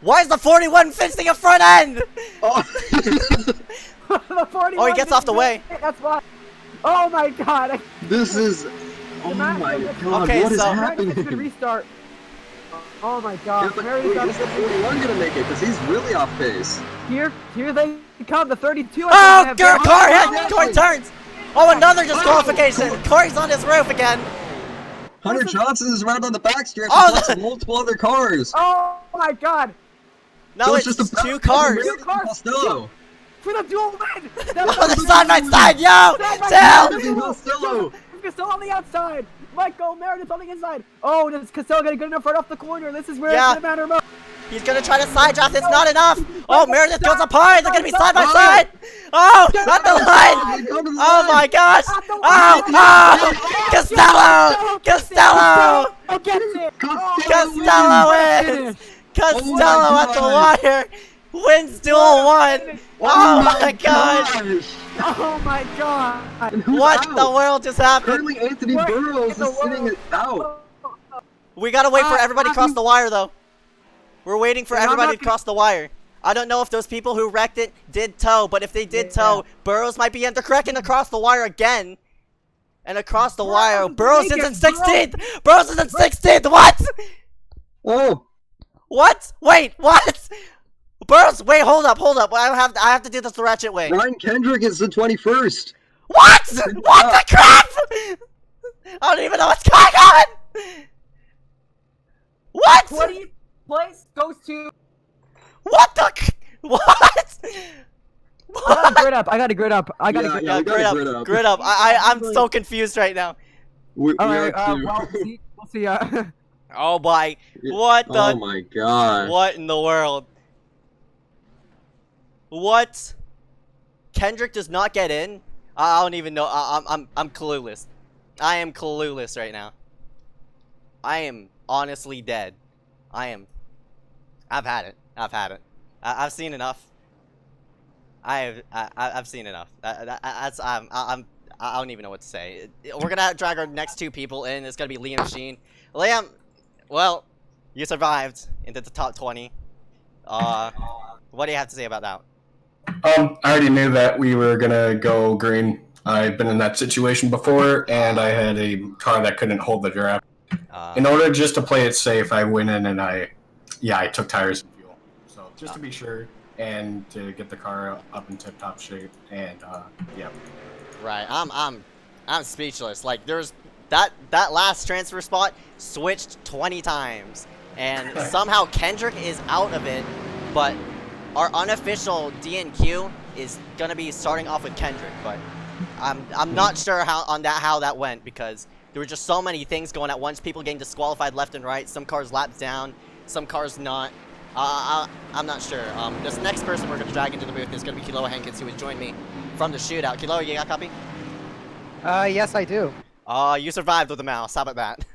why is the 41 fixing a front end? Oh. The 41 Oh, he gets off the way. That's why. Oh my god. This is. Oh my god, Okay, what is so- Meredith happening? could restart. Oh my Yeah, god. but Meredith wait, got is the a 41 gonna make it? Because he's really off pace. Here they come. The 32. Oh, I think, Corey have- Corey turns. Oh, another disqualification. Corey's on his roof again. Hunter Johnson is right on the backstretch. Oh, Oh, multiple other cars. Oh my god. Now So it's just a two cars. Two cars. Costello. For the dual win. Oh, they're side by side, yo! Chill! Costello. Costello on the outside. Michael Meredith on the inside. Oh, does Costello get a good enough right off the corner? This is where Yeah. it's gonna matter most. He's gonna try to side draft. It's not enough. Oh, Meredith goes up high. They're gonna be side by side. Oh, at the line. Oh my gosh. Oh, Costello! Costello! Oh, gets it. Costello wins. Costello at the wire. Wins duel 1. Oh my gosh. Oh my god. And who's What out? the world just happened? Currently, Anthony What Burrows in the is sitting world? out. We gotta wait for everybody to cross the wire though. We're waiting for And I'm everybody not to cross the wire. I don't know if those people who wrecked it did tow, but if they did tow, Burrows might be in. They're cracking across the wire again. And across the wire, Burrows is in 16th! Burrows is in 16th! What? Oh. What? Wait, what? Burrows, wait, hold up. I have to do this the ratchet way. Ryan Kendrick is the 21st. What? What the crap? I don't even know what's going on! What? 20th place goes to. What the? What? I gotta grid up. I gotta grid up. I gotta Yeah, grid yeah, up. we gotta Grid up. I'm so confused right now. We Alright, are too. well, we'll see. Oh my. What the? Oh my god. What in the world? What? Kendrick does not get in? I don't even know. I'm clueless. I am clueless right now. I am honestly dead. I've had it. I've seen enough. I've seen enough. I don't even know what to say. We're gonna drag our next two people in. It's gonna be Liam Sheen. Liam, well, you survived into the top 20. What do you have to say about that? I already knew that we were gonna go green. I've been in that situation before, and I had a car that couldn't hold the draft. In order just to play it safe, I went in and I took tires and fuel. So just to be sure, and to get the car up in tip-top shape, and yeah. Right, I'm speechless. Like, there's that last transfer spot switched 20 times, and somehow Kendrick is out of it, but our unofficial DNQ is gonna be starting off with Kendrick, but I'm not sure how that went, because there were just so many things going at once. People getting disqualified left and right. Some cars lapped down, some cars not. I'm not sure. This next person we're gonna drag into the booth is gonna be Kiloa Hankins, who has joined me from the shootout. Kiloa, you got a copy? Yes, I do. You survived with the mouse. How about that?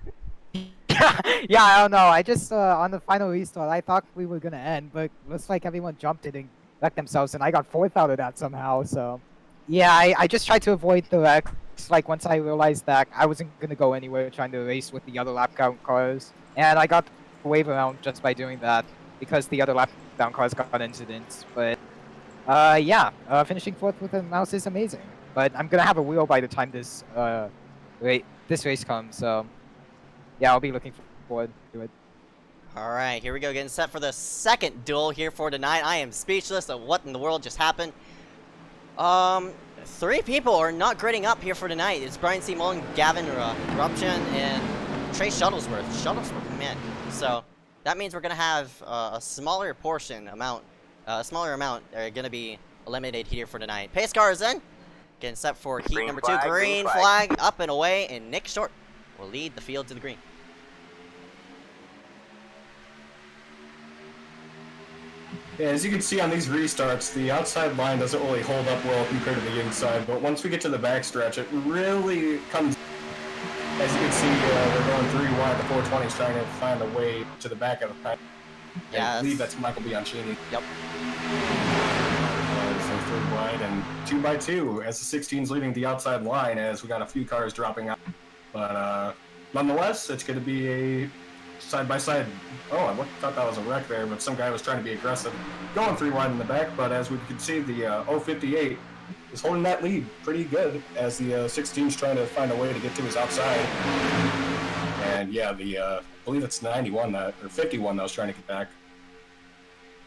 Yeah, I don't know. I just, on the final restart, I thought we were gonna end, but looks like everyone jumped it and wrecked themselves, and I got fourth out of that somehow, so. Yeah, I just tried to avoid the wrecks, like, once I realized that I wasn't gonna go anywhere trying to race with the other lap count cars. And I got the wave around just by doing that, because the other lap down cars got incidents. But, finishing fourth with a mouse is amazing. But I'm gonna have a wheel by the time this race comes, so. Yeah, I'll be looking forward to it. Alright, here we go, getting set for the second duel here for tonight. I am speechless of what in the world just happened. 3 people are not gridding up here for tonight. It's Brian C. Mullen, Gavin Ruption, and Trey Shuttlesworth. Man. So, that means we're gonna have a smaller amount are gonna be eliminated here for tonight. Pace car is in. Getting set for heat Green number flag, 2. green Green flag. flag up and away, and Nick Short will lead the field to the green. Yeah, as you can see on these restarts, the outside line doesn't really hold up well compared to the inside, but once we get to the backstretch, it really comes. As you can see, we're going 3 wide. The 420 is trying to find a way to the back of the pack. Yeah, I believe that's Michael Bianchini. Yep. So 3 wide and 2 by 2 as the 16's leading the outside line as we got a few cars dropping out. But nonetheless, it's going to be a side-by-side. Oh, I thought that was a wreck there, but some guy was trying to be aggressive. Going 3 wide in the back, but as we can see, the 058 is holding that lead pretty good as the 16's trying to find a way to get to his outside. And yeah, I believe it's 91 or 51 that was trying to get back.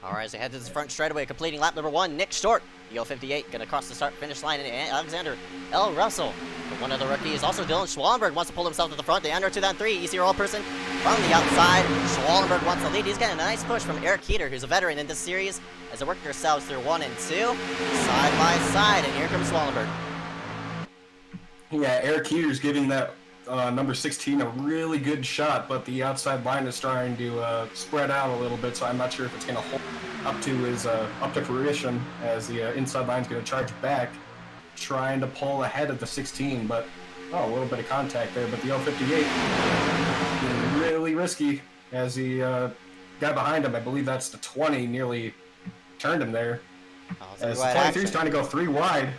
Alright, as they head to the front straightaway, completing lap number 1, Nick Short. The 058 gonna cross the start-finish line, and Alexander L. Russell. But one of the rookies, also Dylan Schwallenberg, wants to pull himself to the front. They enter 2-3, easier all person from the outside. Schwallenberg wants the lead. He's getting a nice push from Eric Heater, who's a veteran in this series, as they work themselves through 1 and 2, side by side, and here comes Schwallenberg. Yeah, Eric Heater's giving that number 16 a really good shot, but the outside line is starting to spread out a little bit, so I'm not sure if it's going to hold up to fruition as the inside line's going to charge back, trying to pull ahead of the 16, but a little bit of contact there, but the 058 is really risky as the guy behind him, I believe that's the 20, nearly turned him there. As the 23's trying to go 3 wide.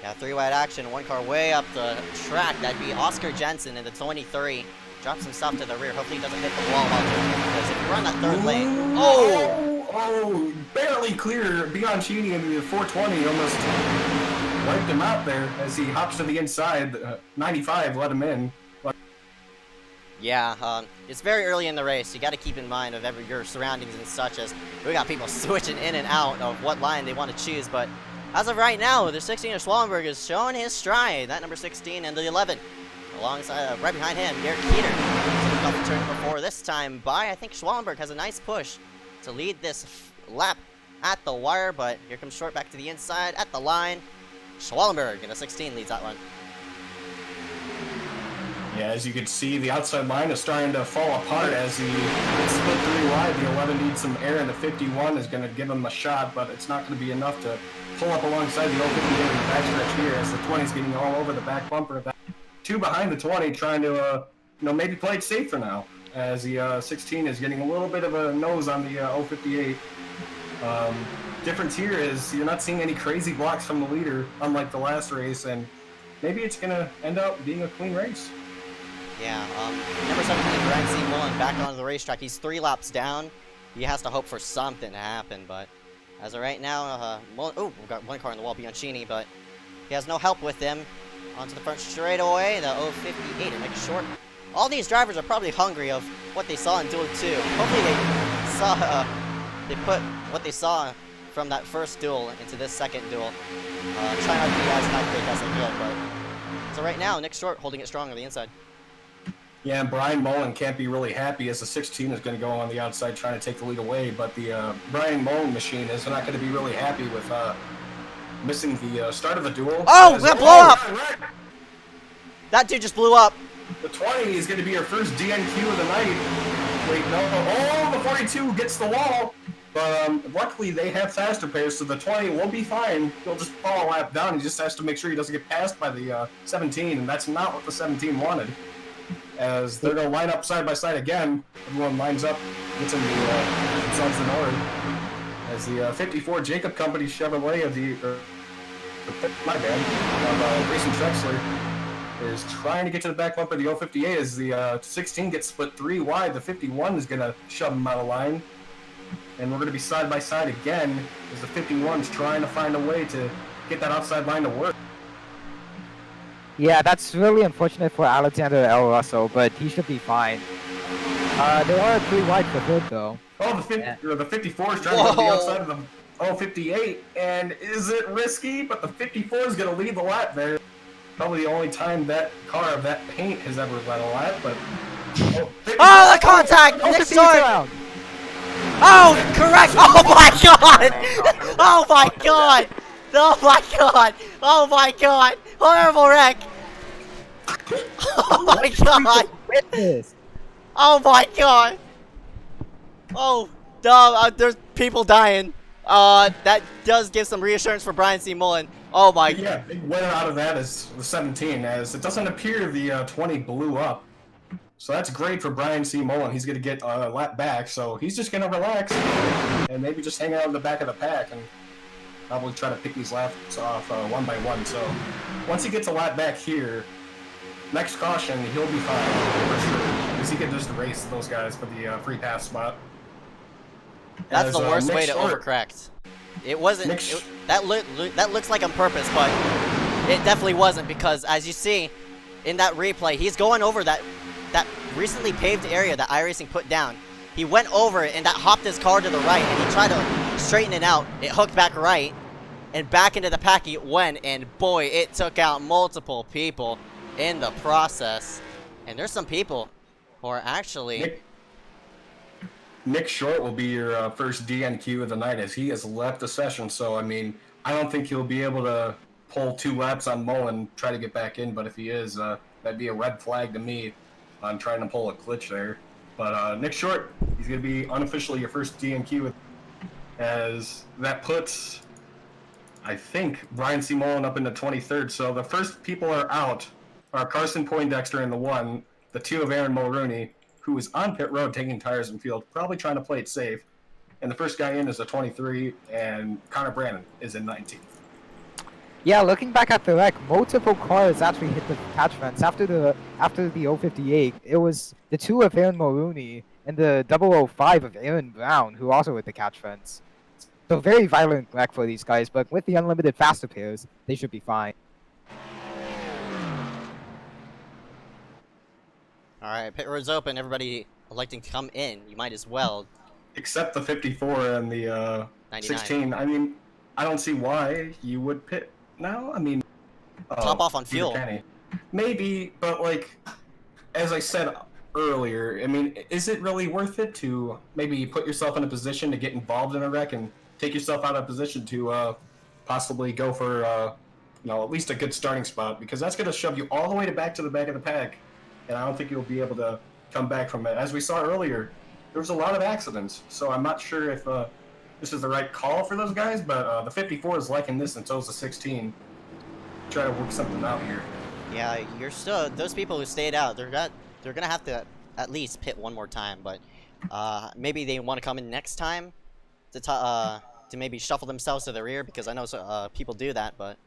Yeah, 3 wide action, 1 car way up the track. That'd be Oscar Jensen in the 23. Drops himself to the rear. Hopefully he doesn't hit the wall while doing it, because if you run that 3rd lane... Oh, barely clear. Bianchini in the 420 almost wiped him out there as he hops to the inside. 95 let him in. Yeah, it's very early in the race. You got to keep in mind of your surroundings and such, as we got people switching in and out of what line they want to choose, but as of right now, the 16 of Schwallenberg is showing his stride. That number 16 and the 11. Alongside, right behind him, Eric Heater. Off the turn number 4 this time by, I think Schwallenberg has a nice push to lead this lap at the wire, but here comes Short back to the inside at the line. Schwallenberg in the 16 leads that one. Yeah, as you can see, the outside line is starting to fall apart as he gets split 3 wide. The 11 needs some air, and the 51 is going to give him a shot, but it's not going to be enough to pull up alongside the 058 in the backstretch here as the 20 is getting all over the back bumper of that. 2 behind the 20 trying to, maybe play it safe for now as the 16 is getting a little bit of a nose on the 058. Difference here is you're not seeing any crazy blocks from the leader, unlike the last race, and maybe it's gonna end up being a clean race. Yeah, number 17, Brian C. Mullen, back onto the racetrack. He's 3 laps down. He has to hope for something to happen, but as of right now, Mullen, oh, we've got one car on the wall, Bianchini, but he has no help with him. Onto the front straightaway, the 058 and make it short. All these drivers are probably hungry of what they saw in Duel 2. Hopefully they saw, they put what they saw from that first duel into this second duel. Try not to be as high quick as they could, but so right now, Nick Short holding it strong on the inside. Yeah, and Brian Mullen can't be really happy as the 16 is going to go on the outside trying to take the lead away, but the Brian Mullen machine is not going to be really happy with missing the start of the duel. Oh, that blew up! That dude just blew up. The 20 is going to be your first DNQ of the night. Wait, no. Oh, the 42 gets the wall. But luckily they have faster pairs, so the 20 will be fine. He'll just fall a lap down. He just has to make sure he doesn't get passed by the 17, and that's not what the 17 wanted. As they're going to line up side by side again. Everyone lines up, gets into themselves in order. As the 54 Jacob Company Chevrolet of the, my bad, of Grayson Trexler is trying to get to the back bumper of the 058 as the 16 gets split 3 wide. The 51 is going to shove him out of line. And we're going to be side by side again as the 51's trying to find a way to get that outside line to work. Yeah, that's really unfortunate for Alexander L. Russell, but he should be fine. They are 3 wide for good, though. Oh, the 54 is trying to go to the outside of the 058, and is it risky? But the 54 is going to lead the lap there. Probably the only time that car of that paint has ever led a lap, but... Oh, the contact! Nick Short! Oh, correct! Oh my god! Oh my god! Oh my god! Oh my god! Horrible wreck! Oh my god! Oh my god! Oh, no, there's people dying. That does give some reassurance for Brian C. Mullen. Oh my. Yeah, big winner out of that is the 17, as it doesn't appear the 20 blew up. So that's great for Brian C. Mullen. He's going to get a lap back, so he's just going to relax and maybe just hang out in the back of the pack and probably try to pick these laps off one by one. So once he gets a lap back here, next caution, he'll be fine for sure, because he can just race those guys for the free pass spot. That's the worst way to overcorrect. It wasn't. That looks like on purpose, but it definitely wasn't, because as you see in that replay, he's going over that recently paved area that iRacing put down. He went over it, and that hopped his car to the right, and he tried to straighten it out. It hooked back right, and back into the pack it went, and boy, it took out multiple people in the process. And there's some people who are actually... Nick Short will be your first DNQ of the night, as he has left the session, so I mean, I don't think he'll be able to pull 2 laps on Mullen, try to get back in, but if he is, that'd be a red flag to me on trying to pull a glitch there. But Nick Short, he's going to be unofficially your first DNQ, as that puts, I think, Brian C. Mullen up in the 23rd. So the first people are out are Carson Poindexter in the 1, the 2 of Aaron Mulrooney, who is on pit road taking tires in field, probably trying to play it safe. And the first guy in is a 23, and Connor Brandon is in 19. Yeah, looking back at the wreck, multiple cars actually hit the catch fence. After the 058, it was the 2 of Aaron Mulrooney and the 005 of Aaron Brown who also hit the catch fence. So very violent wreck for these guys, but with the unlimited faster pairs, they should be fine. Alright, pit road's open. Everybody electing to come in. You might as well. Except the 54 and the 16. I mean, I don't see why you would pit now. I mean, top off on fuel. Maybe, but like, as I said earlier, I mean, is it really worth it to maybe put yourself in a position to get involved in a wreck and take yourself out of position to possibly go for at least a good starting spot, because that's going to shove you all the way back to the back of the pack, and I don't think you'll be able to come back from it. As we saw earlier, there was a lot of accidents, so I'm not sure if this is the right call for those guys, but the 54 is liking this, and so is the 16. Try to work something out here. Yeah, you're still, those people who stayed out, they're gonna have to at least pit one more time, but maybe they want to come in next time to maybe shuffle themselves to the rear, because I know people do that, but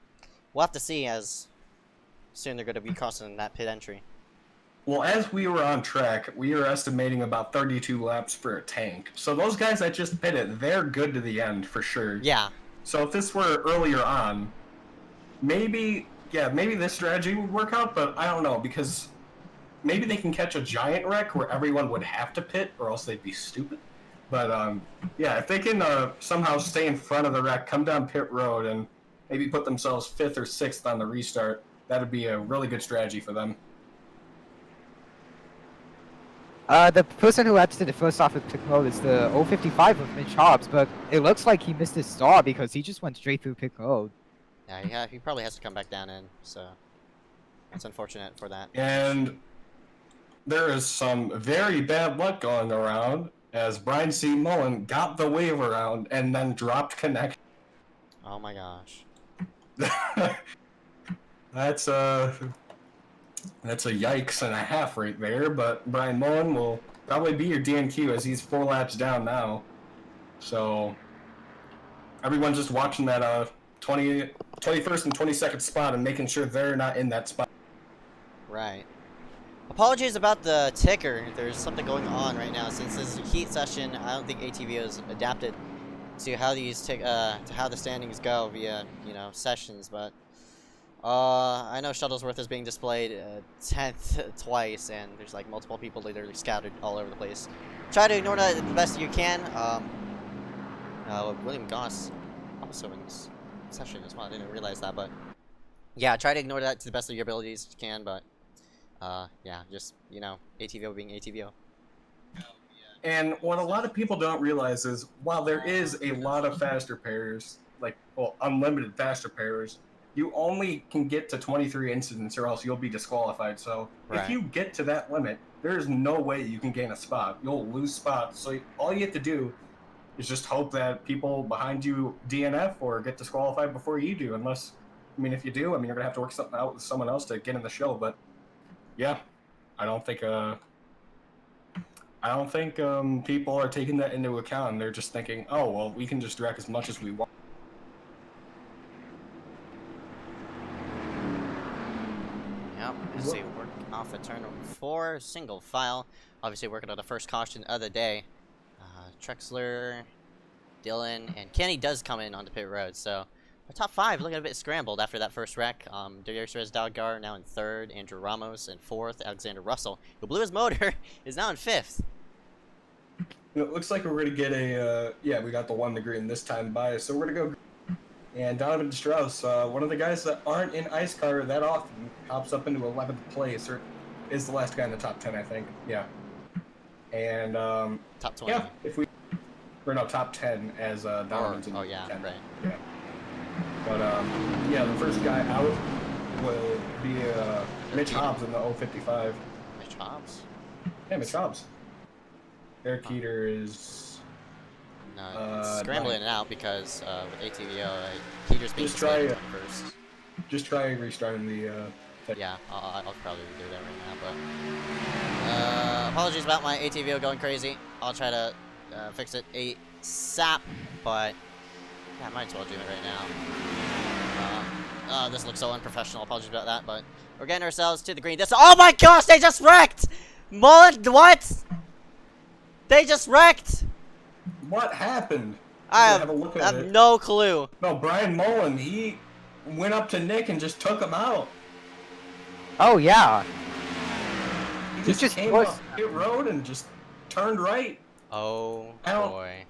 we'll have to see as soon they're going to be crossing that pit entry. Well, as we were on track, we were estimating about 32 laps for a tank. So those guys that just pitted, they're good to the end for sure. Yeah. So if this were earlier on, maybe this strategy would work out, but I don't know, because maybe they can catch a giant wreck where everyone would have to pit, or else they'd be stupid. But, yeah, if they can somehow stay in front of the wreck, come down pit road, and maybe put themselves 5th or 6th on the restart, that would be a really good strategy for them. The person who exited the first off of pit road is the 055 of Mitch Hobbs, but it looks like he missed his start because he just went straight through pit road. Yeah, he probably has to come back down in, so that's unfortunate for that. And there is some very bad luck going around as Brian C. Mullen got the wave around and then dropped connection. Oh my gosh. That's a yikes and a half right there, but Brian Mullen will probably be your DNQ as he's 4 laps down now. So everyone's just watching that 21st and 22nd spot and making sure they're not in that spot. Right. Apologies about the ticker. There's something going on right now since this is a heat session. I don't think ATVO has adapted to how these to how the standings go via sessions, but I know Shuttlesworth is being displayed 10th twice, and there's like multiple people literally scattered all over the place. Try to ignore that the best you can. William Goss also in this session as well. I didn't realize that, but yeah, try to ignore that to the best of your abilities if you can. But yeah, just ATVO being ATVO. And what a lot of people don't realize is while there is a lot of faster pairs, unlimited faster pairs, you only can get to 23 incidents or else you'll be disqualified. So if you get to that limit, there's no way you can gain a spot. You'll lose spots. So all you have to do is just hope that people behind you DNF or get disqualified before you do. Unless, if you do, you're going to have to work something out with someone else to get in the show. But yeah, I don't think people are taking that into account. They're just thinking, oh, well, we can just direct as much as we want. Let's see, working off at turn 4, single file. Obviously working on the first caution of the day. Trexler, Dylan, and Kenny does come in onto pit road. So our top 5 looking a bit scrambled after that first wreck. Darius Dalgar now in 3rd, Andrew Ramos in 4th, Alexander Russell, who blew his motor, is now in 5th. It looks like we're going to get a, we got the 1 to green this time by, so we're going to go. And Donovan Strauss, one of the guys that aren't in iSCAR that often, hops up into 11th place, or is the last guy in the top 10, I think. Yeah. And, top 20. Yeah, top 10 as Donovan's in 10. Right. Yeah. But, yeah, the first guy out will be Mitch Hobbs in the 055. Mitch Hobbs? Yeah, Mitch Hobbs. Eric Keeter is... No, scrambling it out because with ATVO, Keeter's being first. Just try restarting the... Yeah, I'll probably do that right now, but... apologies about my ATVO going crazy. I'll try to fix it ASAP, but... Yeah, I might as well do it right now. This looks so unprofessional. Apologies about that, but... We're getting ourselves to the green. Oh my gosh, they just wrecked! Mullen, what? They just wrecked! What happened? I have no clue. No, Brian Mullen, he went up to Nick and just took him out. Oh, yeah. He just came up pit road and just turned right. Oh, boy.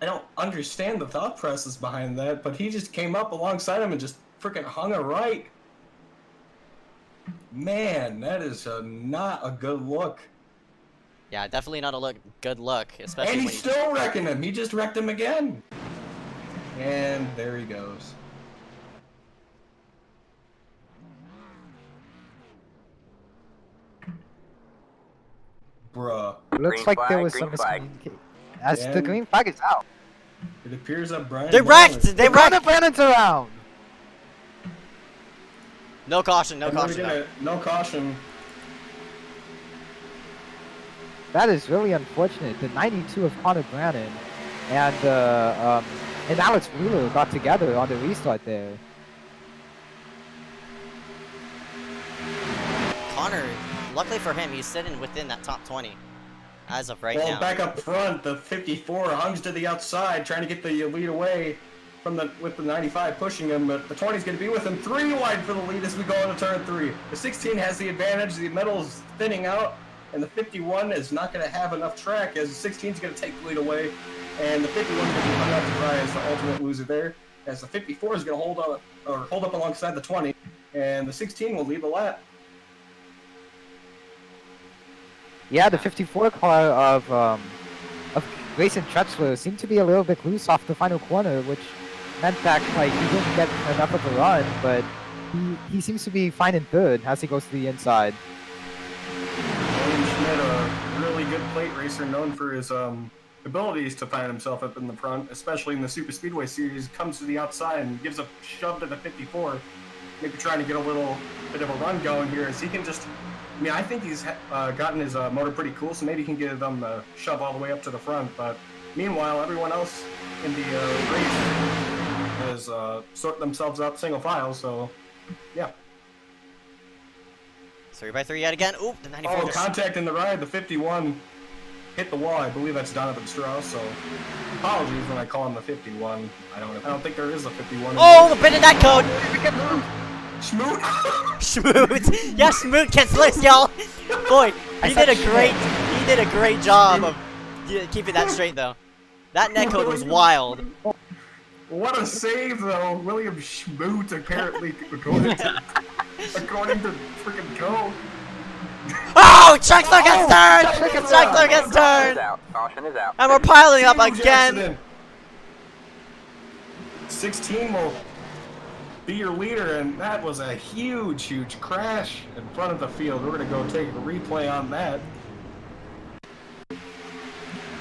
I don't understand the thought process behind that, but he just came up alongside him and just freaking hung a right. Man, that is not a good look. Yeah, definitely not a good look, especially and when he's still wrecking him. He just wrecked him again. And there he goes. Bruh. Looks like there was some miscommunication. As the green flag is out. It appears that Brian... They wrecked! They wrecked! Brandon's around! No caution, no caution. No caution. That is really unfortunate. The 92 of Connor Brannon and Alex Wheeler got together on the restart there. Connor, luckily for him, he's sitting within that top 20 as of right well, now. back up front, the 54 hungs to the outside, trying to get the lead away from with the 95 pushing him, but the 20 is going to be with him 3 wide for the lead as we go into turn 3. The 16 has the advantage, the middle is thinning out, and the 51 is not going to have enough track as the 16 is going to take the lead away, and the 51 is going to be hung out to dry as the ultimate loser there, as the 54 is going to hold up alongside the 20, and the 16 will lead the lap. Yeah, the 54 car of Grayson Trexler seemed to be a little bit loose off the final corner, which meant that like he didn't get enough of a run, but he seems to be fine and good as he goes to the inside. William Schmidt, a really good plate racer known for his abilities to find himself up in the front, especially in the Super Speedway Series, comes to the outside and gives a shove to the 54, maybe trying to get a little bit of a run going here as he can just, I mean, I think he's gotten his motor pretty cool, so maybe he can get them the shove all the way up to the front, but meanwhile, everyone else in the race has sorted themselves up single file, so yeah. 3x3 yet again. Oop, the 94. Oh, contact in the ride. The 51 hit the wall. I believe that's Donovan Strauss, so apologies when I call him the 51. I don't think there is a 51. Oh, the bit of that code! Schmoot! Schmoot! Yeah, Schmoot gets loose, y'all! Boy, he did a great job of keeping that straight, though. That netcode was wild. What a save, though. William Schmoot, apparently, according to freaking code. Oh, Trexler gets turned! Trexler gets turned! Caution is out. And we're piling up Huge again! accident. 16 will be your leader, and that was a huge crash in front of the field. We're going to go take a replay on that.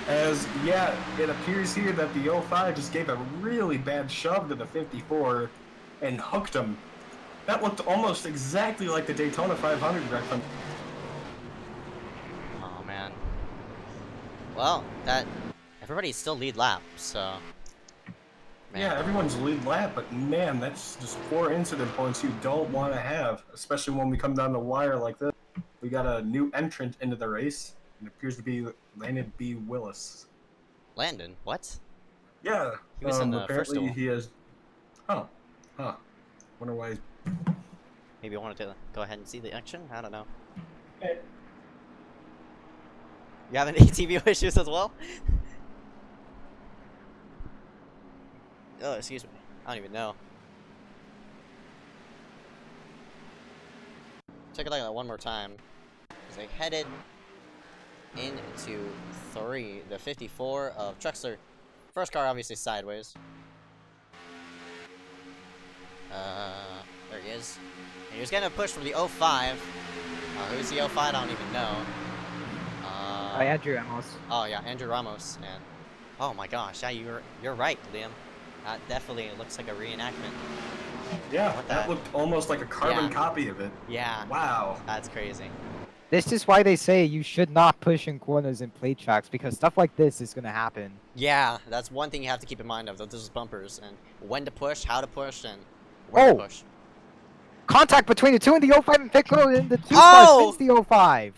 As, yeah, it appears here that the 05 just gave a really bad shove to the 54 and hooked him. That looked almost exactly like the Daytona 500 wreck. Oh, man. Well, everybody's still lead lap, so... Man. Yeah, everyone's lead lap, but man, that's just 4 incident points you don't want to have, especially when we come down the wire like this. We got a new entrant into the race. It appears to be Landon B. Willis. Landon? What? Yeah. He was in the first apparently duel. he has... Huh. Wonder why he's... Maybe I wanted to go ahead and see the action? I don't know. Hey. You having ATV issues as well? Oh, excuse me. I don't even know. Check it out one more time. As they headed into 3, the 54 of Trexler. First car obviously sideways. There he is. And he was getting a push from the 05. Who's the 05? I don't even know. Andrew Ramos. Oh yeah, Andrew Ramos. And oh my gosh, yeah, you're right, Liam. That definitely looks like a reenactment. Yeah, that looked almost like a carbon copy of it. Yeah. Wow. That's crazy. This is why they say you should not push in corners and plate tracks, because stuff like this is going to happen. Yeah, that's one thing you have to keep in mind of those bumpers, and when to push, how to push, and where to push. Contact between the 2 and the 05 and pit road, and the 2 Oh! spins the 05.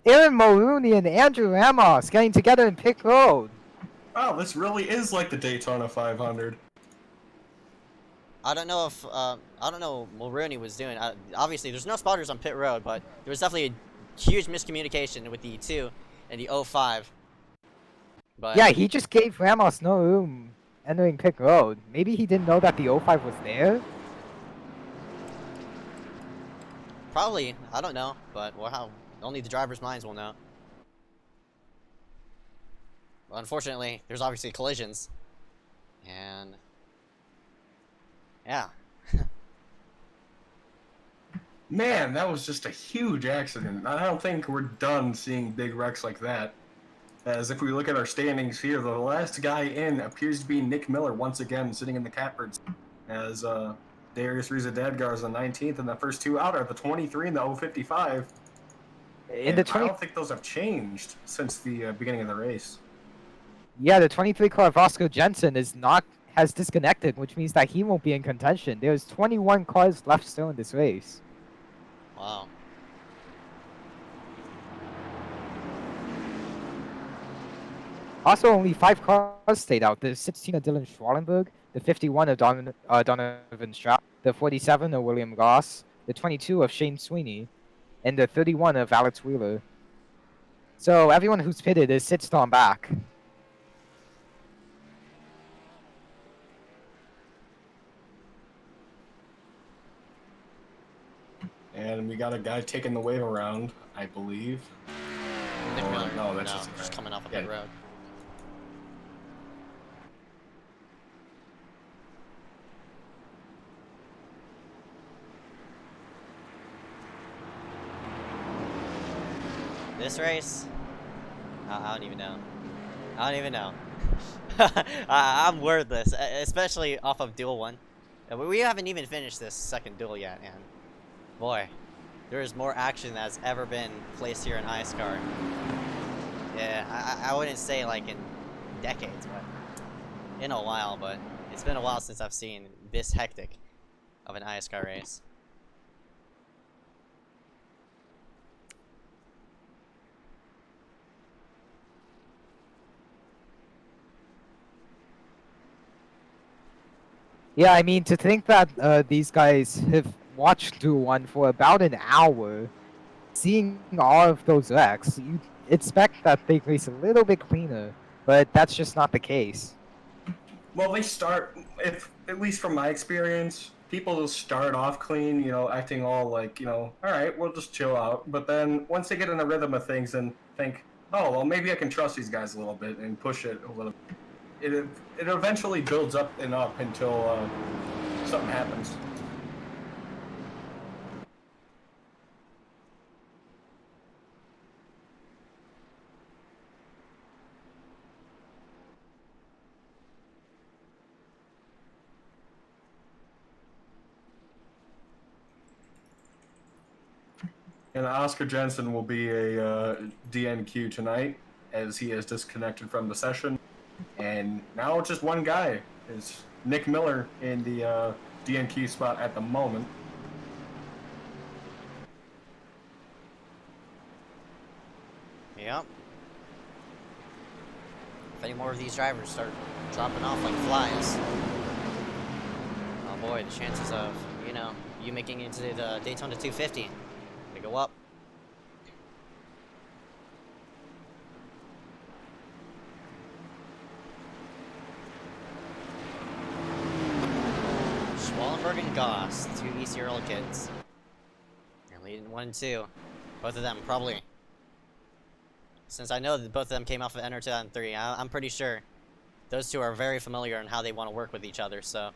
Aaron Mulrooney and Andrew Ramos getting together in pit road. Wow, this really is like the Daytona 500. I don't know if I don't know what Mulrooney was doing. Obviously, there's no spotters on pit road, but there was definitely a huge miscommunication with the 2 and the 05. But Yeah, he just gave Ramos no room entering pit road. Maybe he didn't know that the 05 was there. probably, I don't know, but well, only the driver's minds will know. Well, unfortunately, there's obviously collisions, and yeah. Man, that was just a huge accident. I don't think we're done seeing big wrecks like that. As if we look at our standings here, the last guy in appears to be Nick Miller once again, sitting in the catbirds. As Darius Riza-Dadgar is the 19th, and the first two out are the 23 and the 055. I don't think those have changed since the beginning of the race. Yeah, the 23 car of Oscar Jensen has disconnected, which means that he won't be in contention. There's 21 cars left still in this race. Wow. Also, only 5 cars stayed out. The 16 of Dylan Schwalenberg, the 51 of Donovan Stroud, the 47 of William Goss, the 22 of Shane Sweeney, and the 31 of Alex Wheeler. So everyone who's pitted is sit on back. And we got a guy taking the wave around, I believe. Nick Miller. No, that's No, just coming off a pit road. This race, I don't even know. I don't even know. I'm wordless, especially off of Duel 1. We haven't even finished this second duel yet, and boy, there is more action than has ever been placed here in iSCAR. Yeah, I wouldn't say like in decades, but in a while, but it's been a while since I've seen this hectic of an iSCAR race. Yeah, I mean, to think that these guys have watched Duel 1 for about an hour, seeing all of those wrecks, you'd expect that they race a little bit cleaner, but that's just not the case. Well, they start, if at least from my experience, people will start off clean, you know, acting all like, you know, all right, we'll just chill out. But then once they get in the rhythm of things and think, oh, well, maybe I can trust these guys a little bit and push it a little bit. It eventually builds up and up until something happens. And Oscar Jensen will be a DNQ tonight, as he is disconnected from the session. And now just one guy is Nick Miller in the DNQ spot at the moment. Yep. If any more of these drivers start dropping off like flies, oh boy, the chances of, you know, you making it into the Daytona 250, they go up. Schwalenberg and Goss, two East Earl kids. They're leading 1-2. Both of them probably. Since I know that both of them came off of Enter 2003, I'm pretty sure those two are very familiar on how they want to work with each other. So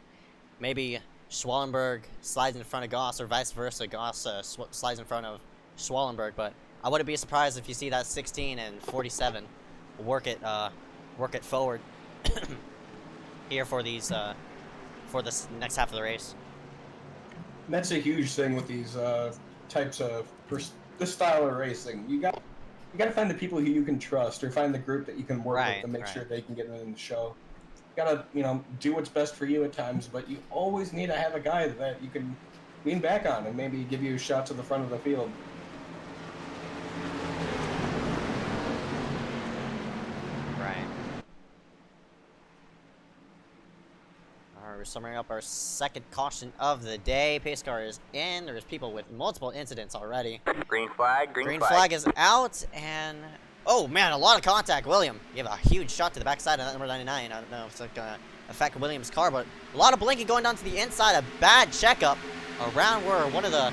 maybe Schwalenberg slides in front of Goss, or vice versa. Goss slides in front of Schwalenberg. But I wouldn't be surprised if you see that 16 and 47 work it forward here for these for this next half of the race. And that's a huge thing with these types of this style of racing. You got to find the people who you can trust, or find the group that you can work with to make sure they can get in the show. You gotta, you know, do what's best for you at times, but you always need to have a guy that you can lean back on and maybe give you a shot to the front of the field. Right. Alright, we're summing up our second caution of the day. Pace car is in. There's people with multiple incidents already. Green flag, green flag is out, and oh man, a lot of contact. William, you have a huge shot to the backside of that number 99. I don't know if it's gonna affect Williams' car, but a lot of blinking going down to the inside. A bad checkup around where one of the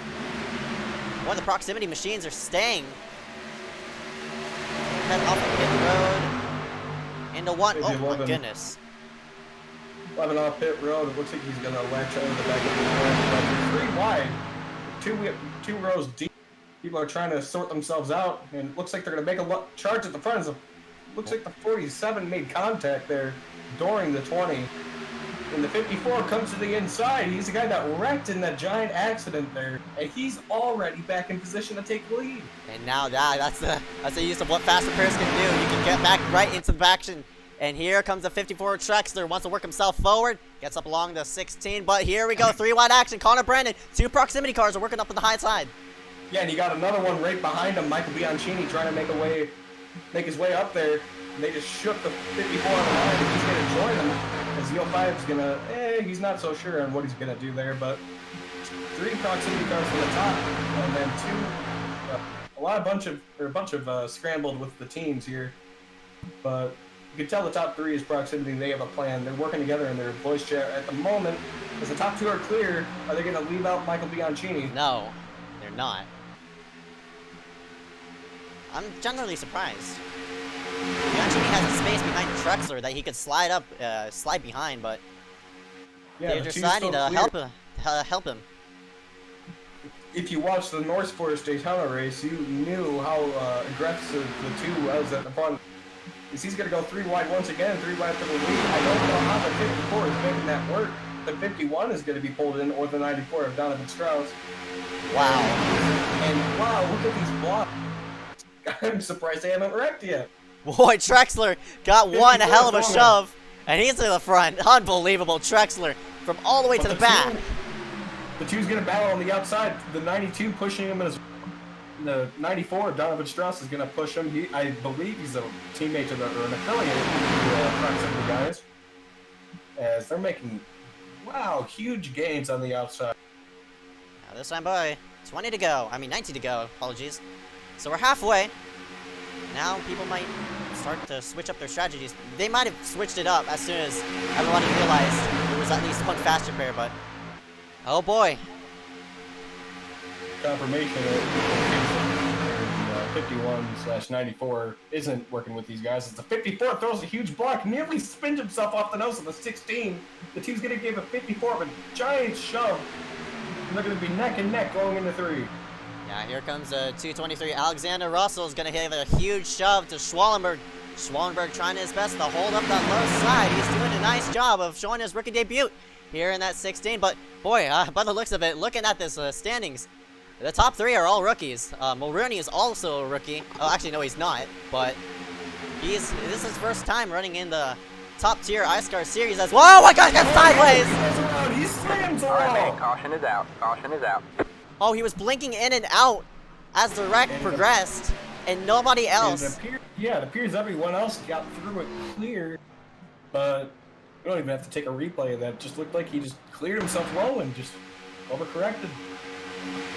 proximity machines are staying. Head off the pit road into one. Oh my goodness. 11 off pit road. It looks like he's gonna latch out of the back of the car. 3 wide, two rows deep. People are trying to sort themselves out, and it looks like they're gonna make a charge at the front. So looks like the 47 made contact there during the 20. And the 54 comes to the inside. He's the guy that wrecked in that giant accident there, and he's already back in position to take the lead. And now that's the use of what Fast Repairs can do. You can get back right into the action. And here comes the 54 Trexler, wants to work himself forward, gets up along the 16, but here we go, 3 wide action, Connor Brandon, 2 proximity cars are working up on the high side. Yeah, and you got another one right behind him, Michael Bianchini, trying to make his way up there. And they just shook the 54 on the line, and he's going to join them. As the 05 is going to, he's not so sure on what he's going to do there, but 3 proximity cars from the top, and then 2, a bunch of scrambled with the teams here. But you can tell the top 3 is proximity. They have a plan. They're working together in their voice chat at the moment. As the top 2 are clear, are they going to leave out Michael Bianchini? No, they're not. I'm generally surprised. Bianchini has a space behind Trexler that he could slide behind, but they're deciding to help him. If you watched the North Forest Daytona race, you knew how aggressive the 2 was at the front. He's going to go 3 wide once again, 3 wide for the lead. I don't know how the 54 is making that work. The 51 is going to be pulled in, or the 94 of Donovan Strauss. Wow. And wow, look at these blocks. I'm surprised they haven't wrecked yet. Boy, Trexler got one hell of a shove, and he's to the front. Unbelievable, Trexler from all the way to the back. The 2's going to battle on the outside. The 92 pushing him as the 94, Donovan Strauss, is going to push him. I believe he's a teammate or an affiliate of the proximity guys. As they're making, huge gains on the outside. Now this time, boy, 20 to go. I mean, 19 to go. Apologies. So we're halfway. Now people might start to switch up their strategies. They might have switched it up as soon as everybody realized there was at least one faster pair, but oh boy. Confirmation that 51/94 isn't working with these guys. It's the 54 throws a huge block, nearly spins himself off the nose of the 16. The 2's going to give a 54 a giant shove. And they're going to be neck and neck going into 3. Yeah, here comes 223. Alexander Russell is going to hit a huge shove to Schwallenberg. Schwallenberg trying his best to hold up that low side. He's doing a nice job of showing his rookie debut here in that 16. But boy, by the looks of it, looking at this standings, the top 3 are all rookies. Mulrooney is also a rookie. Oh, actually, no, he's not. But this is his first time running in the top tier iSCAR series as whoa, my God, got sideways! He slams the wall. Alright, caution is out. Caution is out. Oh, he was blinking in and out as the wreck progressed, and nobody else. It appears everyone else got through it clear, but you don't even have to take a replay of that. It just looked like he just cleared himself low and just overcorrected.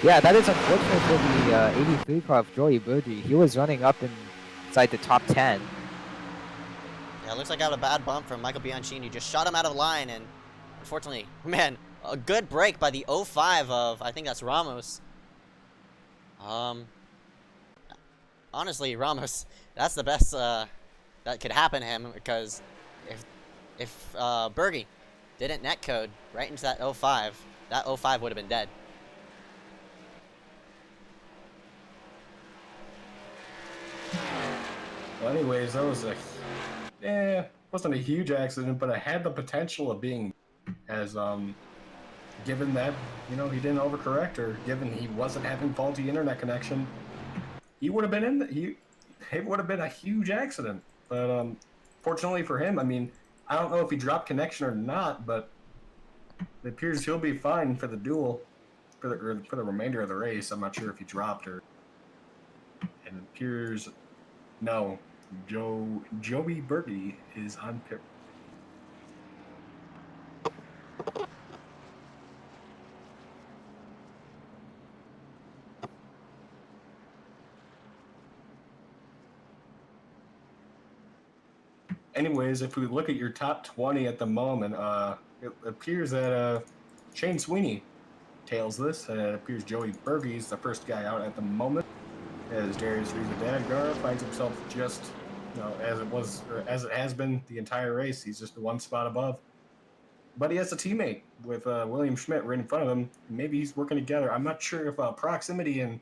Yeah, that is unfortunate for the 83 car of Joey Bergy. He was running up inside the top 10. Yeah, it looks like I got a bad bump from Michael Bianchini. Just shot him out of line, and unfortunately, man, a good break by the 05 of, I think that's Ramos. Honestly, Ramos, that's the best that could happen to him, because if Bergy didn't netcode right into that 05, that 05 would have been dead. Well, anyways, that was wasn't a huge accident, but it had the potential of being, as given that he didn't overcorrect, or given he wasn't having faulty internet connection, he would have been it would have been a huge accident. But fortunately for him, I mean, I don't know if he dropped connection or not, but it appears he'll be fine for the duel, for the remainder of the race. I'm not sure if he dropped or. And it appears, no, Joey Bergy is on pit. Anyways, if we look at your top 20 at the moment, it appears that Shane Sweeney tails this. It appears Joey Bergy is the first guy out at the moment, as Darius Riza-Dadgar finds himself just, as it has been the entire race. He's just one spot above. But he has a teammate with William Schmidt right in front of him. Maybe he's working together. I'm not sure if Proximity and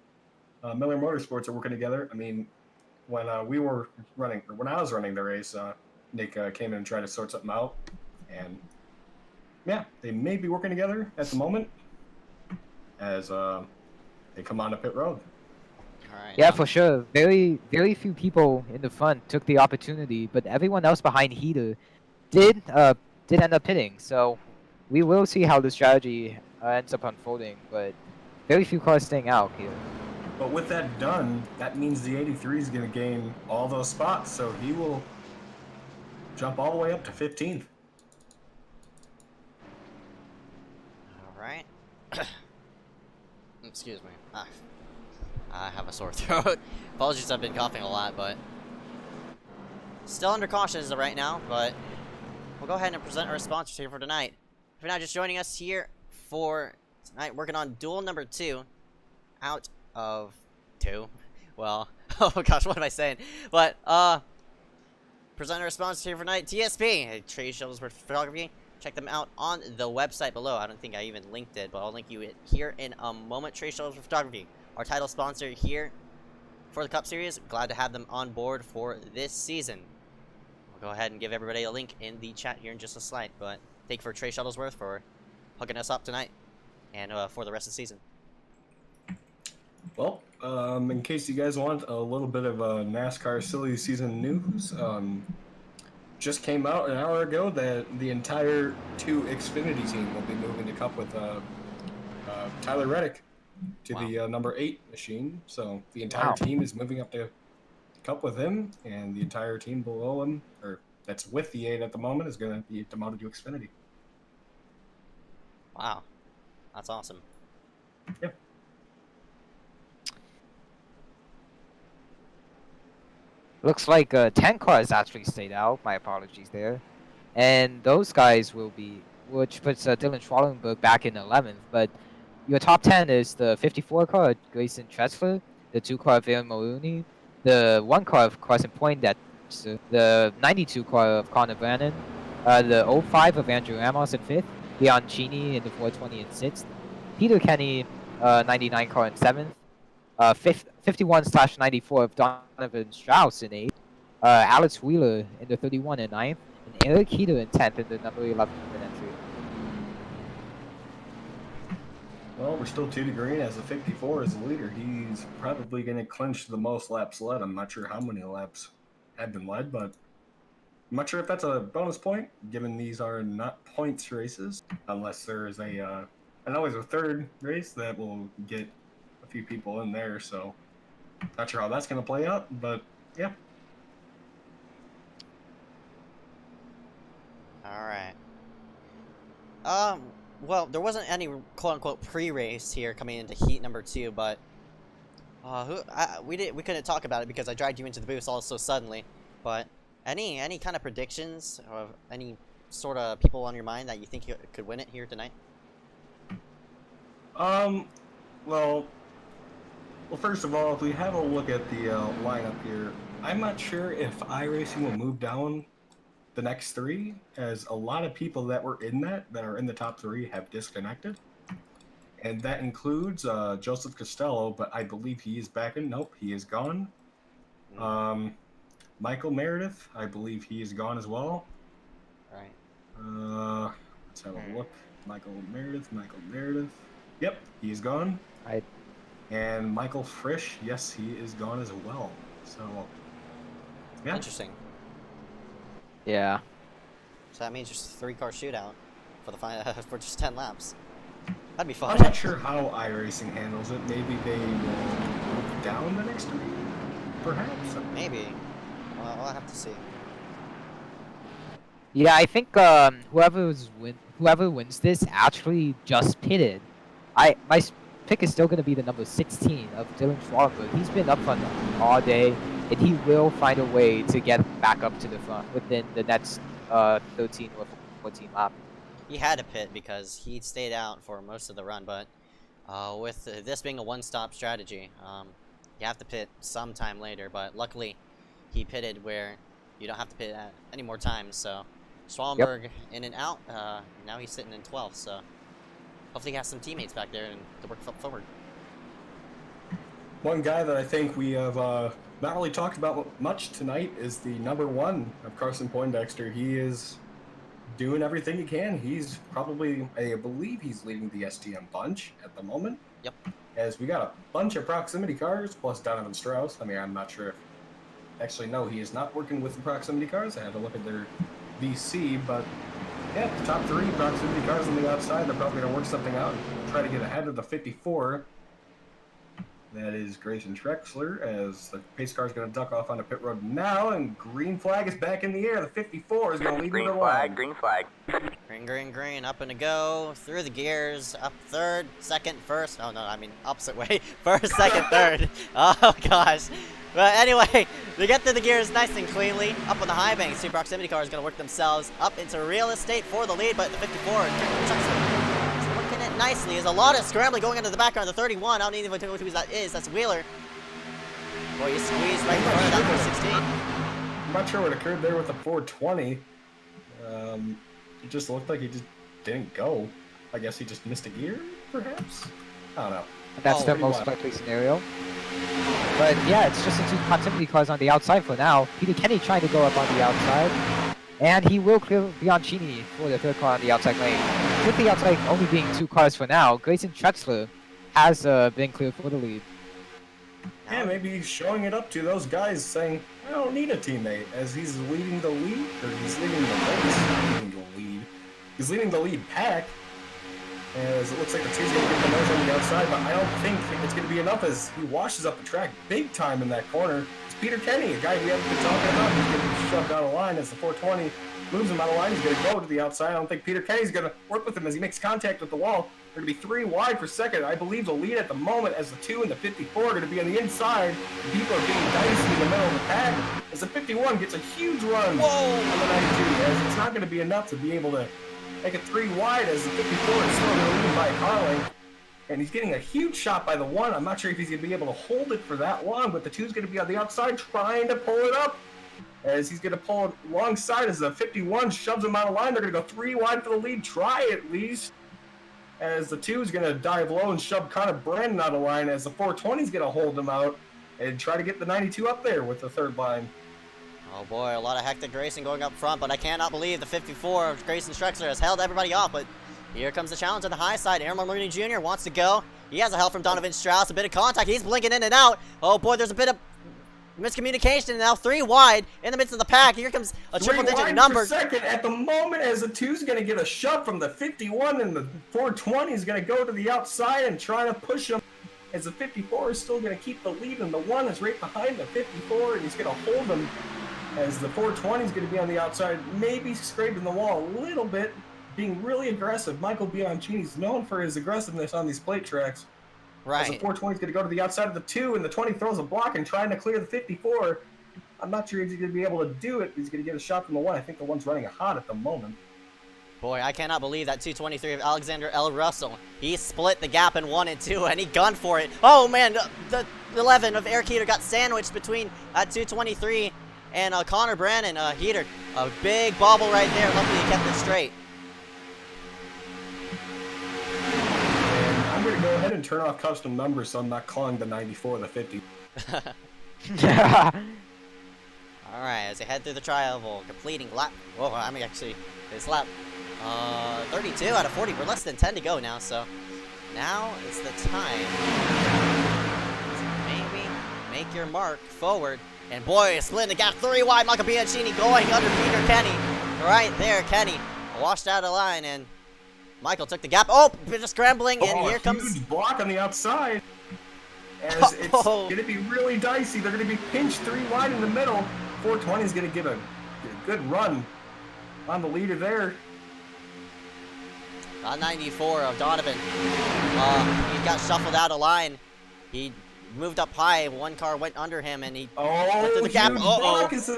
Miller Motorsports are working together. I mean, when I was running the race, Nick came in and tried to sort something out, and yeah, they may be working together at the moment as they come onto pit road. Right, yeah, for sure. Very few people in the front took the opportunity, but everyone else behind Heater did end up pitting. So we will see how the strategy ends up unfolding, but very few cars staying out here. But with that done, that means the 83 is going to gain all those spots, so he will jump all the way up to 15th. All right. Excuse me. I have a sore throat. Apologies, I've been coughing a lot, but still under caution as of right now. But we'll go ahead and present our sponsors here for tonight. If you're not just joining us here for tonight, working on duel number 2 out of 2. Well, oh gosh, what am I saying? But present our sponsors here for tonight. TSP, Trade Shuttles for Photography. Check them out on the website below. I don't think I even linked it, but I'll link you it here in a moment. Trade Shuttles for Photography, our title sponsor here for the Cup Series. Glad to have them on board for this season. We'll go ahead and give everybody a link in the chat here in just a slide. But thank you for Trey Shuttlesworth for hooking us up tonight and for the rest of the season. Well, in case you guys want a little bit of NASCAR silly season news, just came out an hour ago that the entire 2 Xfinity team will be moving to Cup with Tyler Reddick to the number 8 machine. So the entire team is moving up to Cup with him, and the entire team below him, or that's with the 8 at the moment, is going to be demoted to Xfinity. Wow, that's awesome. Yep. Looks like 10 cars actually stayed out. My apologies there. And those guys will be, which puts Dylan Schwallenberg back in 11th. But your top 10 is the 54 car of Grayson Tretzler, the 2 car of Aaron Maroney, the 1 car of Carson Poindexter, the 92 car of Connor Brannon, the 05 of Andrew Ramos in 5th, Leon Cheney in the 420 in 6th, Peter Kenny 99 car in 7th, 51/94 of Donovan Strauss in 8th, Alex Wheeler in the 31 in 9th, and Eric Heater in 10th in the number 11 entry. Well, we're still 2 to green as the 54 is the leader. He's probably going to clinch the most laps led. I'm not sure how many laps have been led, but I'm not sure if that's a bonus point, given these are not points races, unless there is a, I know there's a 3rd race that will get a few people in there, so not sure how that's going to play out, but yeah. All right. Well, there wasn't any quote-unquote pre-race here coming into heat number 2, but we couldn't talk about it because I dragged you into the booth all so suddenly. But any kind of predictions of any sort of people on your mind that you think you could win it here tonight? Well, first of all, if we have a look at the lineup here, I'm not sure if iRacing will move down the next 3, as a lot of people that were in that are in the top 3 have disconnected. And that includes Joseph Costello, but I believe he is back in. Nope, he is gone. Michael Meredith, I believe he is gone as well. Right. Let's have a look. Michael Meredith. Yep, he's gone. Right. And Michael Frisch, yes, he is gone as well. So, yeah. Interesting. Yeah. So that means just a 3-car shootout for the for just 10 laps. That'd be fun. I'm not sure how iRacing handles it. Maybe they will move down the next 3, perhaps. Maybe. Well, I'll have to see. Yeah, I think whoever wins this actually just pitted. My pick is still going to be the number 16 of Dylan Schwarber. He's been up front all day, and he will find a way to get back up to the front within the next 13 or 14 laps. He had to pit because he stayed out for most of the run, but with this being a one-stop strategy, you have to pit sometime later, but luckily he pitted where you don't have to pit at any more times, so Schwallenberg in and out, now he's sitting in 12th, so hopefully he has some teammates back there and to work forward. One guy that I think we have not really talked about much tonight is the number 1 of Carson Poindexter. He is doing everything he can. He's probably, I believe he's leading the STM bunch at the moment. Yep. As we got a bunch of proximity cars, plus Donovan Strauss. I mean, I'm not sure if... Actually, no, he is not working with the proximity cars. I had to look at their VC, but yeah, the top 3 proximity cars on the outside, they're probably going to work something out and try to get ahead of the 54. That is Grayson Trexler, as the pace car is going to duck off onto pit road now, and green flag is back in the air. The 54 is going to lead Green the flag, line. green flag. Green, green, green, up and a go, through the gears, up third, second, first. Oh no, I mean opposite way. First, second, third. Oh gosh. But anyway, they get through the gears nice and cleanly. Up on the high banks, two proximity cars going to work themselves up into real estate for the lead, but the 54 is working it nicely. There's a lot of scrambling going into the background. The 31, I don't even know who that is. That's Wheeler. Boy, you squeezed right in front of that number 16. I'm not sure what occurred there with the 420. It just looked like he just didn't go. I guess he just missed a gear, perhaps? I don't know. That's the most likely scenario. But yeah, it's just the two proximity cars on the outside for now. Peter Kenny trying to go up on the outside. And he will clear Bianchini for the third car on the outside lane. With the outside only being two cars for now, Grayson Trexler has been cleared for the lead. Yeah, maybe he's showing it up to those guys saying, I don't need a teammate, as he's leading the lead, or he's leading the race. He's leading the lead pack, as it looks like the two's going to get the nose on the outside, but I don't think it's going to be enough as he washes up the track big time in that corner. It's Peter Kenny, a guy we haven't been talking about. He's going to be shoved out of line as the 420 moves him out of line. He's going to go to the outside. I don't think Peter Kenny's going to work with him as he makes contact with the wall. They're going to be 3 wide for second. I believe the lead at the moment as the 2 and the 54 are going to be on the inside. People are being dicey in the middle of the pack as the 51 gets a huge run on the 92. As it's not going to be enough to be able to make it 3 wide as the 54 is still going to lead by Carling. And he's getting a huge shot by the 1. I'm not sure if he's going to be able to hold it for that long, but the 2 is going to be on the outside trying to pull it up. As he's going to pull it alongside as the 51 shoves him out of line. They're going to go 3 wide for the lead. Try at least. As the 2 is going to dive low and shove Connor Brandon out of line, as the 420 is going to hold him out and try to get the 92 up there with the third line. Oh boy, a lot of hectic racing going up front, but I cannot believe the 54 of Grayson Trexler has held everybody off, but here comes the challenge on the high side. Aaron Mooney Jr. wants to go. He has a help from Donovan Strauss, a bit of contact. He's blinking in and out. Oh boy, there's a bit of miscommunication now. 3 wide in the midst of the pack. Here comes a triple-digit number. Second at the moment as the 2 is going to get a shove from the 51 and the 420 is going to go to the outside and try to push him. As the 54 is still going to keep the lead and the 1 is right behind the 54 and he's going to hold him. As the 420 is going to be on the outside, maybe scraping the wall a little bit, being really aggressive. Michael Bianchini is known for his aggressiveness on these plate tracks. Right. As the 420 is going to go to the outside of the 2, and the 20 throws a block and trying to clear the 54. I'm not sure if he's going to be able to do it. He's going to get a shot from the 1. I think the 1's running hot at the moment. Boy, I cannot believe that 223 of Alexander L. Russell. He split the gap in 1 and 2, and he gunned for it. Oh man, the 11 of Eric Heater got sandwiched between 223 and Connor Brandon. Heater, a big bobble right there. Luckily he kept it straight. I'm going to go ahead and turn off custom numbers so I'm not calling the 94 the 50. Alright, as they head through the tri-oval, completing lap. Whoa, I mean, actually, this lap 32 out of 40. We're less than 10 to go now, so now is the time to maybe make your mark forward. And boy, splitting the gap 3 wide. Michael Bianchini going under Peter Kenny. Right there, Kenny washed out of line, and Michael took the gap. Oh, bit of scrambling, and here comes huge block on the outside. As it's going to be really dicey. They're going to be pinched 3 wide in the middle. 420 is going to get a good run on the leader there. 94 of Donovan. He got shuffled out of line. He moved up high. 1 car went under him, and he went through the gap. Block is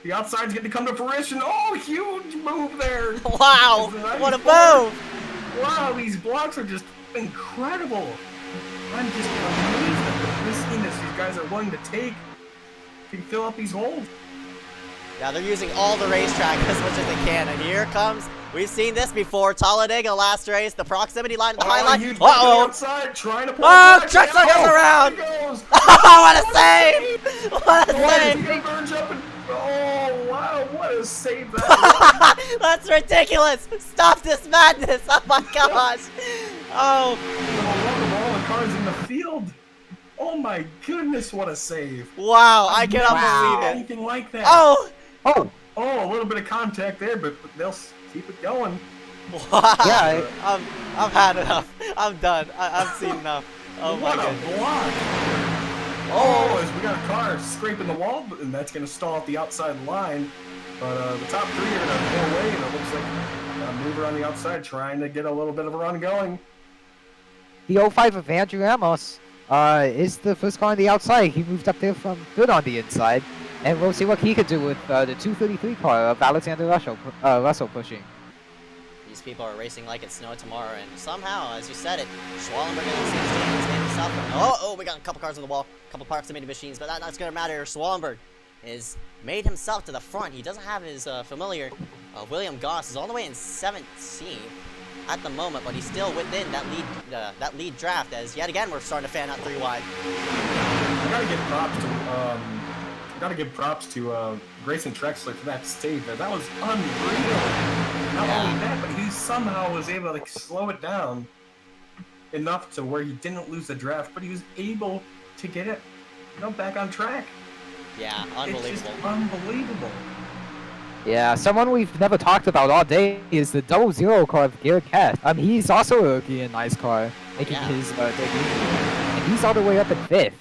the outside's going to come to fruition. Oh, huge move there. Wow, what a move. Wow, these blocks are just incredible. I'm just amazed at the riskiness these guys are willing to take to fill up these holes. Yeah, they're using all the racetrack as much as they can. And here comes, we've seen this before, Talladega last race, the proximity line to the high line. Outside, trying to pull Trexler goes around. Oh, what a save! What a save! Oh, wow, what a save that was. That's ridiculous. Stop this madness. Oh, my gosh. Oh. All the cars in the field. Oh, my goodness, what a save. Wow, I cannot believe it. Anything like that. Oh. Oh, a little bit of contact there, but they'll keep it going. Wow. Yeah. I've had enough. I'm done. I've seen enough. Oh what my a goodness. block! Oh, as we got a car scraping the wall, and that's going to stall at the outside line. But the top three are going to pull away, and it looks like a mover on the outside trying to get a little bit of a run going. The 05 of Andrew Ramos is the first car on the outside. He moved up there from good on the inside. And we'll see what he could do with the 233 car of Alexander Russell pushing. These people are racing like it's snow tomorrow, and somehow, as you said it, Schwallenberg seems to have himself. Oh, we got a couple cars on the wall, a couple proximity machines, but that's going to matter. Schwallenberg is made himself to the front. He doesn't have his familiar William Goss. Is all the way in 17th at the moment, but he's still within that lead draft. As yet again, we're starting to fan out 3 wide. I gotta give props to Grayson Trexler for that save there. That was unreal. Not only that, but he somehow was able to slow it down enough to where he didn't lose the draft, but he was able to get it, back on track. Yeah, unbelievable. It's just unbelievable. Yeah, someone we've never talked about all day is the 00 car of Garrett Cass. He's also a rookie in iSCAR, making his debut, and he's all the way up in 5th.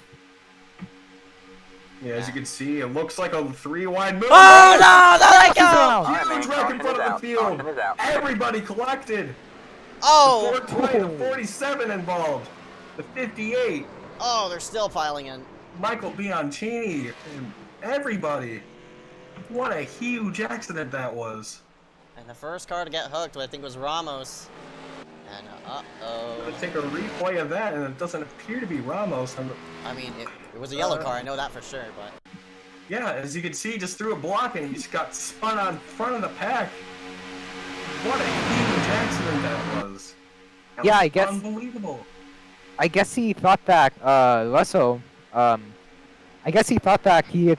Yeah, as you can see, it looks like a 3-wide move. Oh no! There they go! Huge wreck in front of the field. Everybody collected. Oh! The 420, the 47 involved. The 58. Oh, they're still piling in. Michael Bianchini. And everybody. What a huge accident that was. And the first car to get hooked, I think, was Ramos. And uh-oh. I'm gonna take a replay of that, and it doesn't appear to be Ramos. I mean, it was a yellow car, I know that for sure, but... Yeah, as you can see, he just threw a block, and he just got spun on front of the pack. What a huge accident that was. That was I guess... unbelievable. I guess he thought that, Russell, I guess he thought that he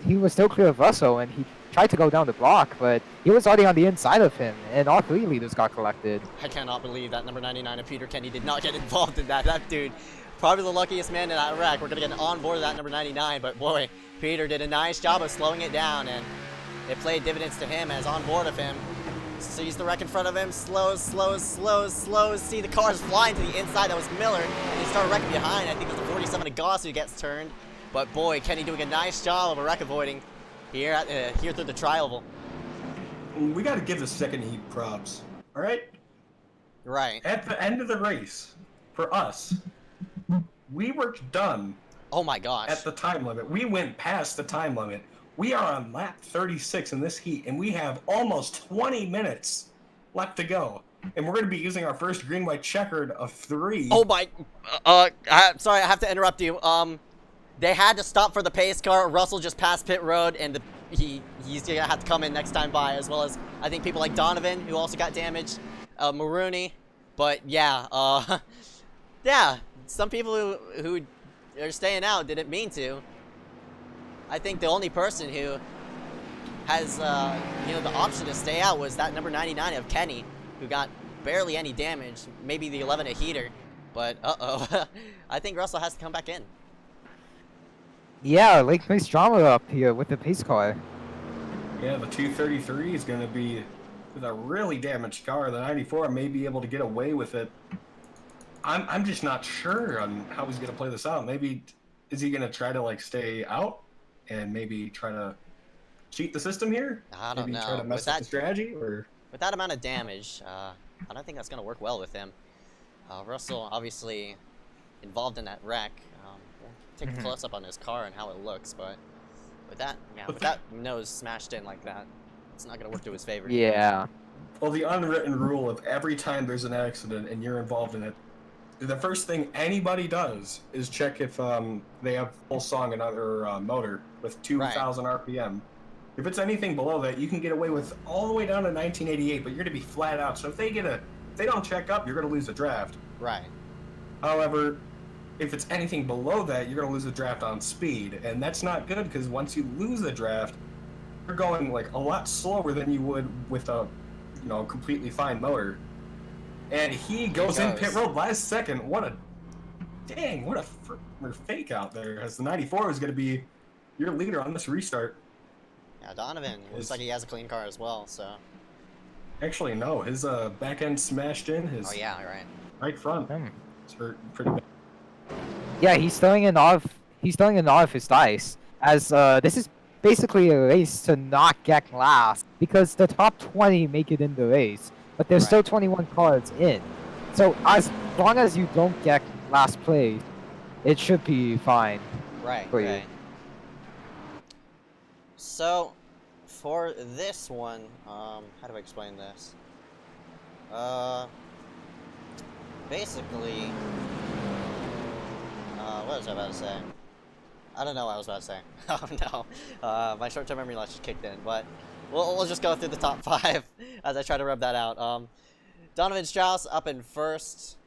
was still clear of Russell, and he tried to go down the block, but he was already on the inside of him, and all 3 leaders got collected. I cannot believe that number 99 of Peter Kenny did not get involved in that. That dude, probably the luckiest man in that wreck. We're going to get on board of that number 99, but boy, Peter did a nice job of slowing it down, and it played dividends to him as on board of him. Sees the wreck in front of him, slows. See the cars flying to the inside. That was Miller, and he started wrecking behind. I think it was the 47 of Goss who gets turned. But boy, Kenny doing a nice job of a wreck avoiding here through the tri-oval. We got to give the second heat props, all right? Right. At the end of the race, for us, we were done. Oh my gosh. At the time limit. We went past the time limit. We are on lap 36 in this heat, and we have almost 20 minutes left to go. And we're going to be using our first green-white checkered of 3. Oh my... sorry, I have to interrupt you. They had to stop for the pace car. Russell just passed pit road, and he's gonna have to come in next time by, as well as I think people like Donovan, who also got damaged, Marooney. But yeah, yeah, some people who are staying out didn't mean to. I think the only person who has the option to stay out was that number 99 of Kenny, who got barely any damage. Maybe the 11 a heater, but I think Russell has to come back in. Yeah, Lake makes drama up here with the pace car. Yeah, the 233 is going to be with a really damaged car. The 94 may be able to get away with it. I'm just not sure on how he's going to play this out. Maybe is he going to try to stay out and maybe try to cheat the system here? I don't know. Maybe try to mess up the strategy, or with that amount of damage, I don't think that's going to work well with him. Russell obviously involved in that wreck. We'll take a close up on his car and how it looks, but with that nose smashed in like that, it's not going to work to his favor. Yeah. Well, the unwritten rule of every time there's an accident and you're involved in it, the first thing anybody does is check if they have full song and other motor with 2,000 RPM. If it's anything below that, you can get away with all the way down to 1988, but you're going to be flat out. So if they don't check up, you're going to lose the draft. Right. However, if it's anything below that, you're going to lose the draft on speed, and that's not good because once you lose the draft, you're going a lot slower than you would with a completely fine motor. And he goes in pit road last second. What a fake out there, as the 94 is going to be your leader on this restart. Yeah, Donovan looks like he has a clean car as well, so. Actually, no, his back end smashed in. His oh yeah, right front. It's hurt pretty bad. Yeah, he's throwing in all of his dice. As this is basically a race to not get last because the top 20 make it in the race, but there's still 21 cars in. So as long as you don't get last place, it should be fine. Right. For you. So, for this one, how do I explain this? Basically, what was I about to say? I don't know what I was about to say. Oh no, my short-term memory loss just kicked in, but we'll just go through the top 5 as I try to rub that out. Donovan Strauss up in first.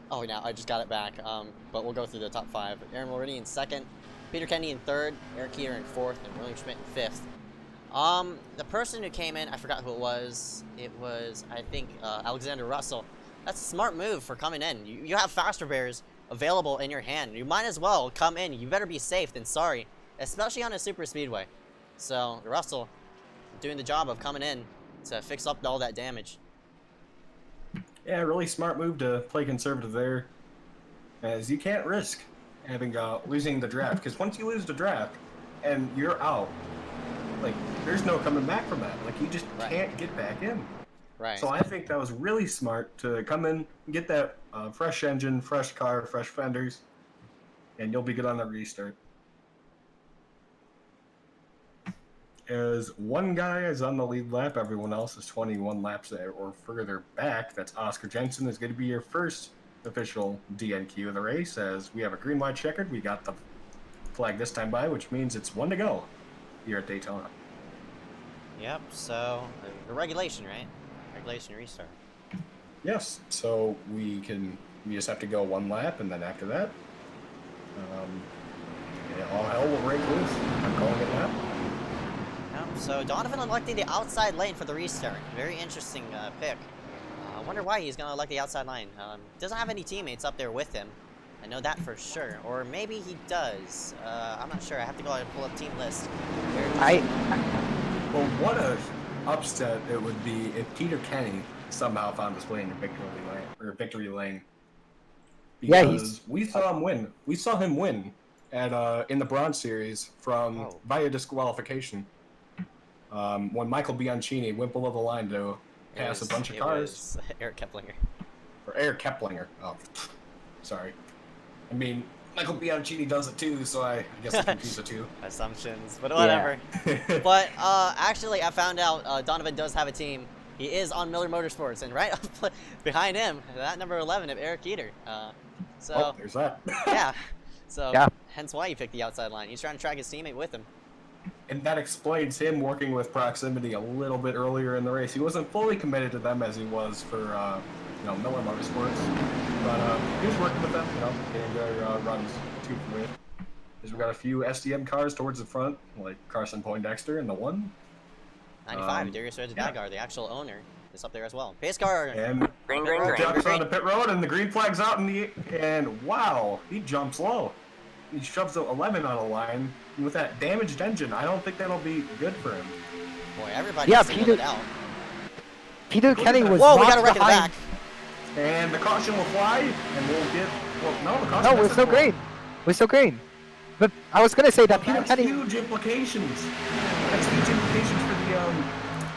Oh, now I just got it back. But we'll go through the top 5. Aaron Mulroney in second, Peter Kennedy in third, Eric Keeter in fourth, and William Schmidt in fifth. The person who came in, I forgot who it was. It was, I think, Alexander Russell. That's a smart move for coming in. You have faster bears available in your hand. You might as well come in. You better be safe than sorry, especially on a super speedway. So Russell doing the job of coming in to fix up all that damage. Yeah, really smart move to play conservative there, as you can't risk having losing the draft, because once you lose the draft and you're out, like there's no coming back from that. Like you just can't get back in. Right. So I think that was really smart to come in and get that fresh engine, fresh car, fresh fenders, and you'll be good on the restart. As one guy is on the lead lap, everyone else is 21 laps or further back. That's Oscar Jensen is going to be your first official DNQ of the race, as we have a green light checkered. We got the flag this time by, which means it's 1 to go here at Daytona. Yep, so the regulation, right? Regulation restart. Yes, so we just have to go 1 lap, and then after that, all hell will break loose. I'm calling it now. Yep, so Donovan electing the outside lane for the restart. Very interesting pick. I wonder why he's going to elect the outside lane. Doesn't have any teammates up there with him. I know that for sure. Or maybe he does. I'm not sure. I have to go ahead and pull up team list. Well, what a upset it would be if Peter Kenny somehow found his way into victory lane. Because we saw him win. We saw him win at in the Bronze Series from via disqualification. When Michael Bianchini went below the line to pass a bunch of cars. It was Eric Keplinger. Or Eric Keplinger. Oh, sorry. I mean, Michael Bianchini does it too, so I guess I confuse the two. Assumptions, but whatever. Yeah. But actually, I found out Donovan does have a team. He is on Miller Motorsports, and right up behind him, that number 11 of Eric Keeter. So there's that. Yeah. So hence why he picked the outside line. He's trying to track his teammate with him. And that explains him working with Proximity a little bit earlier in the race. He wasn't fully committed to them as he was for Miller Motorsports, but he was working with them, getting their runs 2 for win. Because we got a few SDM cars towards the front, like Carson Poindexter and the 1. 95, Darius Reds-Dagar, the actual owner, is up there as well. Pace car. And green. Jumps on the pit road, and the green flag's out and wow, he jumps low. He shoves the 11 on the line. And with that damaged engine, I don't think that'll be good for him. Boy, everybody's singled it out. Peter Kenny was Whoa, we got to wreck it behind. back. And the caution will fly, and we'll get. Well, no, the caution. No, we're still green. We're still green. But I was gonna say that Peter Kenny. Huge implications. That's huge implications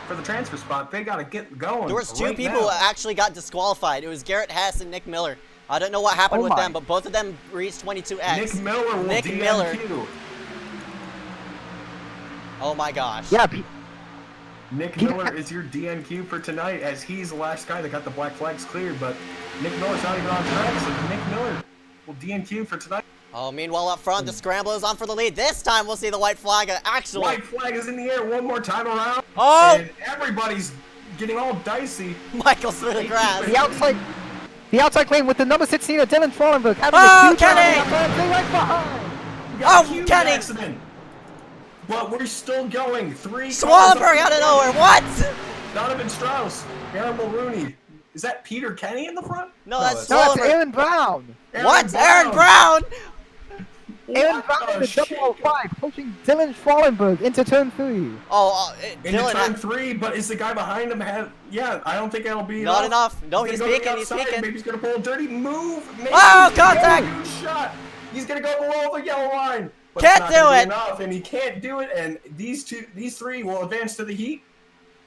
for the transfer spot. They gotta get going. There was 2 people who actually got disqualified. It was Garrett Hess and Nick Miller. I don't know what happened with them, but both of them reached 22X. Nick Miller will Nick DNQ. Miller. Oh my gosh. Yeah. Nick Miller is your DNQ for tonight, as he's the last guy that got the black flags cleared, but Nick Miller's not even on track, so Nick Miller will DNQ for tonight. Oh, meanwhile up front, the Scrambler is on for the lead. This time we'll see the white flag actually. White flag is in the air one more time around. Oh! And everybody's getting all dicey. Michael's through the grass. The outside lane with the number 16 of Dylan Fallenberg. Oh, Kenny! Oh, Kenny! Accident. But we're still going. 3 Swallenberg out of nowhere. What? Donovan Strauss, Aaron Mulroney. Is that Peter Kenny in the front? No, that's Aaron Brown. What? Aaron Brown? Aaron Brown in the 005, pushing Dylan Schwallenberg into turn 3. Oh, Into Dylan turn 3, but is the guy behind him yeah, I don't think that'll be not enough. No, he's gonna go peeking, he's outside, peeking. Maybe he's gonna pull a dirty move. Maybe Oh, he's gonna contact! get a huge shot. He's gonna go below the yellow line. But Can't it's not gonna do be it. Enough, and he can't do it. And these three will advance to the heat.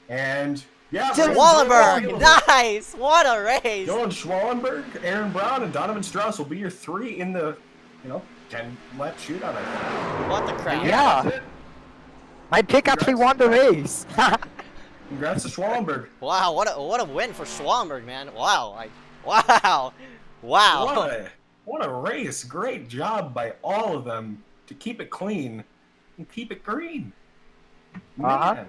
And yeah, Schwallenberg, nice! What a race! Dylan Schwallenberg, Aaron Brown, and Donovan Strauss will be your 3 in the, 10-lap shootout. I think. What the crap? Yeah. That's it. My pick actually won the race. Congrats to Schwallenberg. Wow, what a win for Schwallenberg, man! Wow, wow. What a race! Great job by all of them to keep it clean and keep it green. Man.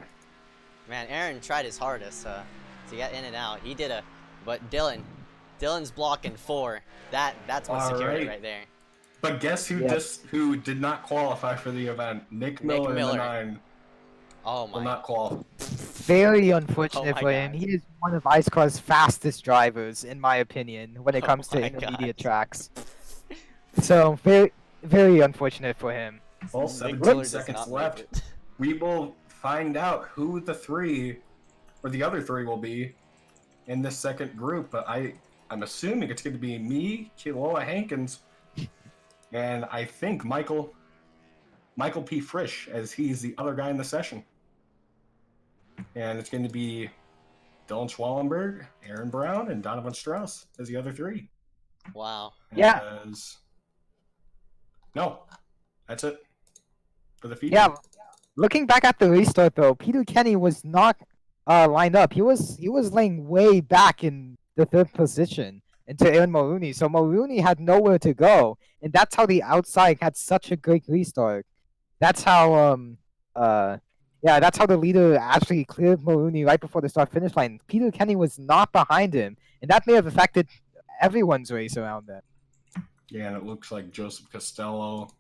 Man, Aaron tried his hardest to get in and out. He did but Dylan's blocking 4. That's what security right there. But guess who did not qualify for the event? Nick Miller in the 9. Oh my. Will not qualify. Very unfortunate for him. He is one of iSCAR's fastest drivers, in my opinion, when it comes to intermediate tracks. So, very, very unfortunate for him. Well, 17 seconds left. We will find out who the 3, or the other 3 will be in this second group. But I'm assuming it's going to be me, Kiloa Hankins, and I think Michael P. Frisch, as he's the other guy in the session. And it's going to be Dylan Schwallenberg, Aaron Brown, and Donovan Strauss as the other 3. Wow. Yeah. No, that's it for the feature. Yeah. Looking back at the restart though, Peter Kenny was not lined up. He was laying way back in the 3rd position into Aaron Mulrooney. So Mulrooney had nowhere to go, and that's how the outside had such a great restart. That's how that's how the leader actually cleared Mulrooney right before the start-finish line. Peter Kenny was not behind him, and that may have affected everyone's race around there. Yeah, and it looks like Joseph Costello,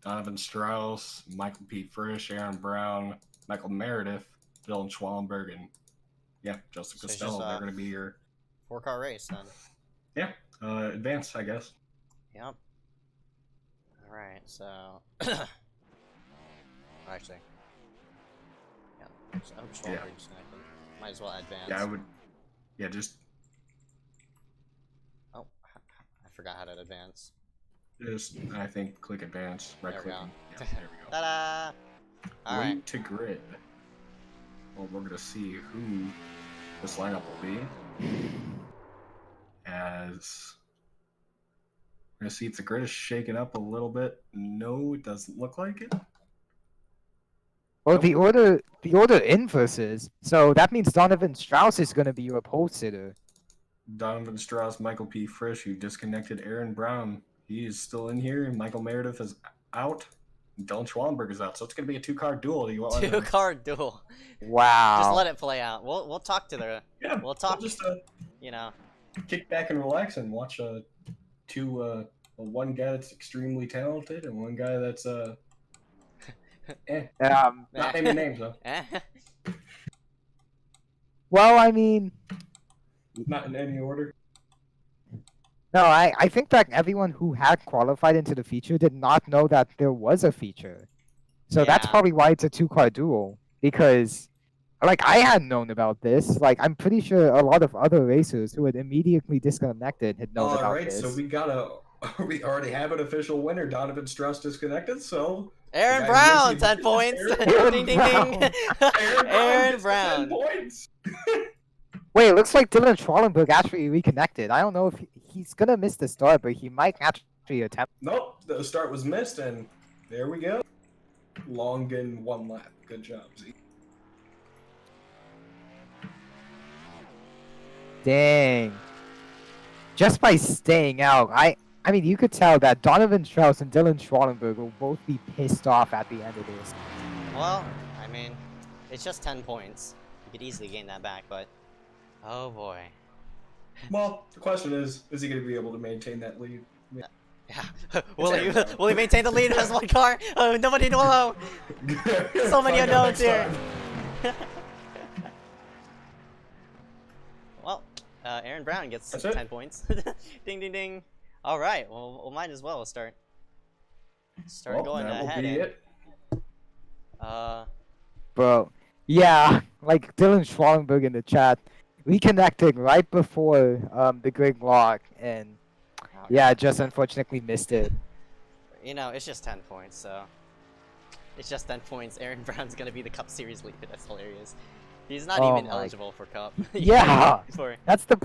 Donovan Strauss, Michael P. Frisch, Aaron Brown, Michael Meredith, Dylan Schwallenberg, and Joseph Costello. They're going to be your 4-car race then. Yeah, advance, I guess. Yep. All right, so actually, might as well advance. Yeah, I would. Yeah, just. Oh, I forgot how to advance. Just, I think, click advance. Right click. Yeah, there we go. Ta-da! All right. To grid. Well, we're gonna see who this lineup will be. As we're gonna see if the grid is shaken up a little bit. No, it doesn't look like it. Well, the order inverses. So that means Donovan Strauss is going to be your pole sitter. Donovan Strauss, Michael P. Frisch, who disconnected Aaron Brown. He is still in here, and Michael Meredith is out. Dylan Schwallenberg is out, so it's going to be a 2-car duel. 2-car duel. Wow. Just let it play out. We'll talk to the. Yeah. We'll talk. Just you know. Kick back and relax and watch one guy that's extremely talented and one guy that's not naming names though. Well, I mean, not in any order. No, I think that everyone who had qualified into the feature did not know that there was a feature. So that's probably why it's a 2-car duel. Because, like, I hadn't known about this. Like, I'm pretty sure a lot of other racers who had immediately disconnected had known about this. So we already have an official winner. Donovan Strauss disconnected, so... Aaron Brown, 10 points! Ding, ding, ding! Aaron Brown! 10 points! Wait, it looks like Dylan Schwallenberg actually reconnected. I don't know if he's gonna miss the start, but he might actually attempt. Nope, the start was missed, and there we go. Long in 1 lap. Good job, Z. Dang. Just by staying out, I mean, you could tell that Donovan Strauss and Dylan Schwallenberg will both be pissed off at the end of this. Well, I mean, it's just 10 points. You could easily gain that back, but... Oh boy. Well, the question is he going to be able to maintain that lead? Yeah. Will he maintain the lead as 1 car? Oh, nobody will know. So many unknowns here. Well, Aaron Brown gets 10 points. Ding, ding, ding. All right. Well, we might as well start Started going that will ahead. be it. Bro, yeah, like Dylan Schwallenberg in the chat, we connected right before the grid lock, and yeah, just unfortunately missed it. You know, it's just 10 points, so it's just 10 points. Aaron Brown's gonna be the Cup Series leader. That's hilarious. He's not even eligible for Cup. Yeah, that's the.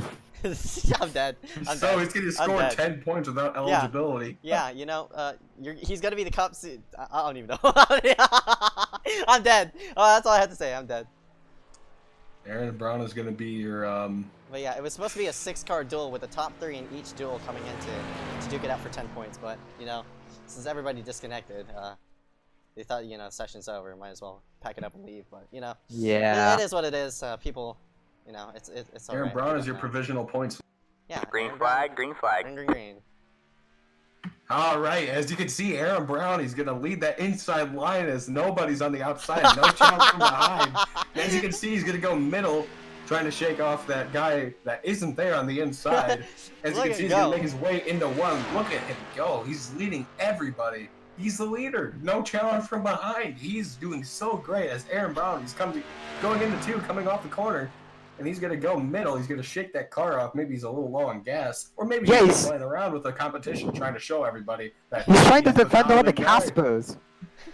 I'm dead. I'm So dead. he's gonna score 10 points without eligibility. Yeah, you know, he's gonna be the Cup. I don't even know. I'm dead. Oh, that's all I have to say. I'm dead. Aaron Brown is gonna be your But yeah, it was supposed to be a 6-car duel with the top 3 in each duel coming into to duke it out for 10 points. But you know, since everybody disconnected, they thought, you know, session's over. Might as well pack it up and leave. But you know, yeah, it is what it is. People, you know, it's all Aaron right. Brown is your provisional points. Yeah. Green flag, green flag. Green. All right, as you can see, Aaron Brown, he's going to lead that inside line as nobody's on the outside. No challenge from behind. And as you can see, he's going to go middle, trying to shake off that guy that isn't there on the inside. As you can see, he's going to make his way into one. Look at him go. He's leading everybody. He's the leader. No challenge from behind. He's doing so great as Aaron Brown. He's going into 2, coming off the corner. And he's going to go middle. He's going to shake that car off. Maybe he's a little low on gas. Or maybe he's just playing around with the competition, trying to show everybody that he's trying to defend all the Caspers.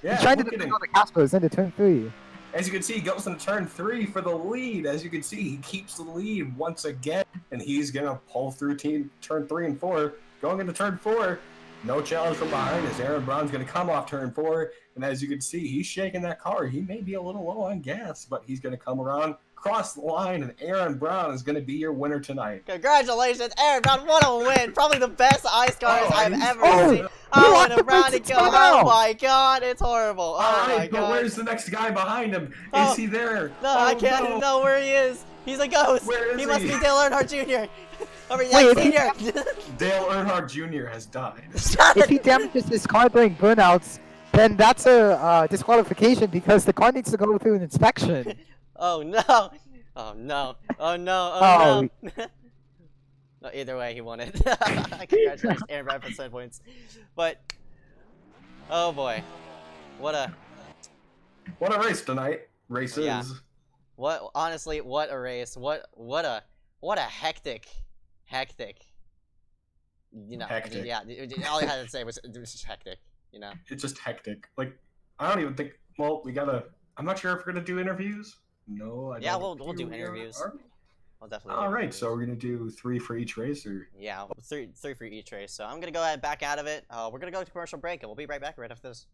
Yeah, he's trying to defend all the Caspers into turn 3. As you can see, he goes into turn 3 for the lead. As you can see, he keeps the lead once again. And he's going to pull through turn 3 and 4. Going into turn 4. No challenge from behind as Aaron Brown's going to come off turn 4. And as you can see, he's shaking that car. He may be a little low on gas, but he's going to come around, cross the line, and Aaron Brown is going to be your winner tonight. Congratulations, Aaron Brown. What a win. Probably the best iSCARs I've ever seen. Oh, and Brown to go. Oh my god, it's horrible. Oh my god. But where's the next guy behind him? Is he there? No, I can't even know where he is. He's a ghost. Where is he must he? be Dale Earnhardt Jr. Over here, Senior. Dale Earnhardt Jr. has died. If he damages his car during burnouts, then that's a disqualification because the car needs to go through an inspection. Oh no! Oh no! Oh no! Oh no! No, either way, he won it. Congratulations, Aaron Brown, for 7 points. But oh boy, what a race tonight, racers. Yeah. What honestly, what a race! What a hectic. You know, hectic. Yeah. All I had to say was it was just hectic. You know, it's just hectic. Like I don't even think. Well, we gotta. I'm not sure if we're gonna do interviews. No, I don't. Yeah, we'll do interviews. We'll definitely. All right, so we're gonna do 3 for each race, or yeah, three for each race. So I'm gonna go ahead back out of it. We're gonna go to commercial break, and we'll be right back right after this.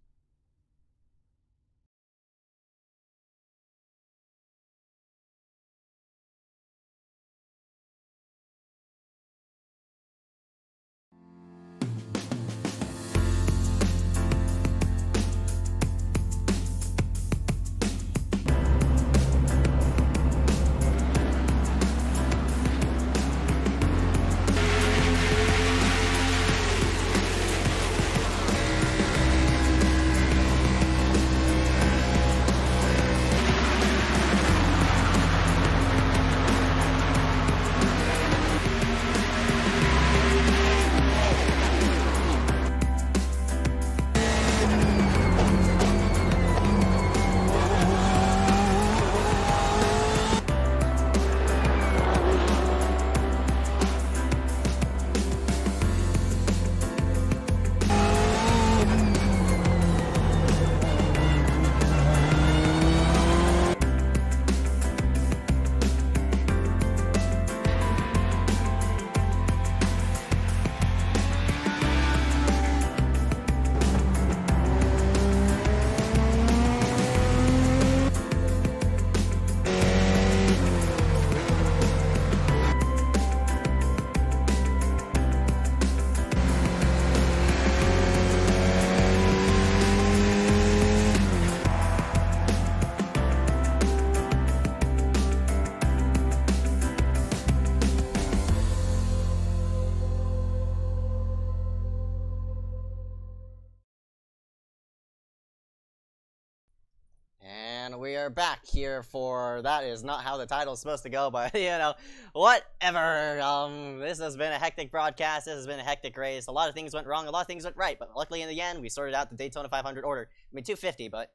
And we are back here for that is not how the title is supposed to go, but you know, whatever. This has been a hectic broadcast. This has been a hectic race. A lot of things went wrong. A lot of things went right, but luckily in the end, we sorted out the Daytona 500 order. I mean 250, but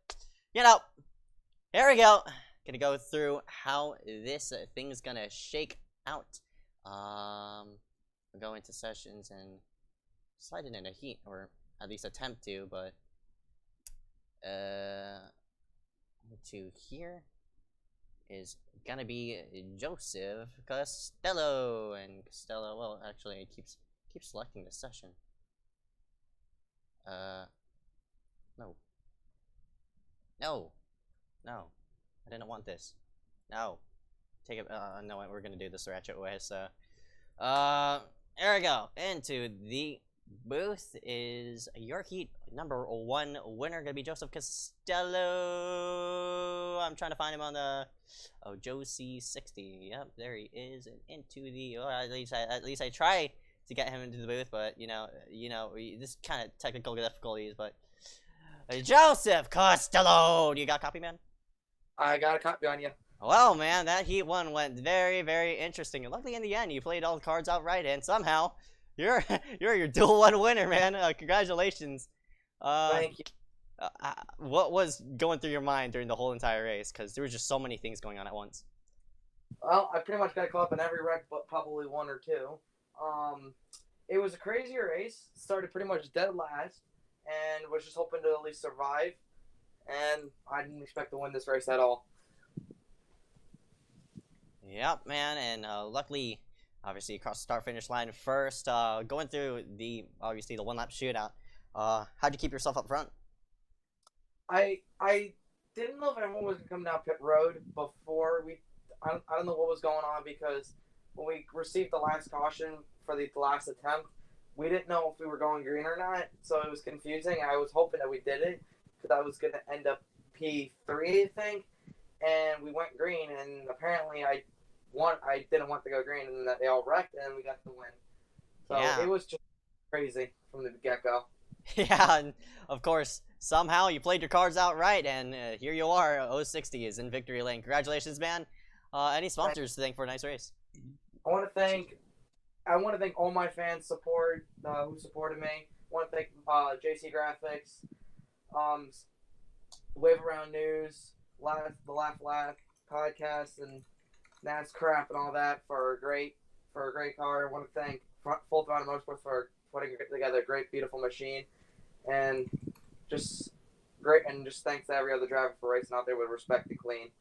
you know, here we go. Gonna go through how this thing's gonna shake out. We'll go into sessions and slide it in a heat, or at least attempt to, but to here is gonna be Joseph Costello, and Costello, well, actually it keeps selecting the session. No, I didn't want this. No, take it. No, we're gonna do this the ratchet way. So, there we go. Into the booth is your heat number 1 winner, gonna be Joseph Costello. I'm trying to find him on the Josie 60. Yep, there he is, and into the. Or at least I try to get him into the booth, but you know, this kind of technical difficulties. But Joseph Costello, do you got a copy, man? I got a copy on you. Well, man, that heat 1 went very, very interesting. And luckily, in the end, you played all the cards outright, and somehow you're your dual 1 winner, man. Congratulations. Thank you. What was going through your mind during the whole entire race? Because there was just so many things going on at once. Well, I pretty much got caught up in every wreck, but probably 1 or 2. It was a crazy race. Started pretty much dead last, and was just hoping to at least survive. And I didn't expect to win this race at all. Yep, man, and luckily, obviously, across the start-finish line first. Going through the 1-lap shootout. How'd you keep yourself up front? I didn't know if anyone was gonna come down pit road before we. I don't know what was going on, because when we received the last caution for the last attempt, we didn't know if we were going green or not, so it was confusing. I was hoping that we did it, because I was gonna end up P3, I think, and we went green, and apparently I didn't want to go green, and that they all wrecked, and we got the win. So yeah. It was just crazy from the get-go. Yeah, and of course, somehow you played your cards out right, and here you are. 060 is in victory lane. Congratulations, man. Any sponsors to thank for a nice race? I want to thank all my fans who supported me. I want to thank JC Graphics, Wave Around News, the Laugh podcast, and Nat's Crap and all that for a great car. I want to thank Full Throttle Motorsports for putting together a great, beautiful machine, and just thanks to every other driver for racing out there with respect and clean.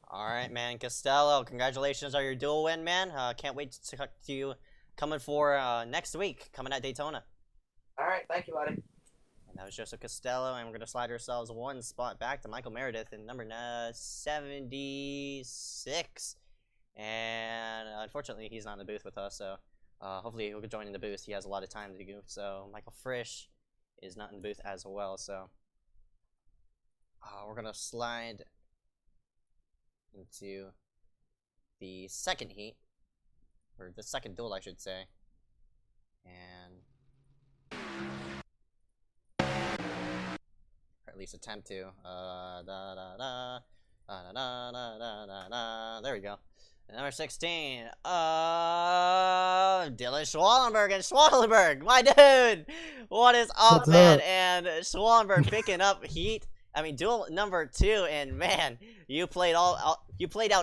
All right, man. Costello, congratulations on your dual win, man. Can't wait to talk to you coming for next week, coming at Daytona. All right, thank you, buddy. And that was Joseph Costello, and we're going to slide ourselves 1 spot back to Michael Meredith in number 76. And unfortunately, he's not in the booth with us, so hopefully he'll join in the booth. He has a lot of time to do. So Michael Frisch is not in the booth as well, so we're going to slide into the second heat, or the second duel, I should say, and or at least attempt to. There we go. Number 16, Dylan Schwallenberg, and Schwallenberg, my dude, what is up, What's man? up? And Schwallenberg picking up heat. I mean, duel number 2, and man, you played out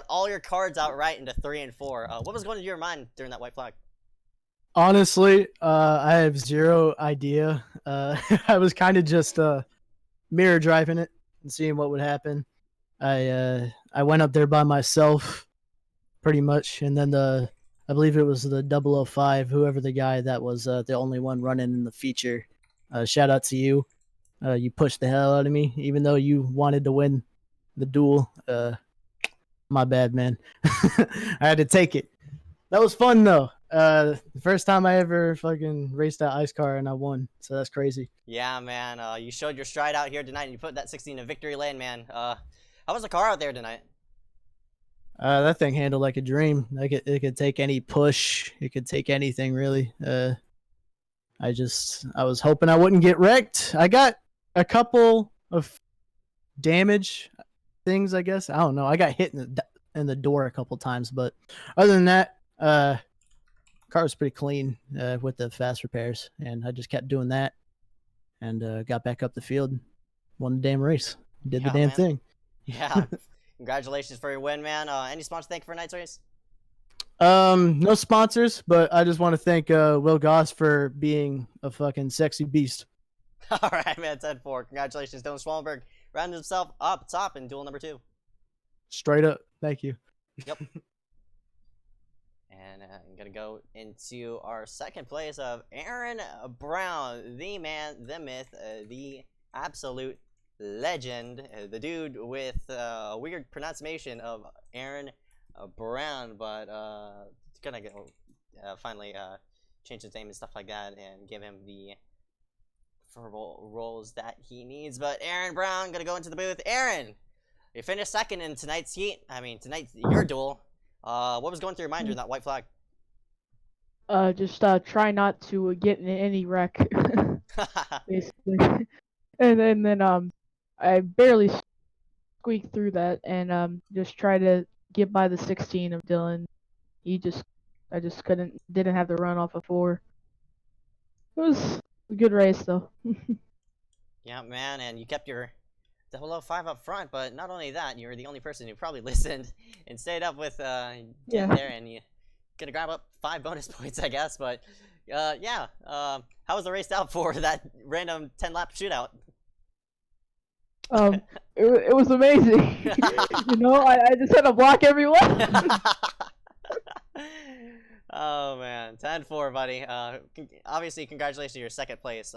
all your cards outright into 3 and 4. What was going through your mind during that white flag? Honestly, I have zero idea. I was kind of just mirror driving it and seeing what would happen. I went up there by myself, pretty much, and then I believe it was the 005, whoever the guy that was the only one running in the feature. Shout out to you. You pushed the hell out of me, even though you wanted to win the duel. My bad, man. I had to take it. That was fun, though. The first time I ever fucking raced that iSCAR and I won, so that's crazy. Yeah, man. You showed your stride out here tonight, and you put that 16 in victory lane, man. How was the car out there tonight? That thing handled like a dream. It could take any push. It could take anything, really. I was hoping I wouldn't get wrecked. I got a couple of damage things, I guess. I don't know. I got hit in the door a couple times, but other than that, car was pretty clean with the fast repairs, and I just kept doing that and got back up the field, won the damn race, did the damn man. thing. Yeah. Congratulations for your win, man. Any sponsor thank you for tonight's race? No sponsors, but I just want to thank Will Goss for being a fucking sexy beast. All right, man. 10-4. Congratulations, Dylan Schwallenberg. Rounded himself up top in duel number 2. Straight up. Thank you. Yep. And I'm going to go into our second place of Aaron Brown, the man, the myth, the absolute legend, the dude with a weird pronunciation of Aaron Brown, but gonna go finally change his name and stuff like that and give him the verbal roles that he needs. But Aaron Brown gonna go into the booth. Aaron, you finished second in tonight's heat. I mean, tonight's your duel. What was going through your mind during that white flag? Just try not to get in any wreck, basically. and then I barely squeaked through that, and just try to get by the 16 of Dylan. I just didn't have the run off of 4. It was a good race though. Yeah, man, and you kept your 005 up front, but not only that, you were the only person who probably listened and stayed up with Yeah. there, and you gonna grab up 5 bonus points, I guess. But yeah, how was the race out for that random 10-lap shootout? It was amazing. You know, I just had to block everyone. Oh man, 10-4, buddy. Obviously, congratulations to your second place.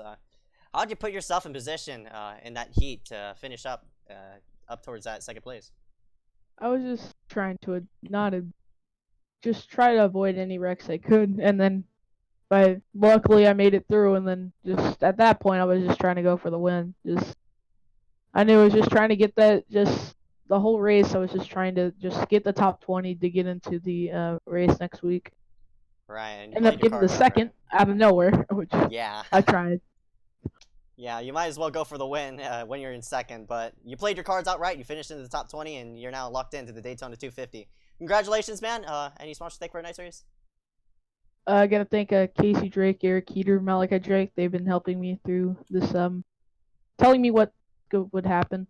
How'd you put yourself in position in that heat to finish up towards that second place? I was just trying to just try to avoid any wrecks I could, and then luckily I made it through, and then just at that point I was just trying to go for the win. I knew I was just trying to get that, just the whole race I was just trying to just get the top 20 to get into the race next week. Right, and Ended up getting the second out of nowhere, which yeah. I tried. Yeah, you might as well go for the win when you're in second, but you played your cards out right. You finished into the top 20, and you're now locked into the Daytona 250. Congratulations, man. Any sponsors thank for a nice race? I gotta thank Casey Drake, Eric Keeter, Malachi Drake. They've been helping me through this, telling me what would happen,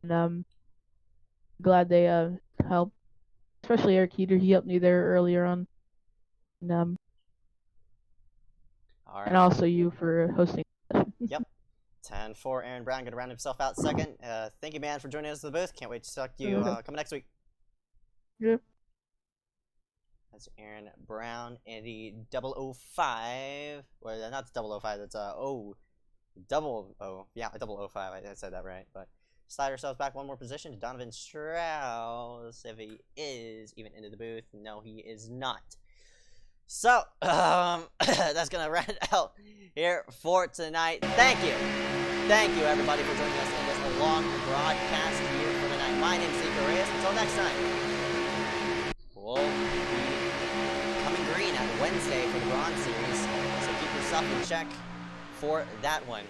and glad they helped. Especially Eric Keeter, he helped me there earlier on, and All right. and also you for hosting. Yep. 10-4. Aaron Brown gonna round himself out second. Thank you, man, for joining us in the booth. Can't wait to talk to you coming next week. Yep. That's Aaron Brown in the 005. Well, not 005. That's yeah, 005. I said that right. But slide ourselves back one more position to Donovan Strauss, if he is even into the booth. No, he is not. So, that's going to round out here for tonight. Thank you. Thank you, everybody, for joining us in this long broadcast here for the night. My name is Ezeckiel Reyes. Until next time, we'll be coming green at Wednesday for the Bronze Series. So keep yourself in check for that one.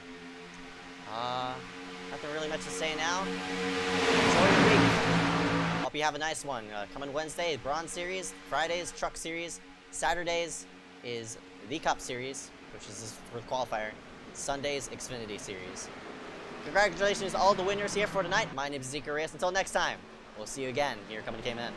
Nothing really much to say now. Enjoy your week. Hope you have a nice one. Coming Wednesday, Bronze Series. Fridays, Truck Series. Saturdays is the Cup Series, which is for the qualifier. Sundays, Xfinity Series. Congratulations to all the winners here for tonight. My name is Ezeckiel Reyes. Until next time, we'll see you again here coming to Cayman.